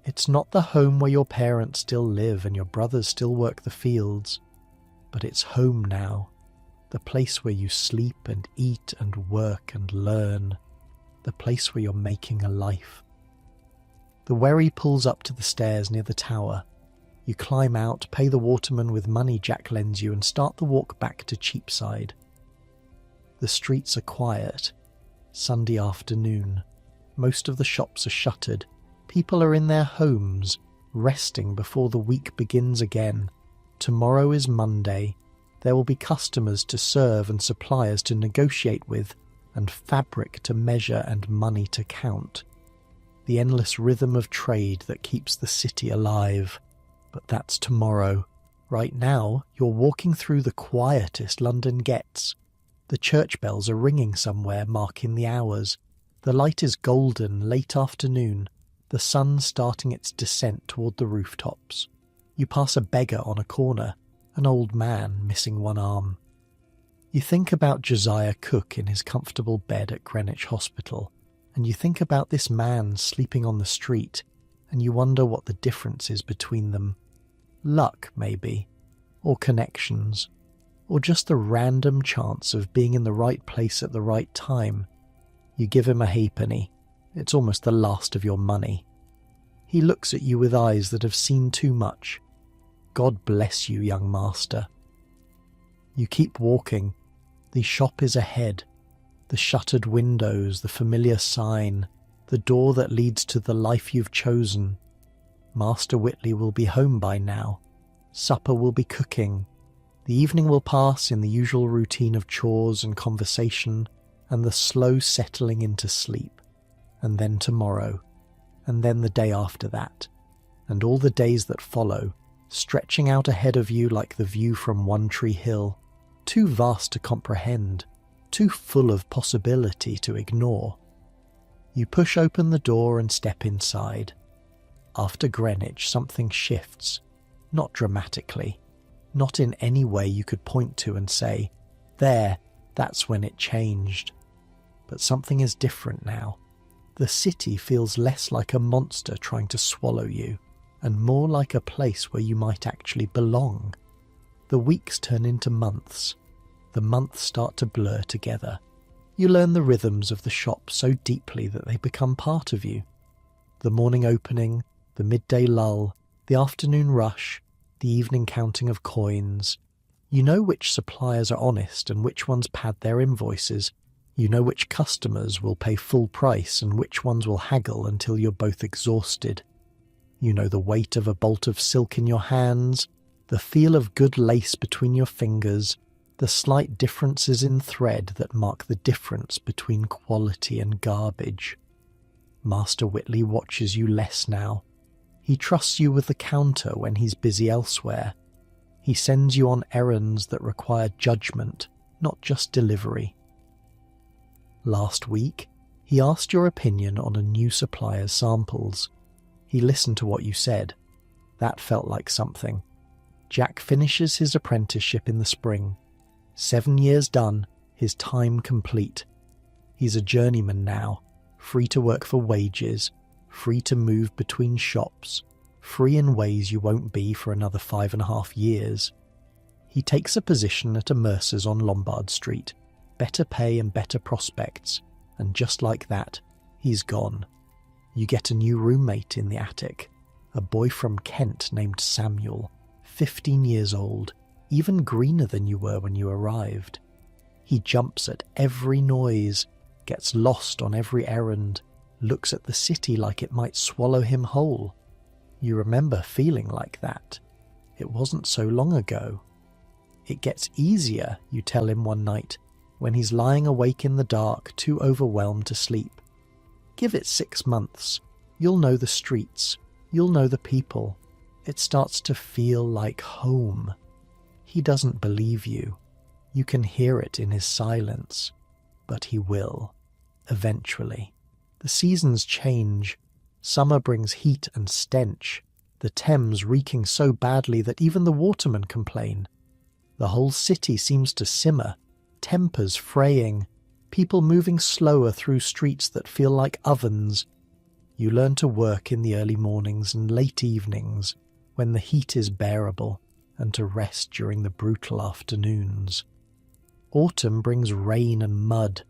It's not the home where your parents still live and your brothers still work the fields. But it's home now. The place where you sleep and eat and work and learn. The place where you're making a life. The wherry pulls up to the stairs near the tower. You climb out, pay the waterman with money Jack lends you and start the walk back to Cheapside. The streets are quiet. Sunday afternoon. Most of the shops are shuttered. People are in their homes, resting before the week begins again. Tomorrow is Monday. There will be customers to serve and suppliers to negotiate with, and fabric to measure and money to count. The endless rhythm of trade that keeps the city alive. But that's tomorrow. Right now, you're walking through the quietest London gets. The church bells are ringing somewhere, marking the hours. The light is golden, late afternoon. the sun starting its descent toward the rooftops. You pass a beggar on a corner, an old man missing one arm. You think about Josiah Cook in his comfortable bed at Greenwich Hospital, and you think about this man sleeping on the street, and you wonder what the difference is between them. Luck, maybe, or connections, or just the random chance of being in the right place at the right time. You give him a halfpenny. It's almost the last of your money. He looks at you with eyes that have seen too much. God bless you, young master. You keep walking. The shop is ahead. The shuttered windows, the familiar sign, the door that leads to the life you've chosen. Master Whitley will be home by now. Supper will be cooking. The evening will pass in the usual routine of chores and conversation and the slow settling into sleep. And then tomorrow, and then the day after that, and all the days that follow, stretching out ahead of you like the view from One Tree Hill, too vast to comprehend, too full of possibility to ignore. You push open the door and step inside. After Greenwich, something shifts, not dramatically, not in any way you could point to and say, there, that's when it changed. But something is different now. The city feels less like a monster trying to swallow you, and more like a place where you might actually belong. The weeks turn into months. The months start to blur together. You learn the rhythms of the shop so deeply that they become part of you. The morning opening, the midday lull, the afternoon rush, the evening counting of coins. You know which suppliers are honest and which ones pad their invoices. You know which customers will pay full price and which ones will haggle until you're both exhausted. You know the weight of a bolt of silk in your hands, the feel of good lace between your fingers, the slight differences in thread that mark the difference between quality and garbage. Master Whitley watches you less now. He trusts you with the counter when he's busy elsewhere. He sends you on errands that require judgment, not just delivery. Last week, he asked your opinion on a new supplier's samples. He listened to what you said. That felt like something. Jack finishes his apprenticeship in the spring. 7 years done, his time complete. He's a journeyman now, free to work for wages, free to move between shops, free in ways you won't be for another 5.5 years. He takes a position at a mercer's on Lombard Street. Better pay and better prospects, and just like that, he's gone. You get a new roommate in the attic, a boy from Kent named Samuel, 15 years old, even greener than you were when you arrived. He jumps at every noise, gets lost on every errand, looks at the city like it might swallow him whole. You remember feeling like that. It wasn't so long ago. It gets easier, you tell him one night, when he's lying awake in the dark, too overwhelmed to sleep. Give it 6 months. You'll know the streets. You'll know the people. It starts to feel like home. He doesn't believe you. You can hear it in his silence. But he will. Eventually. The seasons change. Summer brings heat and stench. The Thames reeking so badly that even the watermen complain. The whole city seems to simmer. Tempers fraying, people moving slower through streets that feel like ovens. You learn to work in the early mornings and late evenings when the heat is bearable, and to rest during the brutal afternoons. Autumn brings rain and mud,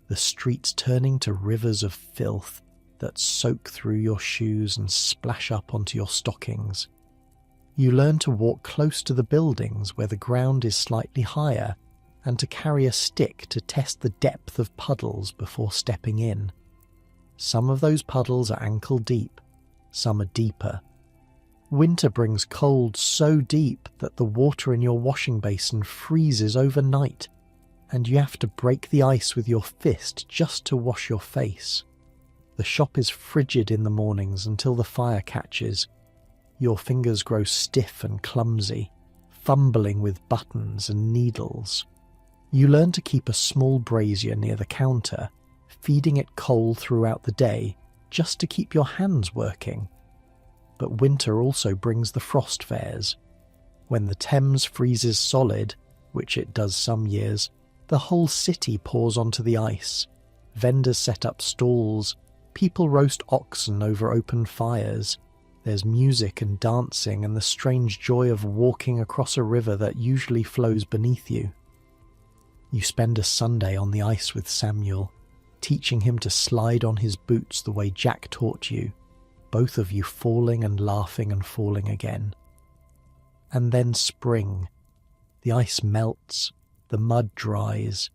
the streets turning to rivers of filth that soak through your shoes and splash up onto your stockings. You learn to walk close to the buildings where the ground is slightly higher, and to carry a stick to test the depth of puddles before stepping in. Some of those puddles are ankle deep, some are deeper. Winter brings cold so deep that the water in your washing basin freezes overnight, and you have to break the ice with your fist just to wash your face. The shop is frigid in the mornings until the fire catches. Your fingers grow stiff and clumsy, fumbling with buttons and needles. You learn to keep a small brazier near the counter, feeding it coal throughout the day, just to keep your hands working. But winter also brings the frost fairs. When the Thames freezes solid, which it does some years, the whole city pours onto the ice. Vendors set up stalls, people roast oxen over open fires. There's music and dancing and the strange joy of walking across a river that usually flows beneath you. You spend a Sunday on the ice with Samuel, teaching him to slide on his boots the way Jack taught you, both of you falling and laughing and falling again. And then spring. The ice melts, the mud dries,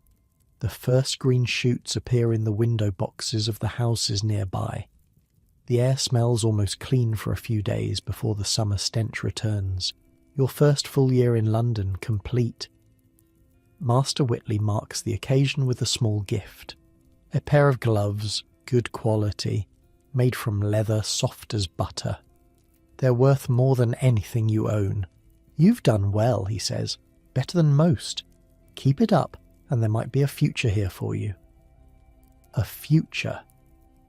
the first green shoots appear in the window boxes of the houses nearby. The air smells almost clean for a few days before the summer stench returns. Your first full year in London complete. Master Whitley marks the occasion with a small gift. A pair of gloves, good quality, made from leather soft as butter. They're worth more than anything you own. You've done well, he says, better than most. Keep it up, and there might be a future here for you. A future.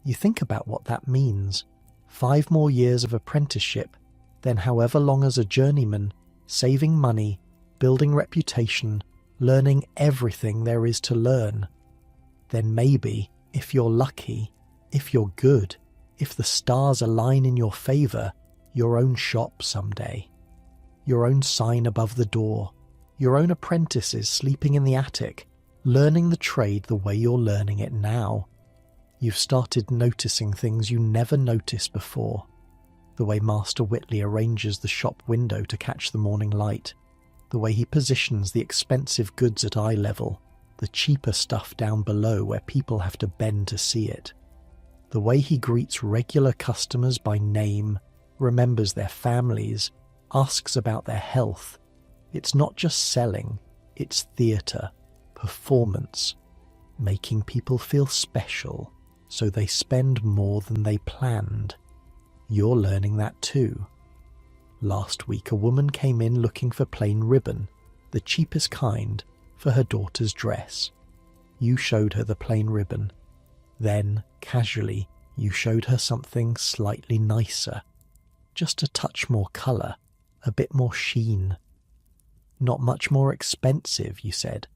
You think about what that means. 5 more years of apprenticeship, then however long as a journeyman, saving money, building reputation, learning everything there is to learn. Then maybe, if you're lucky, if you're good, if the stars align in your favour, your own shop someday. Your own sign above the door. Your own apprentices sleeping in the attic, learning the trade the way you're learning it now. You've started noticing things you never noticed before. The way Master Whitley arranges the shop window to catch the morning light. The way he positions the expensive goods at eye level, the cheaper stuff down below where people have to bend to see it. The way he greets regular customers by name, remembers their families, asks about their health. It's not just selling, it's theatre, performance, making people feel special so they spend more than they planned. You're learning that too. Last week a woman came in looking for plain ribbon, the cheapest kind, for her daughter's dress. You showed her the plain ribbon. Then, casually, you showed her something slightly nicer. Just a touch more colour, a bit more sheen. Not much more expensive, you said,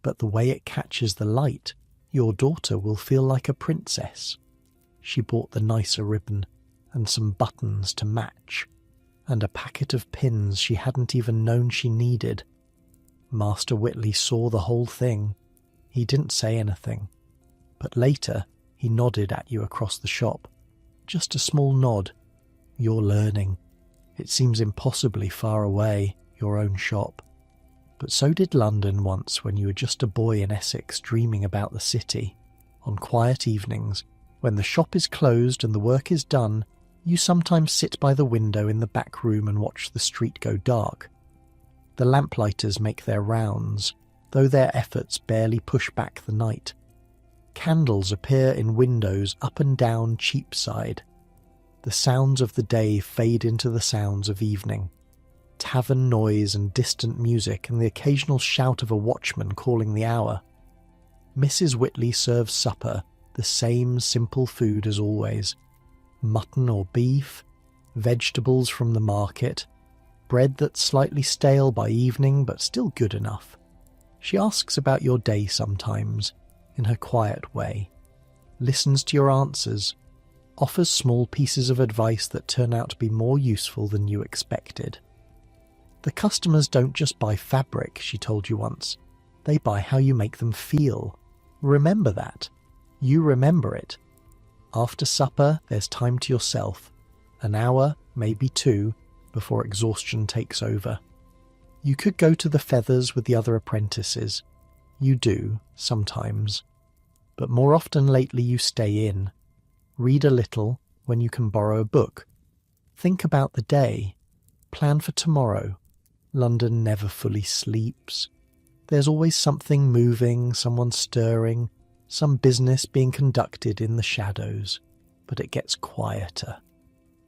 but the way it catches the light, your daughter will feel like a princess. She bought the nicer ribbon, and some buttons to match, and a packet of pins she hadn't even known she needed. Master Whitley saw the whole thing. He didn't say anything, but later he nodded at you across the shop. Just a small nod. You're learning. It seems impossibly far away, your own shop. But so did London once when you were just a boy in Essex dreaming about the city. On quiet evenings, when the shop is closed and the work is done, you sometimes sit by the window in the back room and watch the street go dark. The lamplighters make their rounds, though their efforts barely push back the night. Candles appear in windows up and down Cheapside. The sounds of the day fade into the sounds of evening. Tavern noise and distant music and the occasional shout of a watchman calling the hour. Mrs. Whitley serves supper, the same simple food as always. Mutton or beef, vegetables from the market, bread that's slightly stale by evening but still good enough. She asks about your day sometimes, in her quiet way, listens to your answers, offers small pieces of advice that turn out to be more useful than you expected. The customers don't just buy fabric, she told you once. They buy how you make them feel. Remember that. You remember it. After supper, there's time to yourself. An hour, maybe 2, before exhaustion takes over. You could go to the Feathers with the other apprentices. You do, sometimes. But more often lately you stay in. Read a little when you can borrow a book. Think about the day. Plan for tomorrow. London never fully sleeps. There's always something moving, someone stirring, some business being conducted in the shadows, but it gets quieter.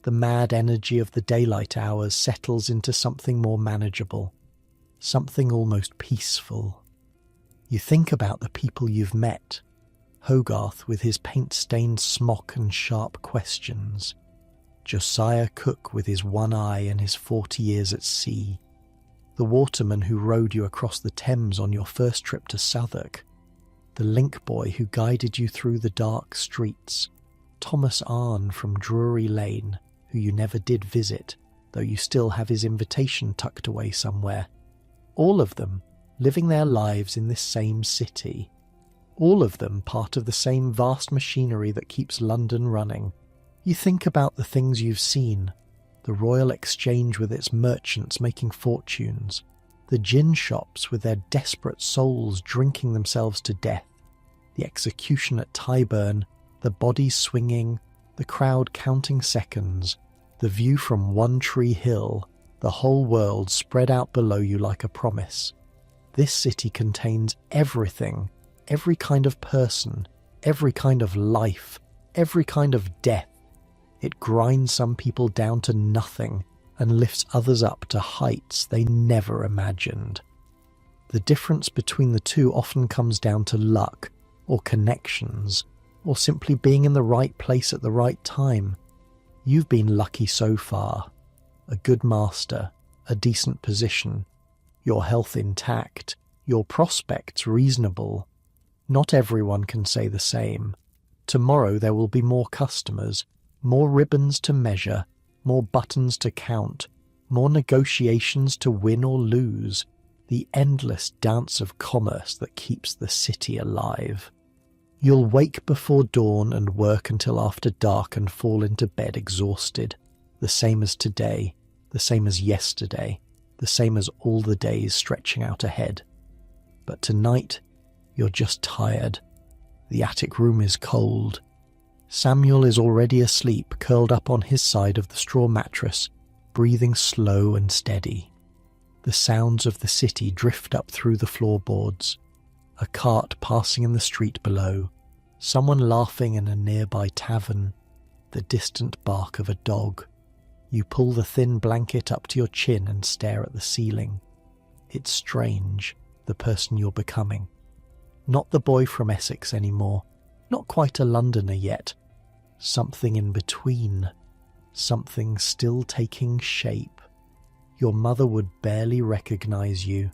The mad energy of the daylight hours settles into something more manageable, something almost peaceful. You think about the people you've met, Hogarth with his paint-stained smock and sharp questions, Josiah Cook with his one eye and his 40 years at sea, the waterman who rowed you across the Thames on your first trip to Southwark, the link boy who guided you through the dark streets, Thomas Arne from Drury Lane, who you never did visit, though you still have his invitation tucked away somewhere. All of them living their lives in this same city. All of them part of the same vast machinery that keeps London running. You think about the things you've seen, the Royal Exchange with its merchants making fortunes, the gin shops with their desperate souls drinking themselves to death, the execution at Tyburn, the bodies swinging, the crowd counting seconds, the view from One Tree Hill, the whole world spread out below you like a promise. This city contains everything, every kind of person, every kind of life, every kind of death. It grinds some people down to nothing and lifts others up to heights they never imagined. The difference between the two often comes down to luck, or connections, or simply being in the right place at the right time. You've been lucky so far. A good master, a decent position, your health intact, your prospects reasonable. Not everyone can say the same. Tomorrow there will be more customers, more ribbons to measure, more buttons to count, more negotiations to win or lose, the endless dance of commerce that keeps the city alive. You'll wake before dawn and work until after dark and fall into bed exhausted, the same as today, the same as yesterday, the same as all the days stretching out ahead. But tonight, you're just tired. The attic room is cold. Samuel is already asleep, curled up on his side of the straw mattress, breathing slow and steady. The sounds of the city drift up through the floorboards. A cart passing in the street below, someone laughing in a nearby tavern, the distant bark of a dog. You pull the thin blanket up to your chin and stare at the ceiling. It's strange, the person you're becoming. Not the boy from Essex anymore, not quite a Londoner yet. Something in between, something still taking shape. Your mother would barely recognise you.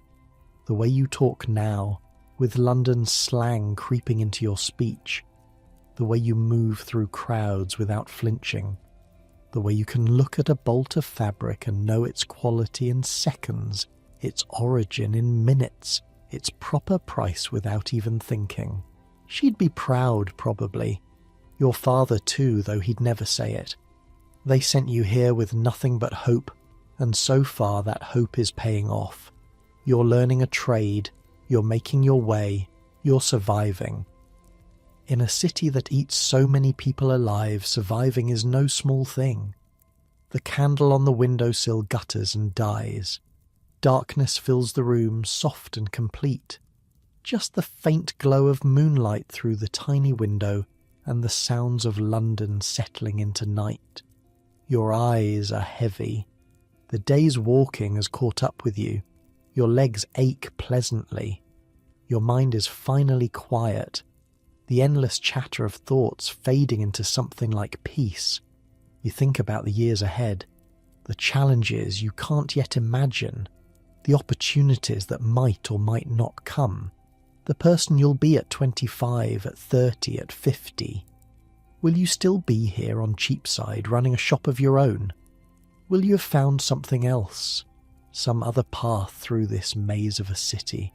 The way you talk now, with London slang creeping into your speech, the way you move through crowds without flinching, the way you can look at a bolt of fabric and know its quality in seconds, its origin in minutes, its proper price without even thinking. She'd be proud, probably. Your father too, though he'd never say it. They sent you here with nothing but hope, and so far that hope is paying off. You're learning a trade, you're making your way, you're surviving. In a city that eats so many people alive, surviving is no small thing. The candle on the windowsill gutters and dies. Darkness fills the room, soft and complete. Just the faint glow of moonlight through the tiny window and the sounds of London settling into night. Your eyes are heavy. The day's walking has caught up with you. Your legs ache pleasantly. Your mind is finally quiet, the endless chatter of thoughts fading into something like peace. You think about the years ahead, the challenges you can't yet imagine, the opportunities that might or might not come, the person you'll be at 25, at 30, at 50. Will you still be here on Cheapside running a shop of your own? Will you have found something else? Some other path through this maze of a city?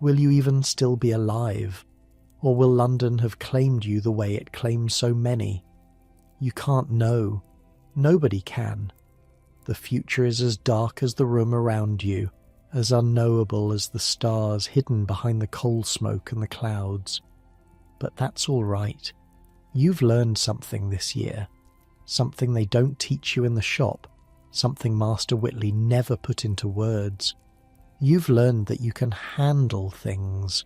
Will you even still be alive? Or will London have claimed you the way it claims so many? You can't know. Nobody can. The future is as dark as the room around you, as unknowable as the stars hidden behind the coal smoke and the clouds. But that's all right. You've learned something this year. Something they don't teach you in the shop. Something Master Whitley never put into words. You've learned that you can handle things.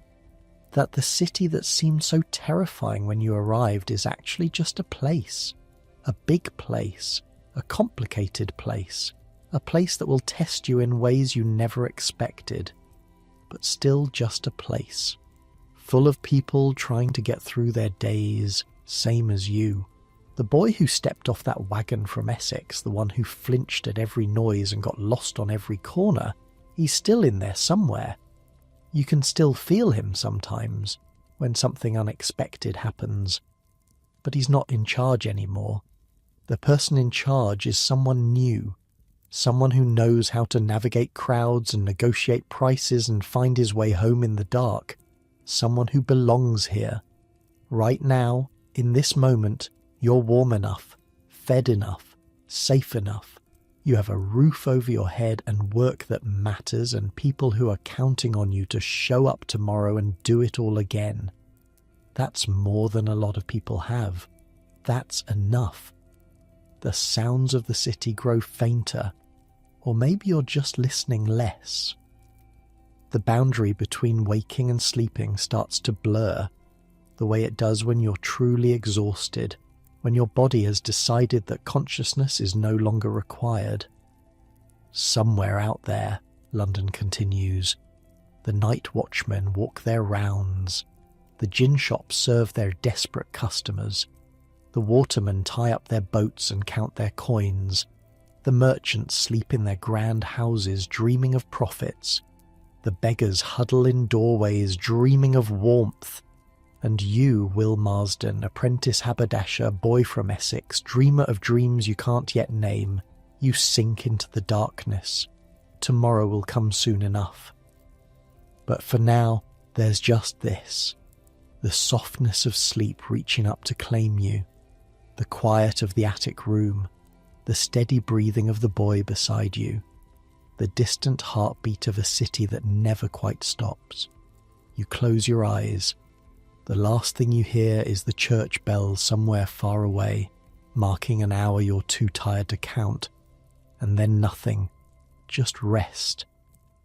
That the city that seemed so terrifying when you arrived is actually just a place. A big place. A complicated place. A place that will test you in ways you never expected. But still just a place. full of people trying to get through their days, same as you. The boy who stepped off that wagon from Essex, the one who flinched at every noise and got lost on every corner, he's still in there somewhere. You can still feel him sometimes when something unexpected happens. But he's not in charge anymore. The person in charge is someone new, someone who knows how to navigate crowds and negotiate prices and find his way home in the dark, someone who belongs here. Right now, in this moment, you're warm enough, fed enough, safe enough. You have a roof over your head and work that matters and people who are counting on you to show up tomorrow and do it all again. That's more than a lot of people have. That's enough. The sounds of the city grow fainter, or maybe you're just listening less. The boundary between waking and sleeping starts to blur, the way it does when you're truly exhausted, when your body has decided that consciousness is no longer required. Somewhere out there, London continues, the night watchmen walk their rounds, the gin shops serve their desperate customers, the watermen tie up their boats and count their coins, the merchants sleep in their grand houses dreaming of profits, the beggars huddle in doorways dreaming of warmth, and you, Will Marsden, apprentice haberdasher, boy from Essex, dreamer of dreams you can't yet name, you sink into the darkness. Tomorrow will come soon enough. But for now, there's just this. The softness of sleep reaching up to claim you. The quiet of the attic room. The steady breathing of the boy beside you. The distant heartbeat of a city that never quite stops. You close your eyes. The last thing you hear is the church bells somewhere far away, marking an hour you're too tired to count. And then nothing. Just rest.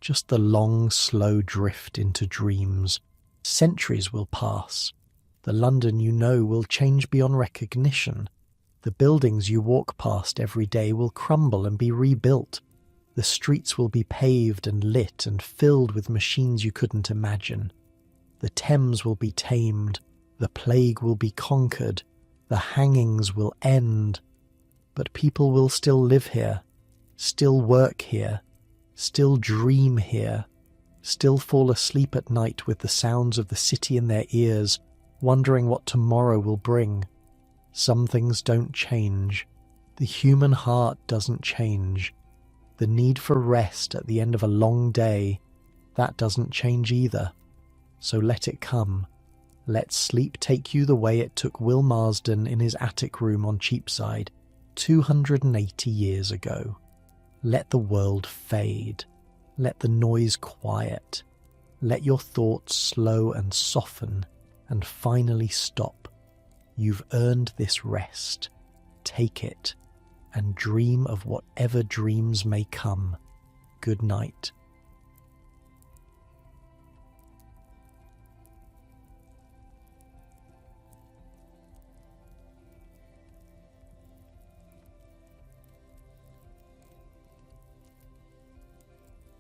Just the long, slow drift into dreams. Centuries will pass. The London you know will change beyond recognition. The buildings you walk past every day will crumble and be rebuilt. The streets will be paved and lit and filled with machines you couldn't imagine. The Thames will be tamed, the plague will be conquered, the hangings will end. But people will still live here, still work here, still dream here, still fall asleep at night with the sounds of the city in their ears, wondering what tomorrow will bring. Some things don't change. The human heart doesn't change. The need for rest at the end of a long day, that doesn't change either. So let it come. Let sleep take you the way it took Will Marsden in his attic room on Cheapside 280 years ago. Let the world fade. Let the noise quiet. Let your thoughts slow and soften and finally stop. You've earned this rest. Take it and dream of whatever dreams may come. Good night.